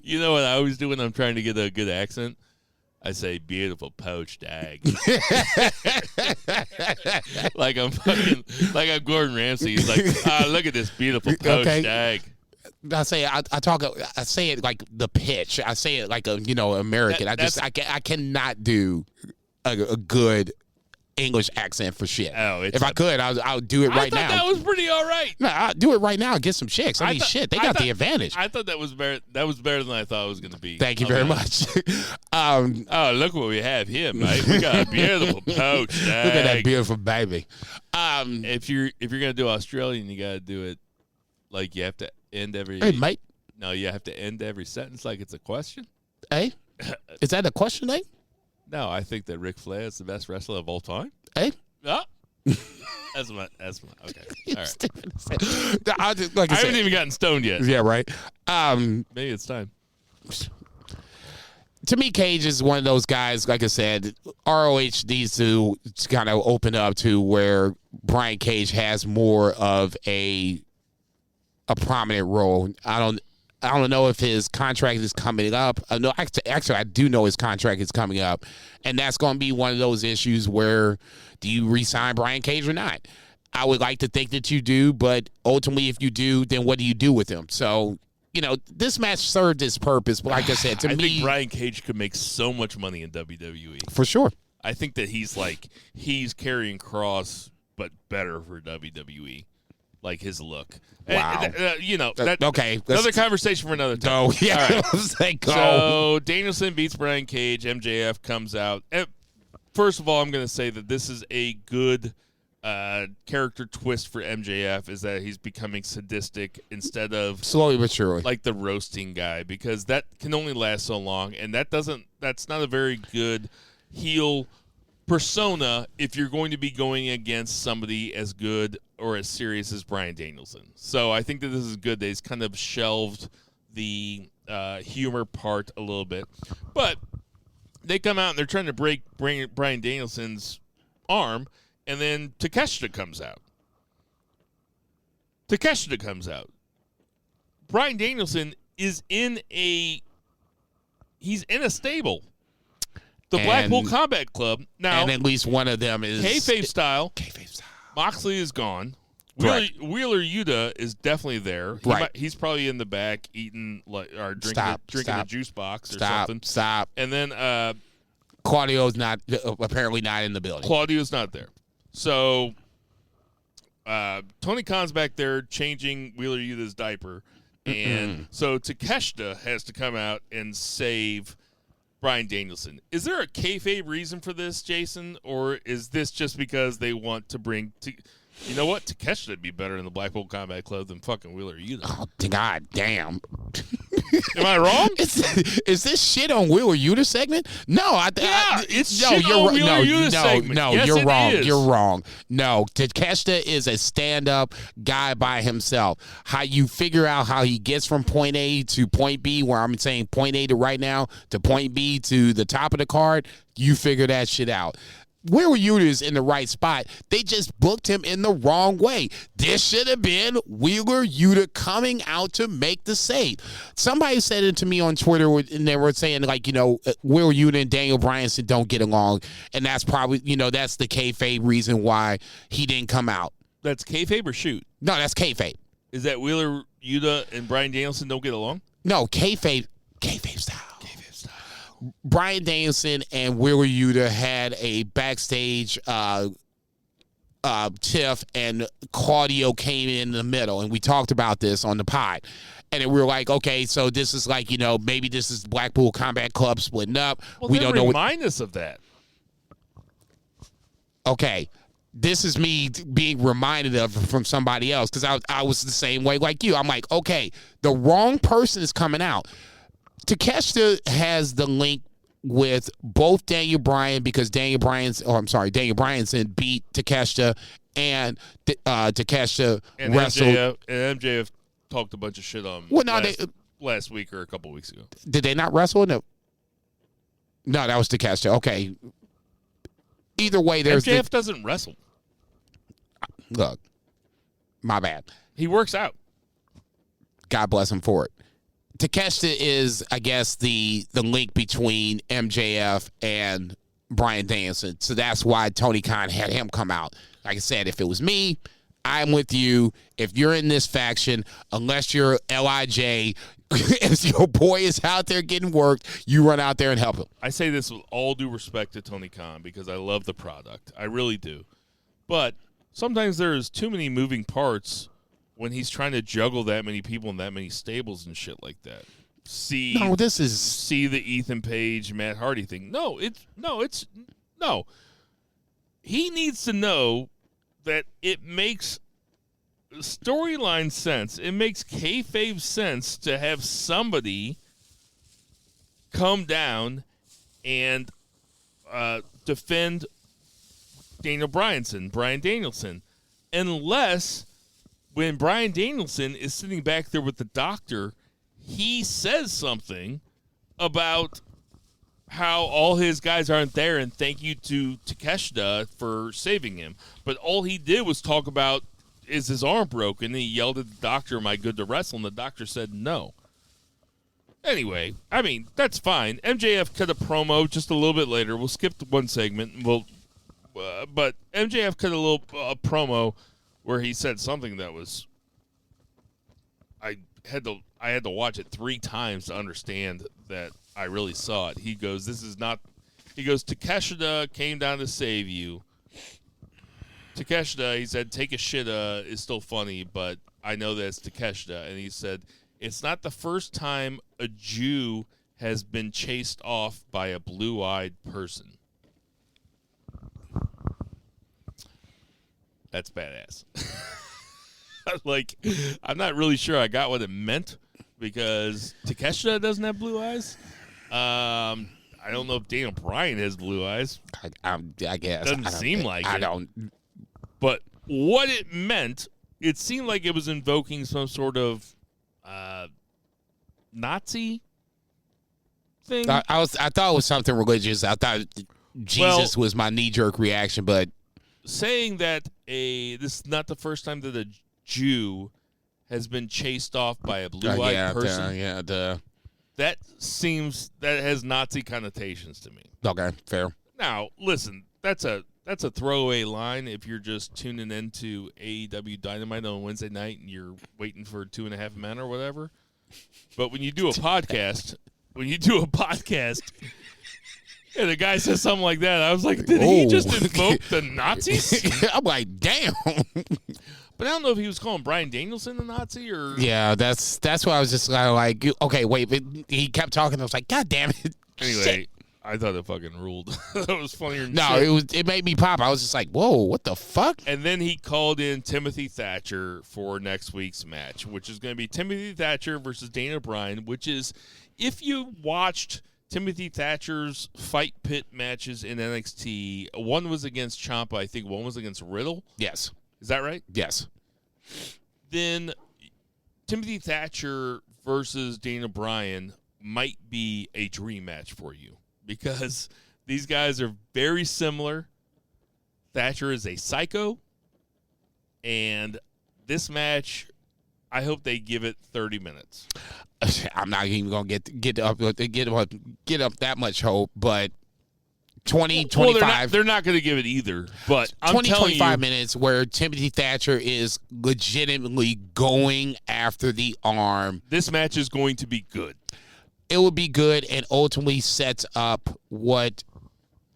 You know what I always do when I'm trying to get a good accent? I say beautiful poached egg. like I'm Gordon Ramsay. He's like, look at this beautiful poached egg. I say it like the pitch. I say it like American. I cannot do a good English accent for shit. If I could, I'll do it right now. I thought that was pretty all right. No, I'll do it right now and get some chicks. I mean, shit, they got the advantage. I thought that was better. That was better than I thought it was going to be. Thank you very much. Look what we have here, mate. We got a beautiful poached egg. Look at that beautiful baby. If you're gonna do Australian, you got to do it like you have to end every. Hey, mate. No, you have to end every sentence like it's a question. Hey, is that a question, eh? No, I think that Ric Flair is the best wrestler of all time. Hey? Oh. That's my okay. All right. I haven't even gotten stoned yet. Yeah, right. Maybe it's time. To me, Cage is one of those guys, like I said, ROH needs to kind of open up to where Brian Cage has more of a prominent role. I don't know if his contract is coming up. Actually, I do know his contract is coming up, and that's going to be one of those issues where do you re-sign Brian Cage or not? I would like to think that you do, but ultimately, if you do, then what do you do with him? So, this match served its purpose, but like I said, to me, I think Brian Cage could make so much money in WWE. For sure. I think that he's carrying Cross, but better for WWE. Like his look. Wow. Okay. Another conversation for another time. Oh, yeah. Right. So Danielson beats Brian Cage. MJF comes out. First of all, I'm going to say that this is a good character twist for MJF, is that he's becoming sadistic instead of slowly but surely like the roasting guy, because that can only last so long, and that's not a very good heel persona if you're going to be going against somebody as good or as serious as Bryan Danielson. So I think that this is good that he's kind of shelved the humor part a little bit. But they come out and they're trying to break Bryan Danielson's arm, and then Takeshita comes out. Bryan Danielson is in a stable. The Blackpool Combat Club. Now, and at least one of them is kayfabe style. Moxley is gone. Wheeler Yuta is definitely there. He's probably in the back eating or drinking a juice box or something. Stop. And then Claudio's apparently not in the building. Claudio's not there. So Tony Khan's back there changing Wheeler Yuta's diaper. And so Takeshita has to come out and save Bryan Danielson. Is there a kayfabe reason for this, Jason, or is this just because they want to bring? You know what? Takeshita would be better in the Blackpool Combat Club than fucking Wheeler Yuta. Oh, God damn. Am I wrong? Is this shit on Wheeler Yuta segment? No, it's shit on Wheeler Yuta segment. No, yes, you're wrong. Is. You're wrong. No, Takeshita is a stand-up guy by himself. How you figure out how he gets from point A to point B, where I'm saying point A to right now to point B to the top of the card, you figure that shit out. Wheeler Yuta's in the right spot. They just booked him in the wrong way. This should have been Wheeler Yuta coming out to make the save. Somebody said it to me on Twitter, and they were saying, like, Wheeler Yuta and Daniel Bryan don't get along, and that's probably, that's the kayfabe reason why he didn't come out. That's kayfabe or shoot? No, that's kayfabe. Is that Wheeler Yuta and Bryan Danielson don't get along? No, kayfabe style. Bryan Danielson and Wheeler Yuta had a backstage tiff, and Claudio came in the middle, and we talked about this on the pod. And then we were like, okay, so this is like, maybe this is Blackpool Combat Club splitting up. Well, we don't know. Remind us of that. Okay. This is me being reminded of from somebody else, because I was the same way like you. I'm like, okay, the wrong person is coming out. Takeshita has the link with both Daniel Bryan, because Daniel Bryanson beat Takeshita, and Takeshita and wrestled. MJF talked a bunch of shit on last week or a couple weeks ago. Did they not wrestle? No, that was Takeshita. Okay. Either way, MJF doesn't wrestle. Look, my bad. He works out. God bless him for it. Takeshita is, I guess, the link between MJF and Bryan Danielson. So that's why Tony Khan had him come out. Like I said, if it was me, I'm with you. If you're in this faction, unless you're LIJ, if your boy is out there getting worked, you run out there and help him. I say this with all due respect to Tony Khan, because I love the product. I really do. But sometimes there's too many moving parts when he's trying to juggle that many people in that many stables and shit like that. See the Ethan Page, Matt Hardy thing. No. He needs to know that it makes storyline sense. It makes kayfabe sense to have somebody come down and defend Bryan Danielson, unless when Bryan Danielson is sitting back there with the doctor, he says something about how all his guys aren't there, and thank you to Takeshita for saving him. But all he did was talk about, is his arm broken? And he yelled at the doctor, am I good to wrestle? And the doctor said no. Anyway, I mean, that's fine. MJF cut a promo just a little bit later. We'll skip the one segment. But MJF cut a little promo where he said something that was, I had to watch it 3 times to understand that I really saw it. He goes, Takeshita came down to save you. Takeshita, he said, take a shit is still funny, but I know that it's Takeshita. And he said, it's not the first time a Jew has been chased off by a blue-eyed person. That's badass. Like, I'm not really sure I got what it meant, because Takeshita doesn't have blue eyes. I don't know if Daniel Bryan has blue eyes. I guess. Doesn't seem like it. I don't. But what it meant, it seemed like it was invoking some sort of Nazi thing. I thought it was something religious. I thought Jesus was my knee-jerk reaction, but saying that this is not the first time that a Jew has been chased off by a blue-eyed person. That has Nazi connotations to me. Okay, fair. Now, listen, that's a throwaway line if you're just tuning into AEW Dynamite on Wednesday night and you're waiting for 2.5 Men or whatever. But when you do a podcast, and the guy says something like that, I was like, did he just invoke the Nazis? I'm like, damn. But I don't know if he was calling Bryan Danielson a Nazi or... Yeah, that's why I was just like, okay, wait. But he kept talking. I was like, God damn it. Anyway, shit. I thought it fucking ruled. That was funnier than shit. It made me pop. I was just like, whoa, what the fuck? And then he called in Timothy Thatcher for next week's match, which is going to be Timothy Thatcher versus Daniel Bryan, which is, if you watched Timothy Thatcher's Fight Pit matches in NXT, one was against Ciampa, I think one was against Riddle. Yes. Is that right? Yes. Then Timothy Thatcher versus Daniel Bryan might be a dream match for you, because these guys are very similar. Thatcher is a psycho, and this match, I hope they give it 30 minutes. I'm not even gonna get up that much hope, but 20, 25. They're not going to give it either. But I'm 20, telling 25 you, minutes where Timothy Thatcher is legitimately going after the arm. This match is going to be good. It will be good and ultimately sets up what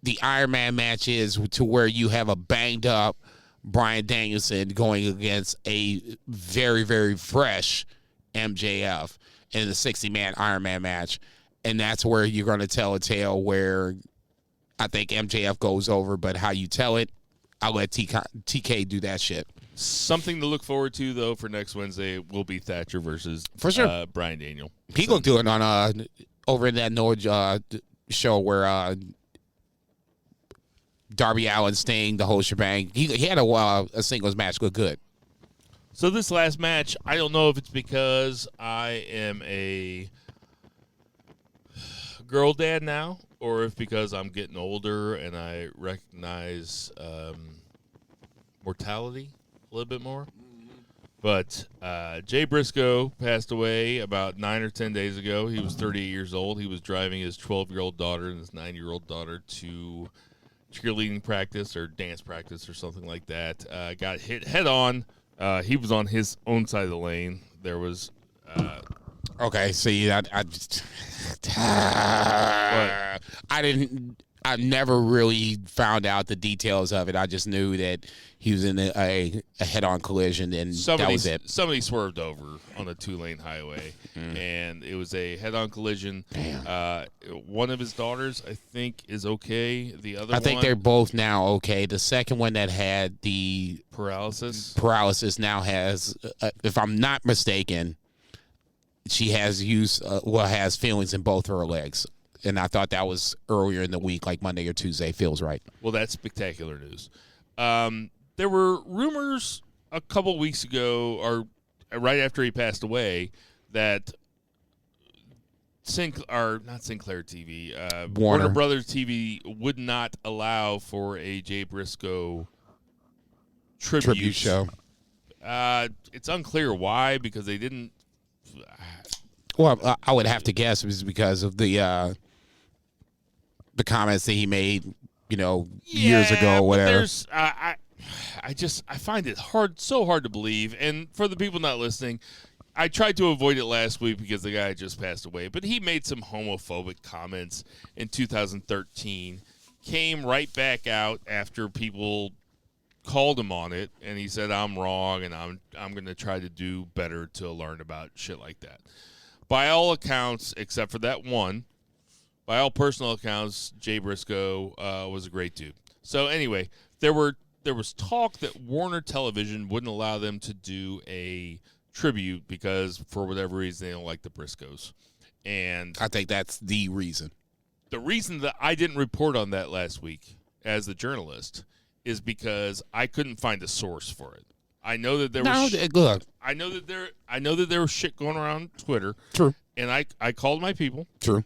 the Iron Man match is, to where you have a banged up Bryan Danielson going against a very, very fresh MJF in the 60-man Iron Man match. And that's where you're going to tell a tale where I think MJF goes over, but how you tell it, I'll let TK do that shit. Something to look forward to, though, for next Wednesday will be Thatcher versus for sure. Bryan Daniel. He gonna do it on over in that Norwich show where Darby Allin, Sting, the whole shebang. He had a singles match go good. So this last match, I don't know if it's because I am a girl dad now, or if because I'm getting older and I recognize mortality a little bit more. But Jay Briscoe passed away about 9 or 10 days ago. He was 38 years old. He was driving his 12-year-old daughter and his 9-year-old daughter to cheerleading practice or dance practice or something like that. Got hit head on. He was on his own side of the lane. There was... Okay, see, I just... I never really found out the details of it. I just knew that he was in a head-on collision, and that was it. Somebody swerved over on a 2-lane highway, and it was a head-on collision. Damn. One of his daughters, I think, is okay. The other I think they're both now okay. The second one that had the paralysis now has, if I'm not mistaken, she has has feelings in both her legs. And I thought that was earlier in the week, like Monday or Tuesday. Feels right. Well, that's spectacular news. There were rumors a couple weeks ago, or right after he passed away, that not Sinclair TV, Warner Brothers TV would not allow for a Jay Briscoe tribute show. It's unclear why, because they didn't. Well, I would have to guess it was because of the comments that he made, years ago or whatever. I find it so hard to believe. And for the people not listening, I tried to avoid it last week because the guy just passed away. But he made some homophobic comments in 2013, came right back out after people called him on it, and he said, I'm wrong, and I'm going to try to do better to learn about shit like that. By all accounts, except for that one, by all personal accounts, Jay Briscoe was a great dude. So anyway, there was talk that Warner Television wouldn't allow them to do a tribute because for whatever reason they don't like the Briscoes. And I think that's the reason. The reason that I didn't report on that last week as the journalist is because I couldn't find a source for it. I know that there was look. I know that there was shit going around on Twitter. True. And I called my people. True.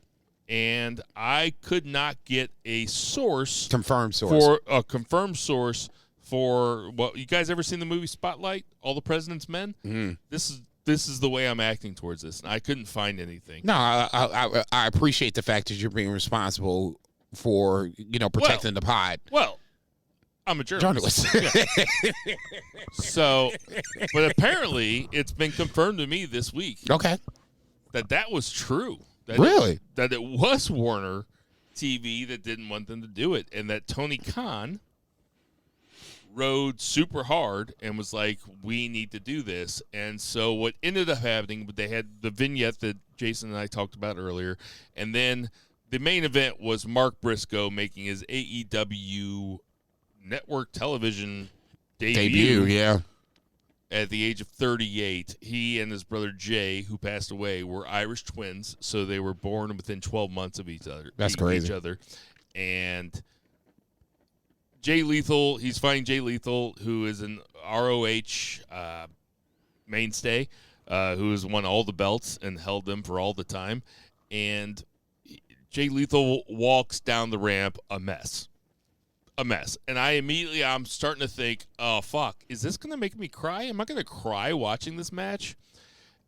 And I could not get a source. Confirmed source. For a confirmed source for what you guys ever seen the movie Spotlight? All the President's Men? Mm-hmm. This is the way I'm acting towards this. And I couldn't find anything. No, I appreciate the fact that you're being responsible for, protecting the pod. Well, I'm a journalist. Yeah. So, but apparently it's been confirmed to me this week. Okay. That was true. Really? That it was Warner TV that didn't want them to do it, and that Tony Khan rode super hard and was like, we need to do this. And so what ended up happening, they had the vignette that Jason and I talked about earlier, and then the main event was Mark Briscoe making his AEW network television debut. Yeah. At the age of 38, he and his brother Jay, who passed away, were Irish twins, so they were born within 12 months of each other. That's crazy. Each other. And Jay Lethal, he's fighting Jay Lethal, who is an ROH mainstay, who has won all the belts and held them for all the time. And Jay Lethal walks down the ramp a mess. a mess. And I'm starting to think, oh, fuck, is this going to make me cry? Am I going to cry watching this match?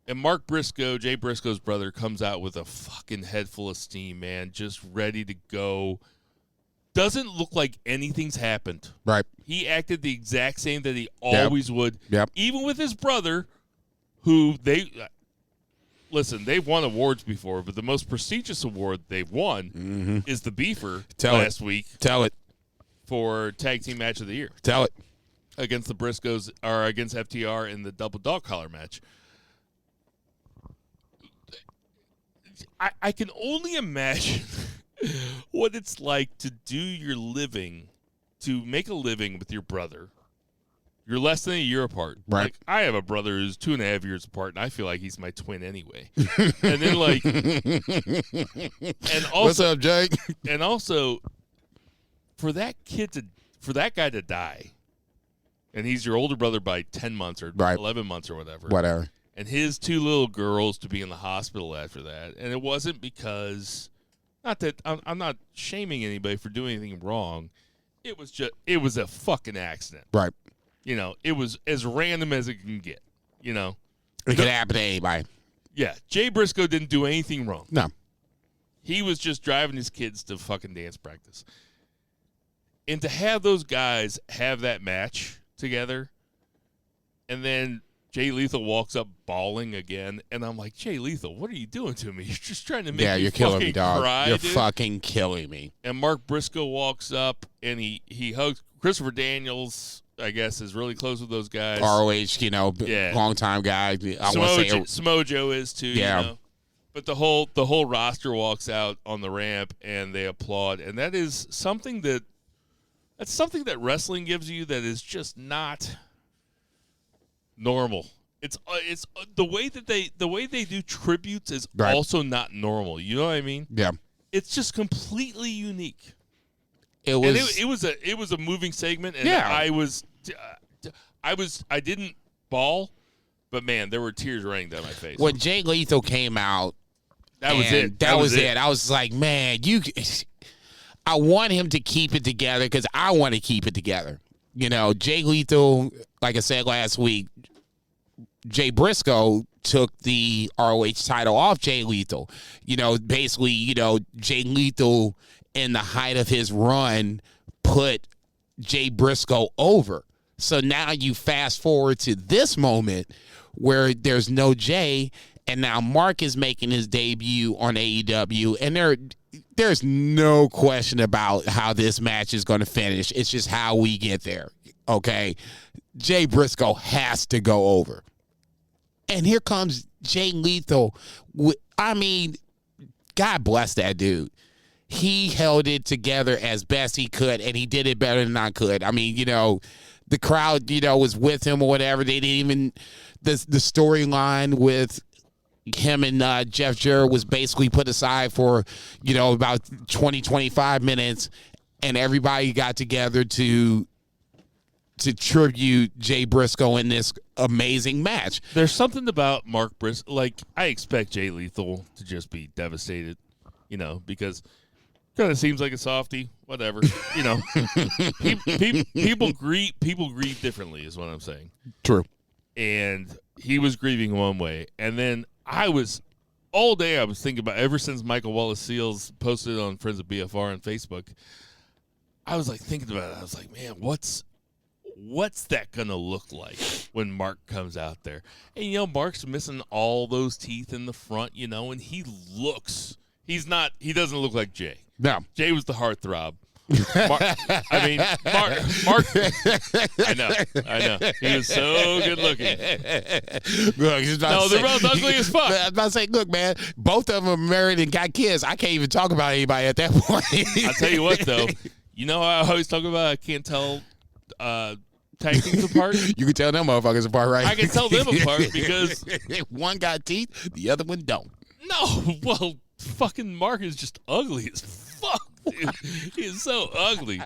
And Mark Briscoe, Jay Briscoe's brother, comes out with a fucking head full of steam, man, just ready to go. Doesn't look like anything's happened. Right. He acted the exact same that he always would. Yep. Even with his brother, who they've won awards before, but the most prestigious award they've won is the Beefer last week. Tell it. For Tag Team Match of the Year. Tell it. Against the Briscoes, or against FTR in the double dog collar match. I can only imagine what it's like to do your living, to make a living with your brother. You're less than a year apart. Right. Like, I have a brother who's 2.5 years apart, and I feel like he's my twin anyway. And then, like, and also, what's up, Jake? And also, for that guy to die, and he's your older brother by 10 months or 11 months or whatever. Whatever. And his 2 little girls to be in the hospital after that. And it wasn't because, not that I'm not shaming anybody for doing anything wrong. It was a fucking accident. Right. You know, it was as random as it can get, you know. It could happen to anybody. Yeah. Jay Briscoe didn't do anything wrong. No. He was just driving his kids to fucking dance practice. And to have those guys have that match together, and then Jay Lethal walks up bawling again, and I'm like, Jay Lethal, what are you doing to me? You're just trying to make me you're killing me, dog. cry, you're dude. fucking killing me. And Mark Briscoe walks up, and he hugs Christopher Daniels. I guess is really close with those guys. ROH, long-time guy. Samoa Joe is too. Yeah. You know? But the whole roster walks out on the ramp and they applaud, and that is something that wrestling gives you that is just not normal. It's the way they do tributes is also not normal. You know what I mean? Yeah. It's just completely unique. It was a moving segment, and I didn't bawl, but man, there were tears running down my face. When Jay Lethal came out, that was it. That was it. I was like, man, I want him to keep it together because I want to keep it together. You know, Jay Lethal, like I said last week, Jay Briscoe took the ROH title off Jay Lethal. You know, basically, Jay Lethal in the height of his run put Jay Briscoe over. So now you fast forward to this moment where there's no Jay, and now Mark is making his debut on AEW, and there's no question about how this match is going to finish. It's just how we get there, okay? Jay Briscoe has to go over. And here comes Jay Lethal. God bless that dude. He held it together as best he could, and he did it better than I could. I mean, the crowd, was with him or whatever. They didn't even the storyline with him and Jeff Jarrett was basically put aside for, about 20, 25 minutes, and everybody got together to tribute Jay Briscoe in this amazing match. There's something about Mark Briscoe. Like, I expect Jay Lethal to just be devastated, because kind of seems like a softie, whatever. People grieve differently, is what I'm saying. True. And he was grieving one way, and then all day I was thinking about, ever since Michael Wallace Seals posted it on Friends of BFR on Facebook, I was like thinking about it. I was like, man, what's that gonna look like when Mark comes out there? And Mark's missing all those teeth in the front, and he doesn't look like Jay. No. Jay was the heartthrob. Mark, I know. He was so good looking. Look, they're both ugly as fuck. I was about to say, look, man, both of them are married and got kids. I can't even talk about anybody at that point. I'll tell you what, though. How I always talk about I can't tell tag teams apart? You can tell them motherfuckers apart, right? I can tell them apart because one got teeth, the other one don't. No, well, fucking Mark is just ugly as fuck, dude. He is so ugly.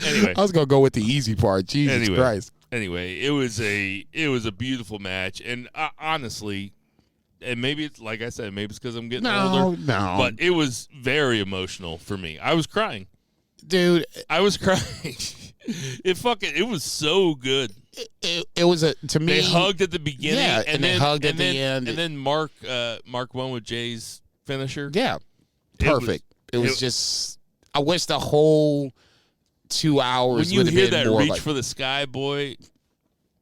Anyway, I was gonna go with the easy part. Jesus Christ. Anyway, it was a beautiful match, and honestly, and maybe it's like I said, maybe it's because I'm getting older. No, but it was very emotional for me. I was crying. Dude, I was crying. It was so good. It was to me. They hugged at the beginning, and then hugged at the end, and then Mark won with Jay's finisher. Yeah, perfect. It was just. I wish the whole 2 hours. When you hear that more reach like, for the sky, boy,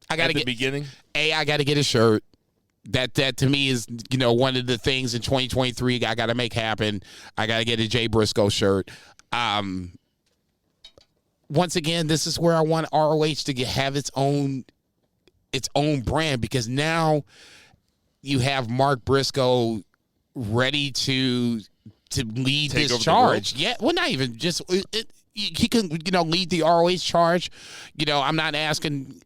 I gotta at the beginning. I got to get a shirt. That to me is one of the things in 2023 I got to make happen. I got to get a Jay Briscoe shirt. Once again, this is where I want ROH to have its own brand, because now you have Mark Briscoe ready to lead this charge. Yeah, well, not even just he can lead the ROH charge. I'm not asking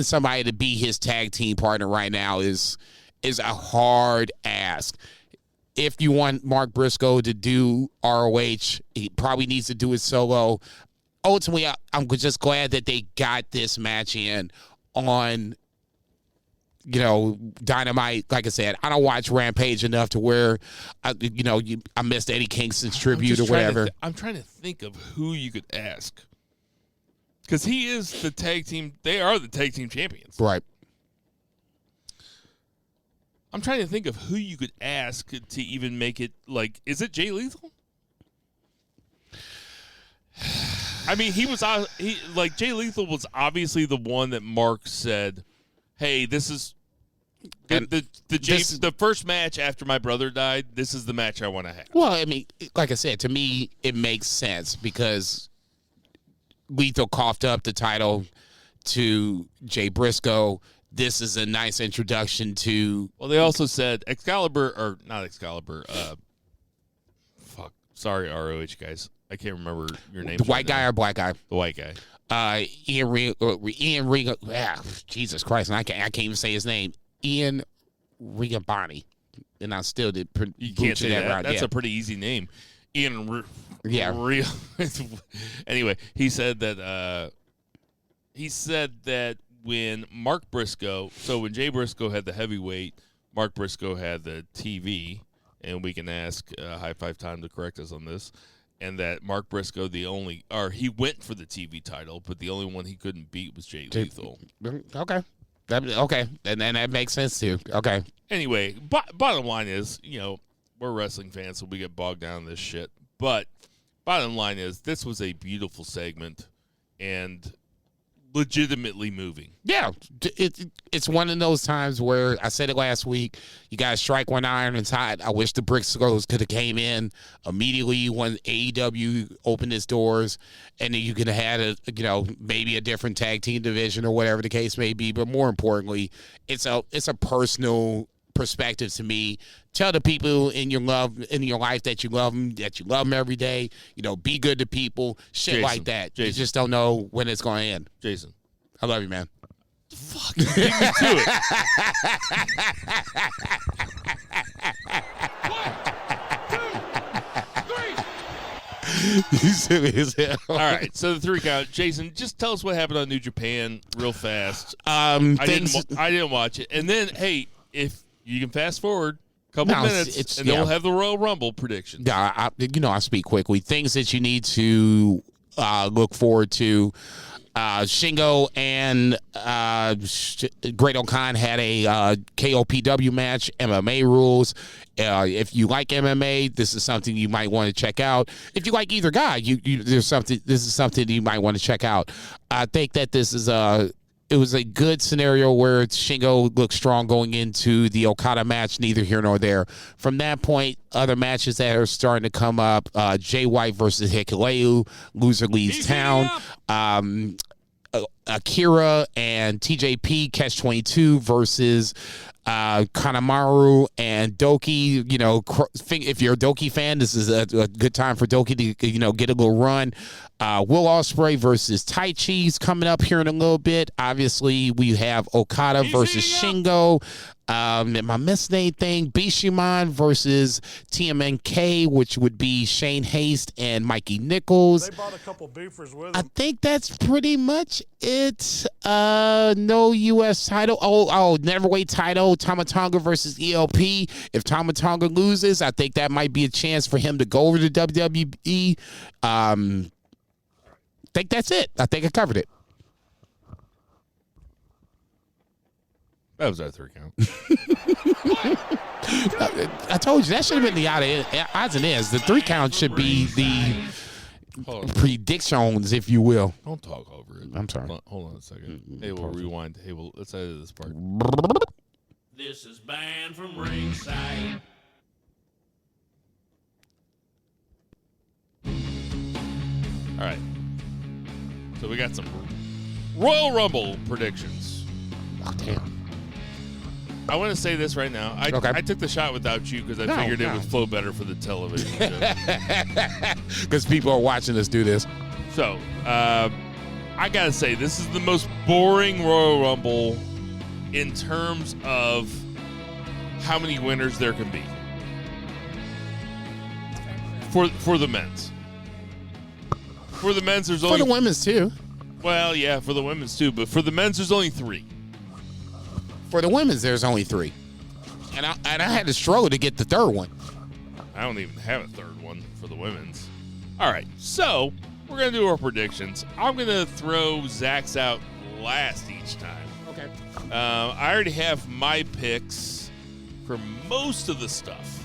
somebody to be his tag team partner right now is a hard ask. If you want Mark Briscoe to do ROH, he probably needs to do it solo. Ultimately, I'm just glad that they got this match in on, Dynamite. Like I said, I don't watch Rampage enough to where, I missed Eddie Kingston's tribute or whatever. I'm trying to think of who you could ask. Because he is the tag team. They are the tag team champions. Right. I'm trying to think of who you could ask to even make it, is it Jay Lethal? I mean, Jay Lethal was obviously the one that Mark said, hey, this is the first match after my brother died. This is the match I want to have. Well, I mean, like I said, to me, it makes sense because Lethal coughed up the title to Jay Briscoe. This is a nice introduction to. Well, they also said Excalibur, or not Excalibur. Sorry, ROH guys. I can't remember your name. The white guy or black guy? The white guy. Ian Riga. Jesus Christ! And I can't even say his name. Ian Rigabani. And I still did. You can't say that. Right. That's a pretty easy name. Ian. Yeah. Anyway, he said that. When Mark Briscoe, so when Jay Briscoe had the heavyweight, Mark Briscoe had the TV, and we can ask High Five Time to correct us on this, and that Mark Briscoe he went for the TV title, but the only one he couldn't beat was Jay Lethal. Okay. Okay. And that makes sense too. Okay. Anyway, bottom line is, we're wrestling fans, so we get bogged down in this shit. But bottom line is, this was a beautiful segment, and legitimately moving. Yeah, it's one of those times where I said it last week. You guys strike when iron is hot. I wish the Briscoes could have came in immediately when AEW opened its doors, and then you could have had maybe a different tag team division or whatever the case may be. But more importantly, it's a personal perspective to me. Tell the people in your life that you love them every day. Be good to people, shit like that. Jason. You just don't know when it's going to end. Jason, I love you, man. Fuck, beat me to it. 1, 2, 3. You silly as hell. All right, so the 3 count. Jason, just tell us what happened on New Japan real fast. I didn't watch it, and then hey, if you can fast forward a couple minutes, and then we'll have the Royal Rumble prediction. Yeah, I speak quickly. Things that you need to look forward to. Shingo and Great O'Khan had a KOPW match, MMA rules. If you like MMA, this is something you might want to check out. If you like either guy, this is something you might want to check out. I think that it was a good scenario where Shingo looked strong going into the Okada match, neither here nor there. From that point, other matches that are starting to come up, Jay White versus Hikuleu, loser leaves town. Akira and TJP Catch-22 versus Kanemaru and Doki. If you're a Doki fan, this is a good time for Doki to get a little run. Will Ospreay versus Taichi's coming up here in a little bit. Obviously, we have Okada versus Shingo. Am I missing anything? Bishamon versus TMNK, which would be Shane Haste and Mikey Nichols. They brought a couple beefers with them. I think that's pretty much it. No U.S. title. Neverweight title. Tama Tonga versus ELP. If Tama Tonga loses, I think that might be a chance for him to go over to WWE. I think that's it. I think I covered it. That was our 3 count. I told you that should have been the odds and ends. The 3 count should be the predictions, if you will. Don't talk over it. I'm sorry. Hold on a second. Hey, we'll rewind. Hey, let's edit this part. This is banned from Ringside. All right. So we got some Royal Rumble predictions. Oh, damn. I want to say this right now. I took the shot without you because I figured it would flow better for the television show. Because people are watching us do this. So, I got to say, this is the most boring Royal Rumble in terms of how many winners there can be. For the men's. For the men's, there's only... For the women's, too. Well, yeah, for the women's, too. But for the men's, there's only 3. For the women's, there's only 3. And I had to struggle to get the third one. I don't even have a third one for the women's. All right, so we're going to do our predictions. I'm going to throw Zach's out last each time. Okay. I already have my picks for most of the stuff.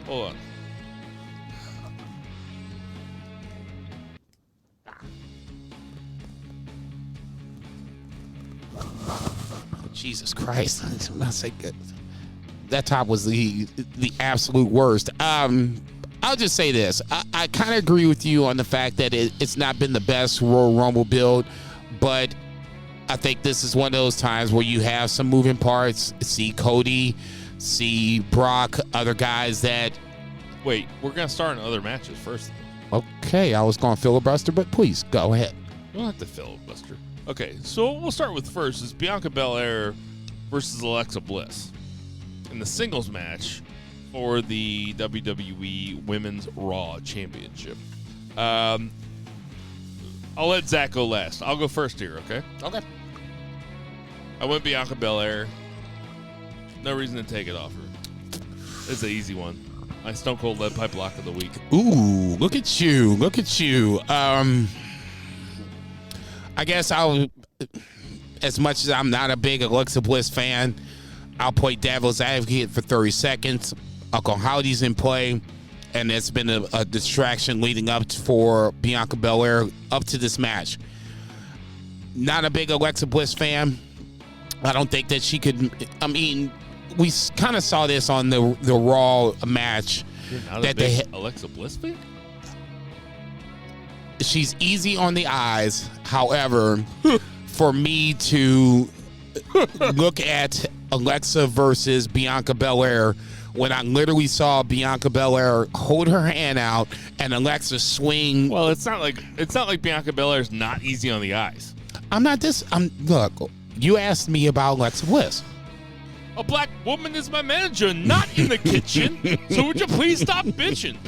Hold on. Jesus Christ. I'm not saying good. That top was the absolute worst. I'll just say this. I kind of agree with you on the fact that it's not been the best Royal Rumble build, but I think this is one of those times where you have some moving parts. See Cody, see Brock, other guys that... Wait, we're going to start in other matches first. Okay, I was going to filibuster, but please, go ahead. You don't have to filibuster. Okay, so we'll start with first is Bianca Belair versus Alexa Bliss in the singles match for the WWE Women's Raw Championship. I'll let Zach go last. I'll go first here, okay? Okay. I went Bianca Belair. No reason to take it off her. It's an easy one. My Stone Cold Lead Pipe Lock of the week. Ooh, look at you. Look at you. I guess as much as I'm not a big Alexa Bliss fan, I'll play devil's advocate for 30 seconds. Uncle Howdy's in play, and it's been a distraction leading up for Bianca Belair up to this match. Not a big Alexa Bliss fan. I don't think that she could. I mean, we kind of saw this on the Raw match. You're not a big Alexa Bliss fan? She's easy on the eyes. However, for me to look at Alexa versus Bianca Belair, when I literally saw Bianca Belair hold her hand out and Alexa swing. Well, it's not like Bianca Belair's not easy on the eyes. Look, you asked me about Alexa Bliss. A black woman is my manager, not in the kitchen. So would you please stop bitching?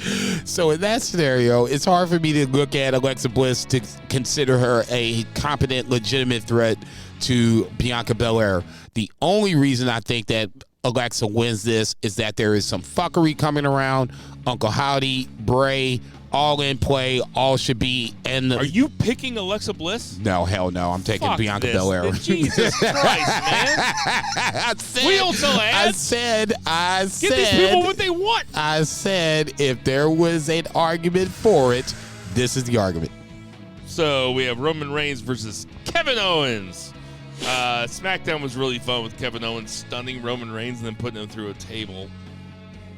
So in that scenario, it's hard for me to look at Alexa Bliss to consider her a competent, legitimate threat to Bianca Belair. The only reason I think that Alexa wins this is that there is some fuckery coming around. Uncle Howdy, Bray, all in play. All should be in the... Are you picking Alexa Bliss? No, hell no. I'm taking Bianca this. Belair. Jesus Christ, man. We don't sell ads. I said. Give these people what they want. I said if there was an argument for it, this is the argument. So we have Roman Reigns versus Kevin Owens. SmackDown was really fun with Kevin Owens stunning Roman Reigns and then putting him through a table.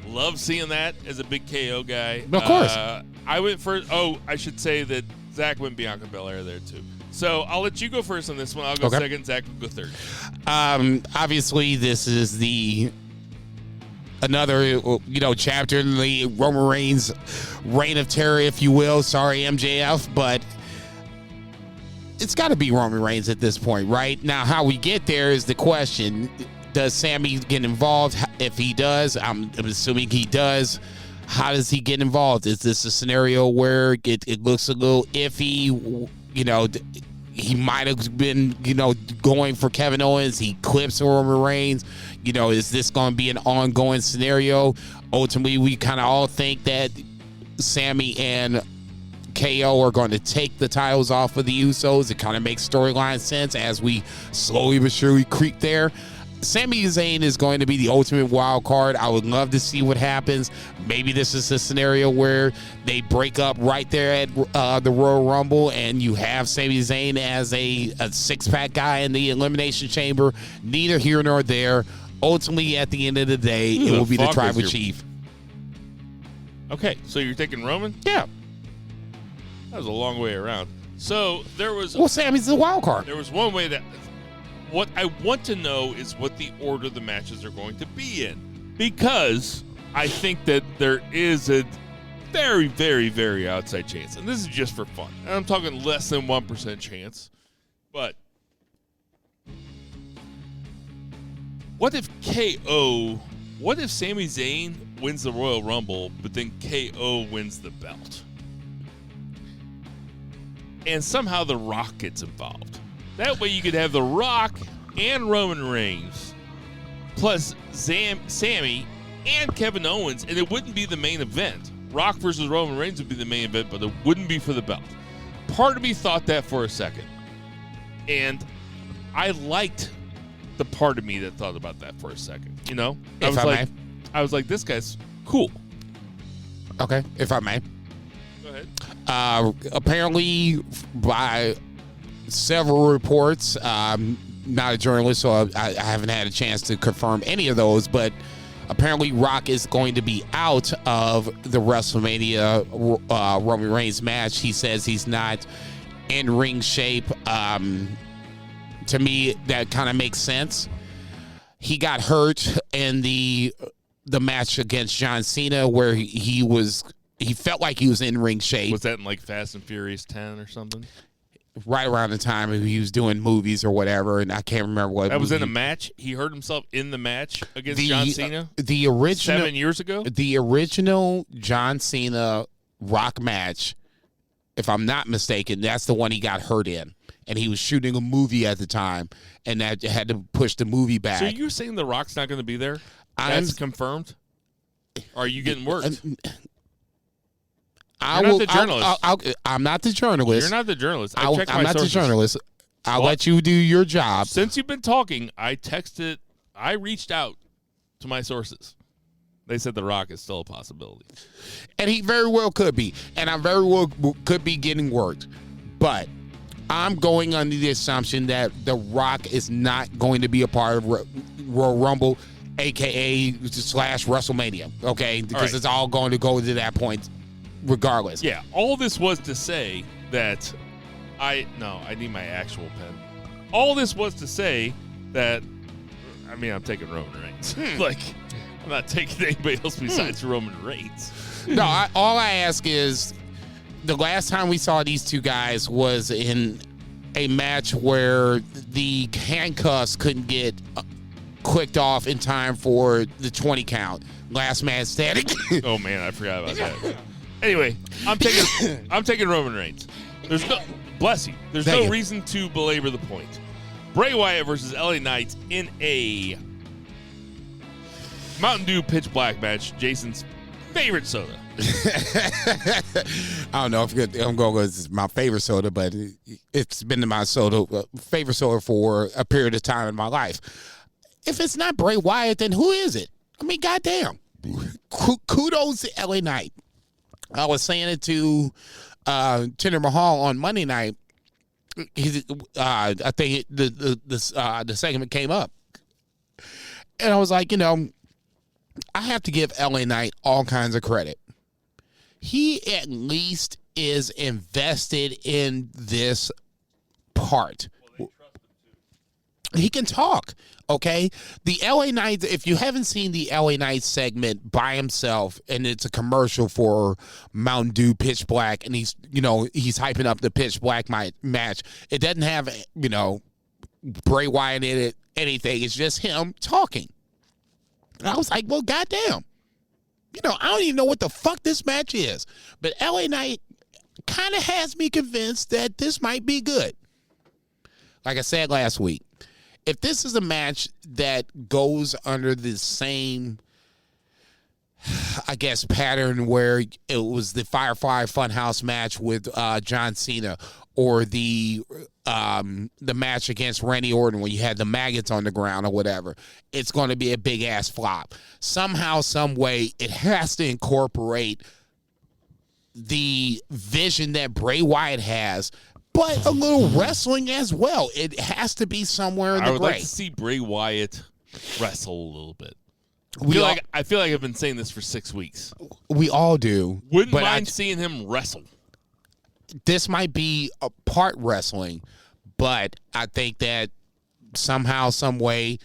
Love seeing that as a big KO guy. Of course. I went first. Oh, I should say that Zach went Bianca Belair there too. So I'll let you go first on this one. I'll go second. Zach will go third. Obviously, this is another chapter in the Roman Reigns reign of terror, if you will. Sorry, MJF, but it's got to be Roman Reigns at this point, right? Now, how we get there is the question. Does Sami get involved? If he does, I'm assuming he does. How does he get involved? Is this a scenario where it looks a little iffy? he might have been, going for Kevin Owens. He clips Roman Reigns. Is this going to be an ongoing scenario? Ultimately, we kind of all think that Sammy and KO are going to take the titles off of the Usos. It kind of makes storyline sense as we slowly but surely creep there. Sami Zayn is going to be the ultimate wild card. I would love to see what happens. Maybe this is a scenario where they break up right there at the Royal Rumble, and you have Sami Zayn as a six-pack guy in the Elimination Chamber. Neither here nor there. Ultimately, at the end of the day, it will be the Tribal Chief. Okay, so you're taking Roman? Yeah. That was a long way around. So there was... Well, Sammy's the wild card. There was one way that... What I want to know is what the order the matches are going to be in. Because I think that there is a very, very, very outside chance. And this is just for fun. And I'm talking less than 1% chance. But what if what if Sami Zayn wins the Royal Rumble, but then KO wins the belt? And somehow The Rock gets involved. That way you could have The Rock and Roman Reigns plus Sammy and Kevin Owens, and it wouldn't be the main event. Rock versus Roman Reigns would be the main event, but it wouldn't be for the belt. Part of me thought that for a second. And I liked the part of me that thought about that for a second. I was like, this guy's cool. Okay, if I may. Go ahead. Apparently, by several reports, not a journalist, so I haven't had a chance to confirm any of those, but apparently Rock is going to be out of the WrestleMania Roman Reigns match. He says he's not in ring shape. To me, that kind of makes sense. He got hurt in the match against John Cena where he felt like he was in ring shape. Was that in like Fast and Furious 10 or something? Right around the time he was doing movies or whatever, and I can't remember what. That was in a match? He hurt himself in the match against John Cena? The original 7 years ago? The original John Cena Rock match, if I'm not mistaken, that's the one he got hurt in. And he was shooting a movie at the time, and that had to push the movie back. So you're saying The Rock's not going to be there? That's confirmed? Or are you getting worked? You're not the journalist. I'm not the journalist. You're not the journalist. I'm not the journalist. I'll let you do your job. Since you've been talking, I reached out to my sources. They said The Rock is still a possibility. And he very well could be. And I very well could be getting worked. But I'm going under the assumption that The Rock is not going to be a part of Royal Rumble, a.k.a. / WrestleMania, okay? Because it's all going to go to that point regardless. Yeah, all this was to say that I need my actual pen. All this was to say that, I'm taking Roman Reigns. I'm not taking anybody else besides Roman Reigns. No, all I ask is, the last time we saw these two guys was in a match where the handcuffs couldn't get clicked off in time for the 20 count. Last man standing. Oh man, I forgot about that. Anyway, I'm taking Roman Reigns. There's no reason to belabor the point. Bray Wyatt versus LA Knight in a Mountain Dew Pitch Black match. Jason's favorite soda. I don't know if I'm going to go with my favorite soda, but it's been my favorite soda for a period of time in my life. If it's not Bray Wyatt, then who is it? Goddamn. Kudos to LA Knight. I was saying it to Jinder Mahal on Monday night. I think the segment came up. And I was like, I have to give LA Knight all kinds of credit. He at least is invested in this part. He can talk, okay? The LA Knight, if you haven't seen the LA Knight segment by himself, and it's a commercial for Mountain Dew Pitch Black, and he's hyping up the Pitch Black match. It doesn't have, Bray Wyatt in it, anything. It's just him talking. And I was like, well, goddamn. I don't even know what the fuck this match is. But LA Knight kind of has me convinced that this might be good. like I said last week, if this is a match that goes under the same, I guess, pattern where it was the Firefly Funhouse match with John Cena, or the match against Randy Orton when you had the maggots on the ground or whatever, it's going to be a big ass flop. Somehow, some way, it has to incorporate the vision that Bray Wyatt has, but a little wrestling as well. It has to be somewhere in the I would gray. like to see Bray Wyatt wrestle a little bit. I feel like I've been saying this for 6 weeks. We all do. Wouldn't mind seeing him wrestle. This might be a part wrestling, but I think that somehow, some way,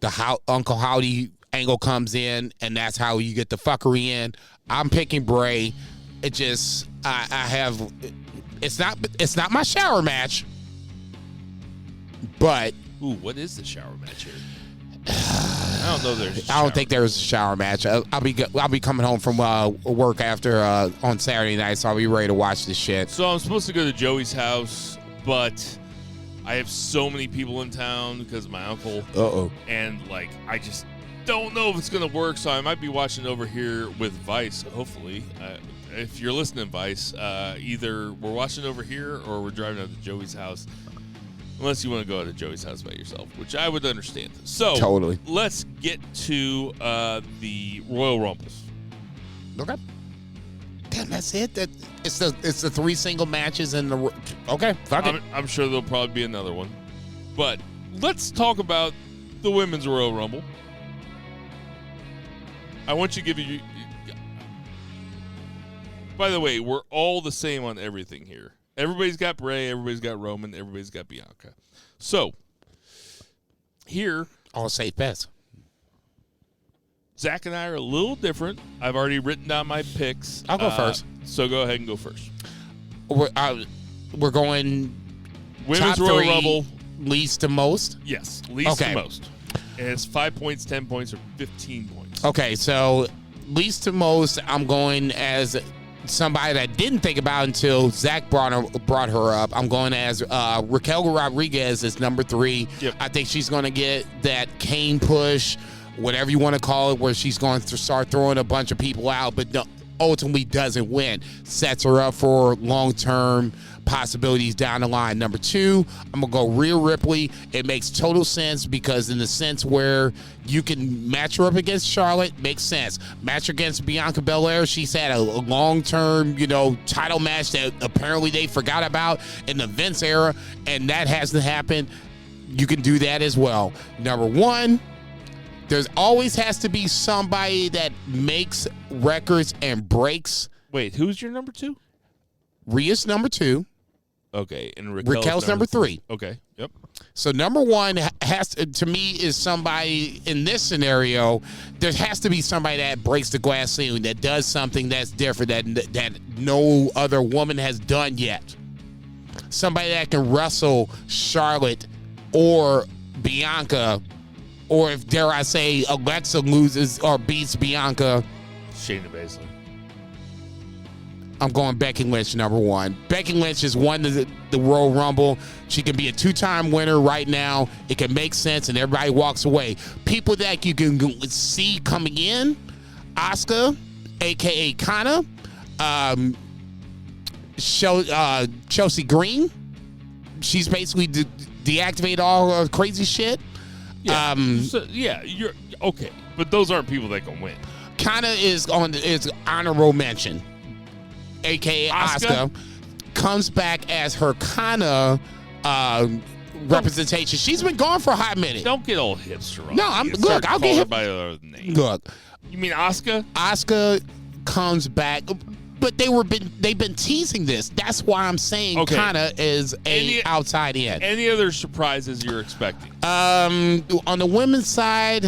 the Uncle Howdy angle comes in, and that's how you get the fuckery in. I'm picking Bray. It just, I have, it's not my shower match, but. Ooh, what is the shower match here? I don't know. I don't think there's a shower match. I'll be coming home from work after on Saturday night, so I'll be ready to watch this shit. So I'm supposed to go to Joey's house, but I have so many people in town because of my uncle. And like, I just don't know if it's gonna work. So I might be watching over here with Vice. Hopefully, if you're listening, Vice, either we're watching over here or we're driving out to Joey's house. Unless you want to go to Joey's house by yourself, which I would understand. So totally. Let's get to the Royal Rumbles. Okay. Damn, that's it. It's the 3 single matches in the. Okay, fuck it. I'm sure there'll probably be another one, but let's talk about the Women's Royal Rumble. I want you to give you. By the way, we're all the same on everything here. Everybody's got Bray, everybody's got Roman, everybody's got Bianca. So, here... all safe bets. Zach and I are a little different. I've already written down my picks. I'll go first. So go ahead and go first. We're going... Women's Royal Rumble. Least to most? Yes, least to most. And it's 5 points, 10 points, or 15 points. Okay, so least to most, I'm going as... somebody that I didn't think about until Zach brought her up. I'm going as Raquel Rodriguez as number 3. Yep. I think she's going to get that Kane push, whatever you want to call it, where she's going to start throwing a bunch of people out, but ultimately doesn't win. Sets her up for long-term possibilities down the line. Number 2, I'm going to go Rhea Ripley. It makes total sense because in the sense where you can match her up against Charlotte, makes sense. Match her against Bianca Belair. She's had a long-term, title match that apparently they forgot about in the Vince era, and that hasn't happened. You can do that as well. Number 1, there's always has to be somebody that makes records and breaks. Wait, who's your number 2? Rhea's number 2. Okay, and Raquel's number 3. Okay, yep. So number 1 has to me is somebody in this scenario. There has to be somebody that breaks the glass ceiling, that does something that's different that no other woman has done yet. Somebody that can wrestle Charlotte or Bianca, or if dare I say Alexa loses or beats Bianca. Shayna Baszler. I'm going Becky Lynch, number 1. Becky Lynch has won the Royal Rumble. She can be a 2-time winner right now. It can make sense, and everybody walks away. People that you can see coming in, Asuka, a.k.a. Kana, Chelsea Green. She's basically deactivated all her crazy shit. Yeah, you're okay, but those aren't people that can win. Kana is honorable mention. A.k.a. Asuka comes back as her Kana representation. She's been gone for a hot minute. Don't get all hipster on. No, I'll get him by other name. Look, you mean Asuka? Asuka comes back, but they've been teasing this. That's why I'm saying Kana is outside in. Any other surprises you're expecting? On the women's side,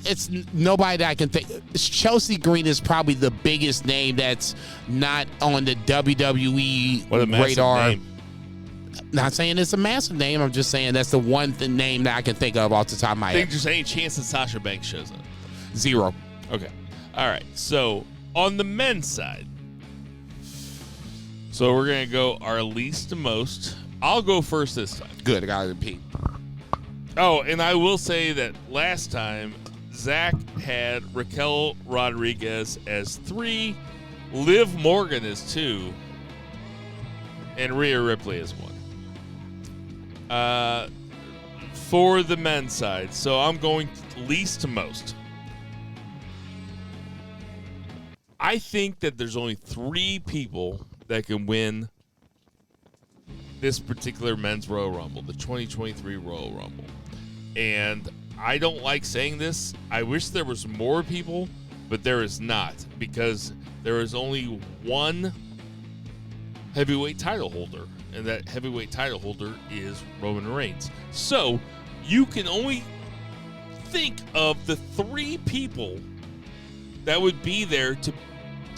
it's nobody that I can think. Chelsea Green is probably the biggest name that's not on the WWE radar. Name. Not saying it's a massive name. I'm just saying that's the one name that I can think of off the top of my head. Think there's any chance that Sasha Banks shows up? 0. Okay. All right. So on the men's side, so we're gonna go our least to most. I'll go first this time. Good. I got to repeat. Oh, and I will say that last time, Zach had Raquel Rodriguez as 3, Liv Morgan as 2, and Rhea Ripley as 1. For the men's side, so I'm going least to most. I think that there's only 3 people that can win this particular men's Royal Rumble, the 2023 Royal Rumble. And I don't like saying this. I wish there was more people, but there is not, because there is only one heavyweight title holder, and that heavyweight title holder is Roman Reigns. So you can only think of the 3 people that would be there to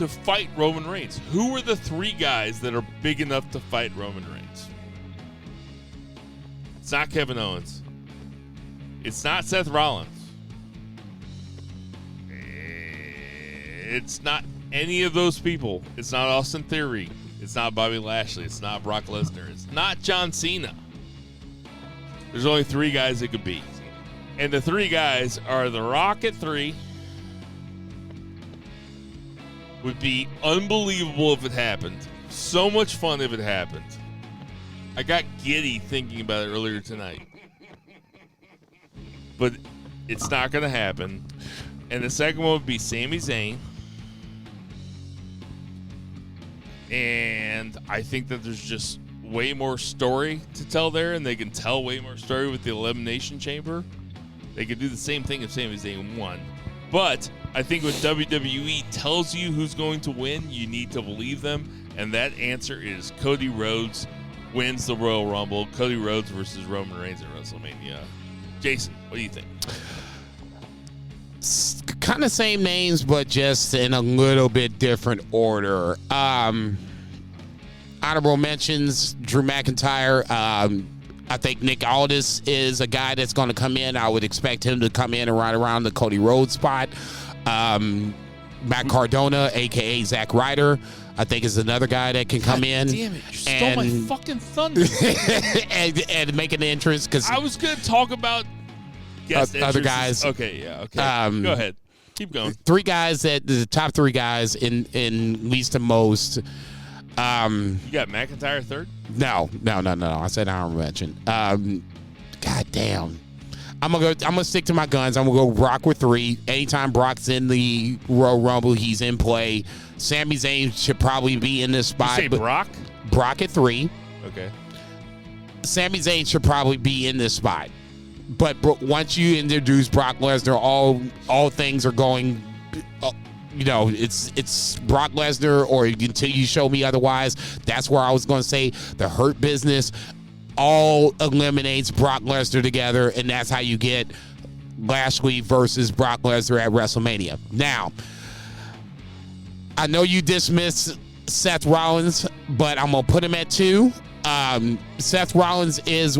fight Roman Reigns. Who are the 3 guys that are big enough to fight Roman Reigns? It's not Kevin Owens. It's not Seth Rollins. It's not any of those people. It's not Austin Theory. It's not Bobby Lashley. It's not Brock Lesnar. It's not John Cena. There's only 3 guys it could be. And the 3 guys are The Rock at 3. Would be unbelievable if it happened. So much fun if it happened. I got giddy thinking about it earlier tonight. But it's not going to happen. And the second one would be Sami Zayn. And I think that there's just way more story to tell there, and they can tell way more story with the Elimination Chamber. They could do the same thing if Sami Zayn won. But I think when WWE tells you who's going to win, you need to believe them, and that answer is Cody Rhodes wins the Royal Rumble. Cody Rhodes versus Roman Reigns at WrestleMania. Jason, what do you think? Kind of same names, but just in a little bit different order. Honorable mentions, Drew McIntyre. I think Nick Aldis is a guy that's going to come in. I would expect him to come in and ride around the Cody Rhodes spot. Matt Cardona, a.k.a. Zack Ryder, I think is another guy that can come in. Damn it, you stole my fucking thunder. and make an entrance. Cause I was going to talk about guest other guys. Okay, yeah, okay. Go ahead. Keep going. 3 guys, the top 3 guys in least to most. You got McIntyre 3rd? No. I said honorable mention. God damn. I'm gonna stick to my guns. I'm gonna go Brock with 3. Anytime Brock's in the Royal Rumble, he's in play. Sami Zayn should probably be in this spot. You say Brock? Brock at 3. Okay. Sami Zayn should probably be in this spot. But once you introduce Brock Lesnar, all things are going. It's Brock Lesnar, or until you show me otherwise. That's where I was going to say the Hurt Business all eliminates Brock Lesnar together, and that's how you get Lashley versus Brock Lesnar at WrestleMania. Now, I know you dismissed Seth Rollins, but I'm going to put him at 2. Seth Rollins is,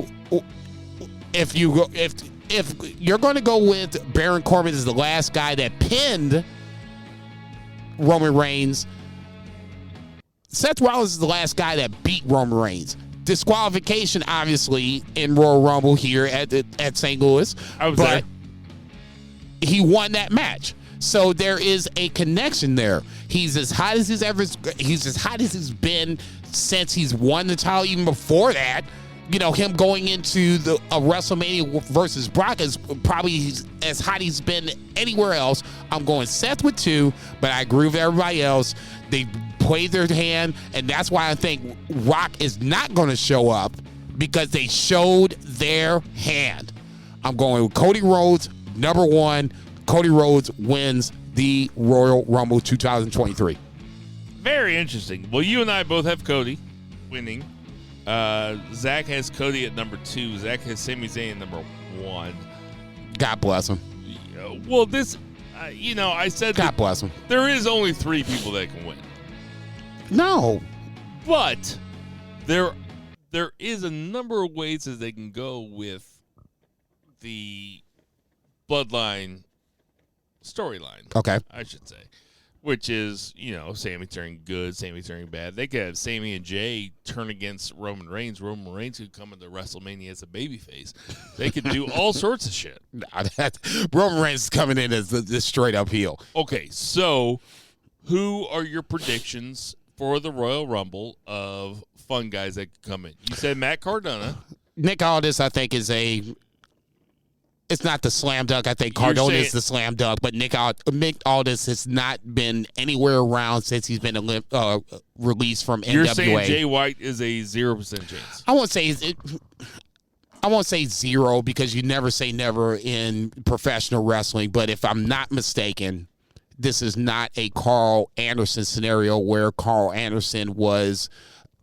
if you're going to go with Baron Corbin as the last guy that pinned Roman Reigns, Seth Rollins is the last guy that beat Roman Reigns. Disqualification, obviously, in Royal Rumble here at St. Louis. I was there. He won that match. So there is a connection there. He's as hot as he's been since he's won the title. Even before that, him going into a WrestleMania versus Brock is probably as hot he's been anywhere else. I'm going Seth with 2, but I agree with everybody else. They played their hand, and that's why I think Rock is not going to show up, because they showed their hand. I'm going with Cody Rhodes, number 1. Cody Rhodes wins the Royal Rumble 2023. Very interesting. Well, you and I both have Cody winning. Zach has Cody at number 2. Zach has Sami Zayn at number 1. God bless him. Well, this, I said God bless him. There is only 3 people that can win. No. But there is a number of ways that they can go with the Bloodline storyline. Okay. I should say. which is, Sammy turning good, Sammy turning bad. They could have Sammy and Jay turn against Roman Reigns. Roman Reigns could come into WrestleMania as a babyface. They could do all sorts of shit. Roman Reigns is coming in as the straight up heel. Okay, so who are your predictions for the Royal Rumble of fun guys that could come in? You said Matt Cardona. Nick Aldis, I think, it's not the slam dunk. I think Cardona is the slam dunk, but Nick Aldis has not been anywhere around since he's been released from NWA. You're saying Jay White is a 0% chance. I won't say zero because you never say never in professional wrestling, but if I'm not mistaken, this is not a Carl Anderson scenario where Carl Anderson was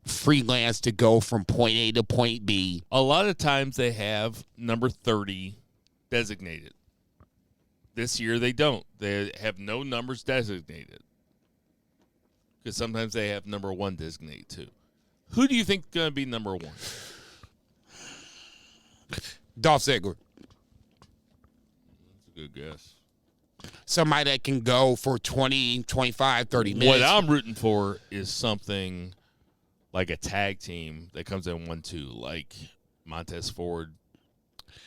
freelance to go from point A to point B. A lot of times they have number 30 designated. This year they don't. They have no numbers designated. Because sometimes they have number 1 designated too. Who do you think is going to be number 1? Dolph Ziggler. That's a good guess. Somebody that can go for 20, 25, 30 minutes. What I'm rooting for is something like a tag team that comes in 1-2, like Montez Ford,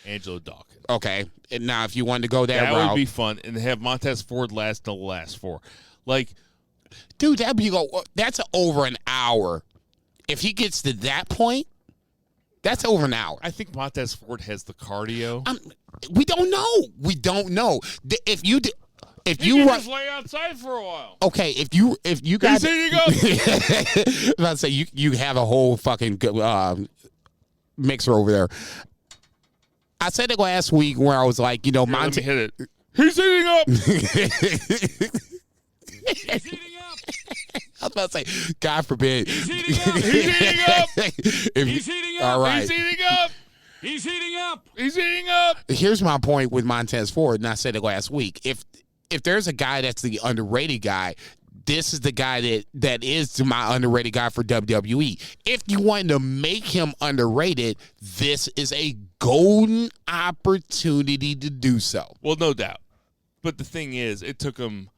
Angelo Dawkins. Okay. And now, if you wanted to go that route. That would be fun. And have Montez Ford last the last 4. Like, dude, that's over an hour. If he gets to that point, that's over an hour. I think Montez Ford has the cardio. We don't know. We don't know. If you can just lay outside for a while. Okay, if you guys, he's eating up. I was about to say you have a whole fucking mixer over there. I said it last week where I was like, let me hit it. He's eating up. He's eating up. I was about to say, God forbid. He's eating up. He's eating up. He's eating up. All right. He's eating up. He's eating up. He's eating up. Here's my point with Montez Ford, and I said it last week. If there's a guy that's the underrated guy, this is the guy that is my underrated guy for WWE. If you want to make him underrated, this is a golden opportunity to do so. Well, no doubt. But the thing is, it took him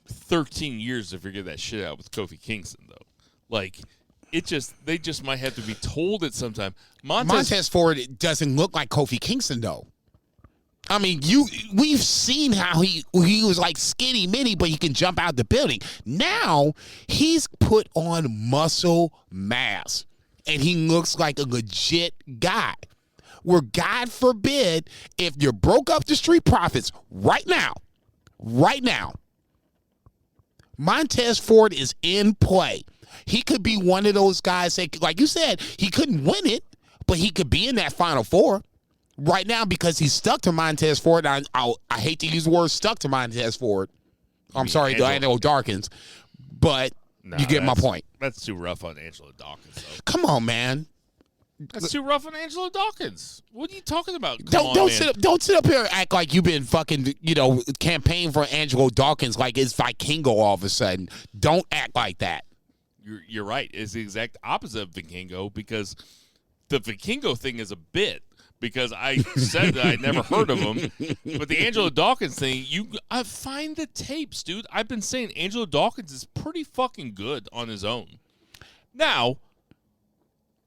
13 years to figure that shit out with Kofi Kingston, though. Like, they just might have to be told it sometime. Montez Ford doesn't look like Kofi Kingston, though. I mean, we've seen how he was like skinny mini, but he can jump out the building. Now he's put on muscle mass, and he looks like a legit guy. Where, God forbid, if you broke up the Street Profits right now, Montez Ford is in play. He could be one of those guys that, like you said, he couldn't win it, but he could be in that Final Four. Right now, because he's stuck to Montez Ford, I hate to use the word stuck to Montez Ford. I'm sorry, Angelo Dawkins, but you get my point. That's too rough on Angelo Dawkins, though. Come on, man. That's too rough on Angelo Dawkins. What are you talking about? Don't sit up here and act like you've been fucking, campaigning for Angelo Dawkins like it's Vikingo all of a sudden. Don't act like that. You're right. It's the exact opposite of Vikingo because the Vikingo thing is a bit. Because I said that I'd never heard of him. But the Angelo Dawkins thing, I find the tapes, dude. I've been saying Angelo Dawkins is pretty fucking good on his own. Now,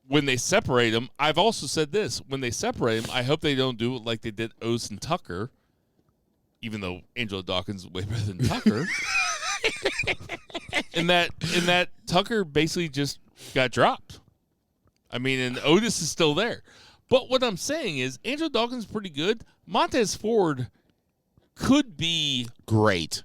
when they separate him, I've also said this. When they separate him, I hope they don't do it like they did Otis and Tucker, even though Angelo Dawkins is way better than Tucker. in that Tucker basically just got dropped. I mean, and Otis is still there. But what I'm saying is, Angelo Dawkins is pretty good. Montez Ford could be great.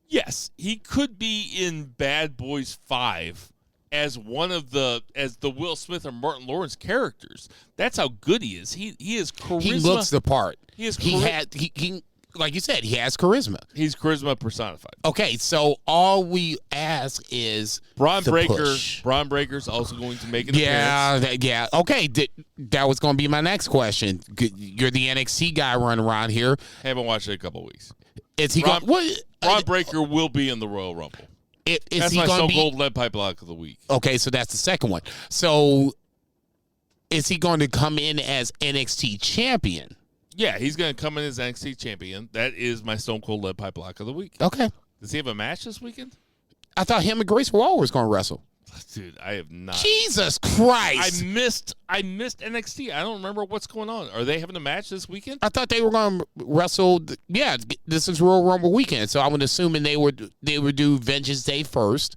Yes, he could be in Bad Boys 5 as the Will Smith or Martin Lawrence characters. That's how good he is. He is charisma. He looks the part. He like you said, he has charisma. He's charisma personified. Okay, so all we ask is Braun Breaker. Push. Braun Breaker's also going to make an appearance. Yeah. Okay, that was going to be my next question. You're the NXT guy running around here. Haven't watched it in a couple of weeks. Is he going? Braun Breaker will be in the Royal Rumble. That's my so-called lead pipe block of the week. Okay, so that's the second one. So is he going to come in as NXT champion? Yeah, he's going to come in as NXT champion. That is my Stone Cold Lead Pipe Block of the week. Okay. Does he have a match this weekend? I thought him and Grace Waller was going to wrestle. Dude, I have not. Jesus Christ! I missed NXT. I don't remember what's going on. Are they having a match this weekend? I thought they were going to wrestle. Yeah, this is Royal Rumble weekend, so I'm assuming they would do Vengeance Day first,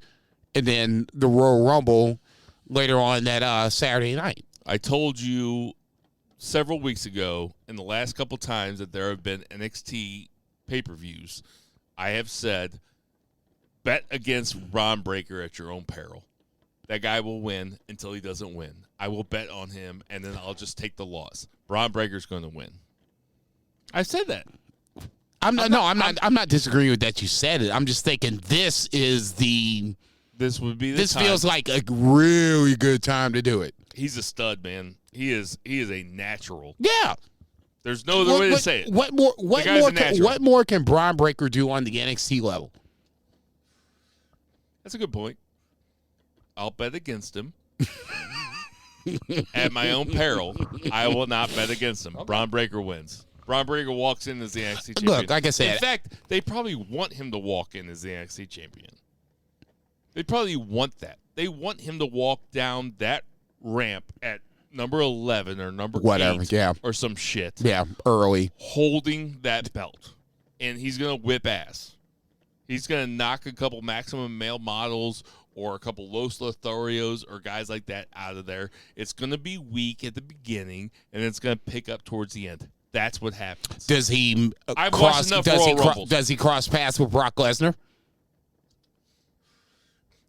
and then the Royal Rumble later on that Saturday night. I told you several weeks ago, in the last couple times that there have been NXT pay-per-views, I have said, bet against Ron Breakker at your own peril. That guy will win until he doesn't win. I will bet on him, and then I'll just take the loss. Ron Breaker's going to win. I said that. I'm not disagreeing with that you said it. I'm just thinking this would be the time. Feels like a really good time to do it. He's a stud, man. He is a natural. Yeah. There's no other way to say it. What more can Bron Breakker do on the NXT level? That's a good point. I'll bet against him. At my own peril, I will not bet against him. Okay. Bron Breakker wins. Bron Breakker walks in as the NXT champion. Look, like I said. In fact, they probably want him to walk in as the NXT champion. They probably want that. They want him to walk down that ramp at number 11 or number 8 or some shit. Yeah, early. Holding that belt. And he's going to whip ass. He's going to knock a couple Maximum Male models or a couple Los Lotharios or guys like that out of there. It's going to be weak at the beginning, and it's going to pick up towards the end. That's what happens. Does he does he cross paths with Brock Lesnar?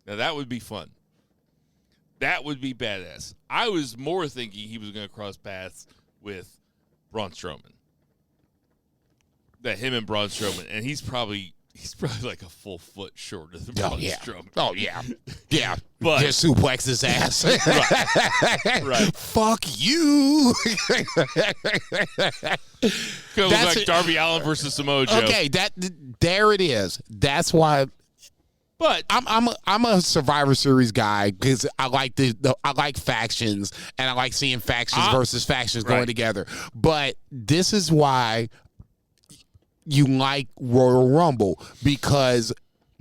Now, that would be fun. That would be badass. I was more thinking he was going to cross paths with Braun Strowman. That him and Braun Strowman, and he's probably like a full foot shorter than Braun Strowman. Oh, yeah. Yeah. But just suplex his ass. Right. Fuck you. Look like Darby Allin versus Samoa Joe. Okay, there it is. That's why. But I'm a Survivor Series guy because I like I like factions and I like seeing factions versus factions going together. But this is why you like Royal Rumble, because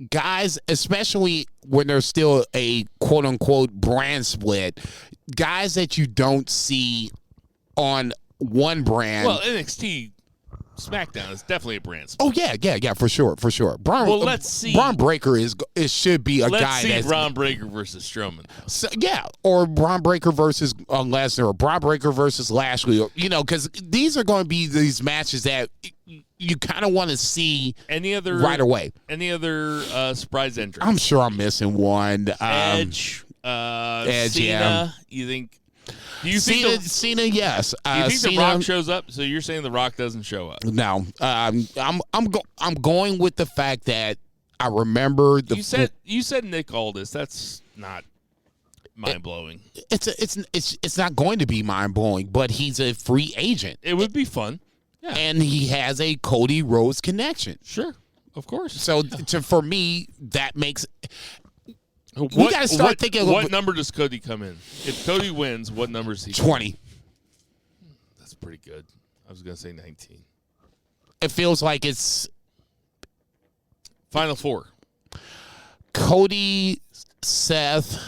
guys, especially when there's still a quote unquote brand split, guys that you don't see on one brand. Well, NXT SmackDown is definitely a brand split. Oh yeah, for sure. Let's see. Bron Breakker should be a guy. Let's see Bron Breakker versus Strowman. So, yeah, or Bron Breakker versus Lesnar, or Bron Breakker versus Lashley, or, because these are going to be these matches that you kind of want to see right away. Any other surprise entrants? I'm sure I'm missing one. Edge, Cena. Yeah. You think? Cena, yes. Do you think The Rock shows up? So you're saying The Rock doesn't show up? No. I'm going with the fact that I remember you said Nick Aldis. That's not mind blowing. It's not going to be mind blowing, but he's a free agent. It would be fun. Yeah. And he has a Cody Rhodes connection. Sure, of course. So for me, that makes. We got to start thinking. What number does Cody come in? If Cody wins, what number is he? 20. That's pretty good. I was going to say 19. It feels like it's Final Four. Cody, Seth.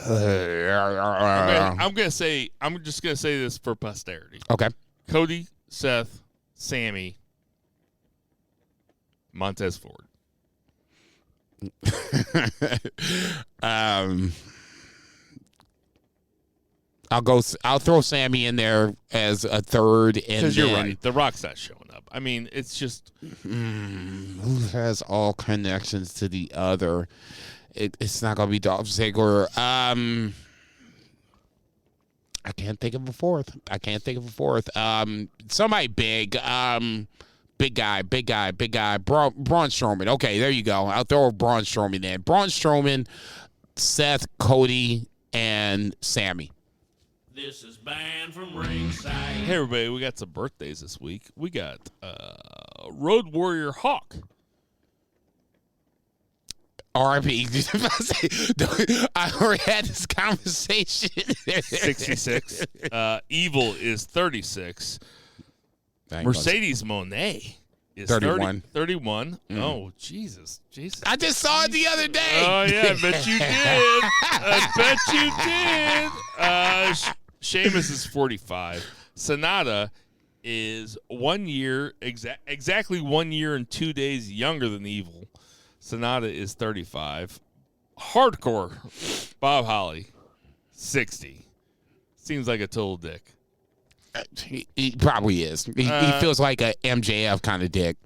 I'm just gonna say this for posterity. Okay. Cody, Seth, Sammy, Montez Ford. I'll throw Sammy in there as a third, and because you're right, The Rock's not showing up. I mean, it's just who has all connections to the other. It's not gonna be Dolph Ziggler. I can't think of a fourth. Somebody big. Big guy. Braun Strowman. Okay, there you go. I'll throw Braun Strowman in. Braun Strowman, Seth, Cody, and Sammy. This is banned from Ringside. Hey, everybody. We got some birthdays this week. We got Road Warrior Hawk. R.I.P. I already had this conversation. 66. Evil is 36. Mercedes Moné. is 31. 31. Oh, Jesus. I just saw it the other day. Oh, yeah, I bet you did. I bet you did. Sheamus is 45. Sonata is 1 year, exactly 1 year and 2 days younger than Evil. Sonata is 35. Hardcore Bob Holly, 60. Seems like a total dick. He probably is. He feels like a MJF kind of dick.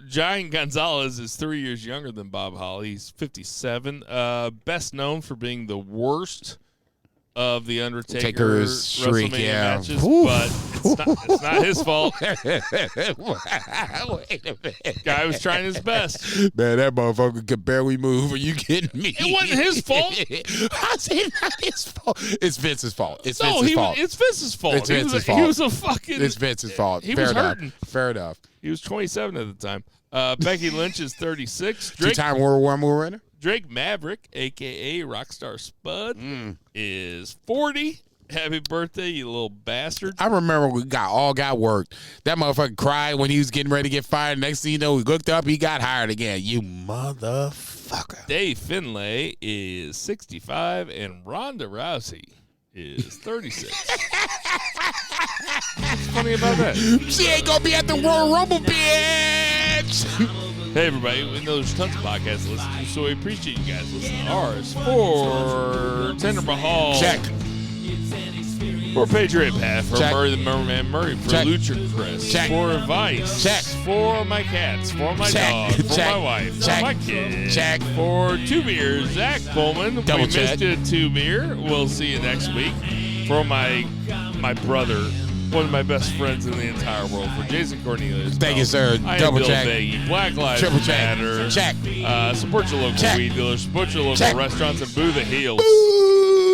Giant Gonzalez is 3 years younger than Bob Holly. He's 57. Best known for being the worst of the Undertaker's shriek, WrestleMania matches, Oof. but it's not his fault. Wait a minute. Guy was trying his best. Man, that motherfucker could barely move. Are you kidding me? It wasn't his fault. How's it not his fault? It's Vince's fault. It's No, Vince's fault. it's Vince's fault. It's Vince's fault. He was a fucking. It's Vince's fault. He Fair was enough. hurting. Fair enough. He was 27 at the time. Becky Lynch is 36. Two-time World War I winner. Drake Maverick, a.k.a. Rockstar Spud, is 40. Happy birthday, you little bastard. I remember we got worked. That motherfucker cried when he was getting ready to get fired. Next thing you know, we looked up, he got hired again. You motherfucker. Dave Finlay is 65, and Ronda Rousey is 36. What's funny about that? She ain't gonna be at the Royal Rumble, bitch. Hey, everybody. We know there's tons of podcasts to listen to, so we appreciate you guys listening to ours. For Tender Mahal. Check. For Patriot Pat. For Check. Murray the Merman Murray. For Check. Lucha Chris. Check. For Vice. Check. For my cats. For my Check. dog. For Check. my wife. Check. For my kids. Check. For Two Beers. Zach Coleman. Double we check. missed you, Two Beer. We'll see you next week. For my brother, one of my best friends in the entire world, for Jason Cornelius. Thank you, sir. I Double am Bill check. Vagey. Black Lives Triple check. Matter. Check. Support your local Check. weed dealers. Support your local Check. restaurants and boo the heels. Ooh.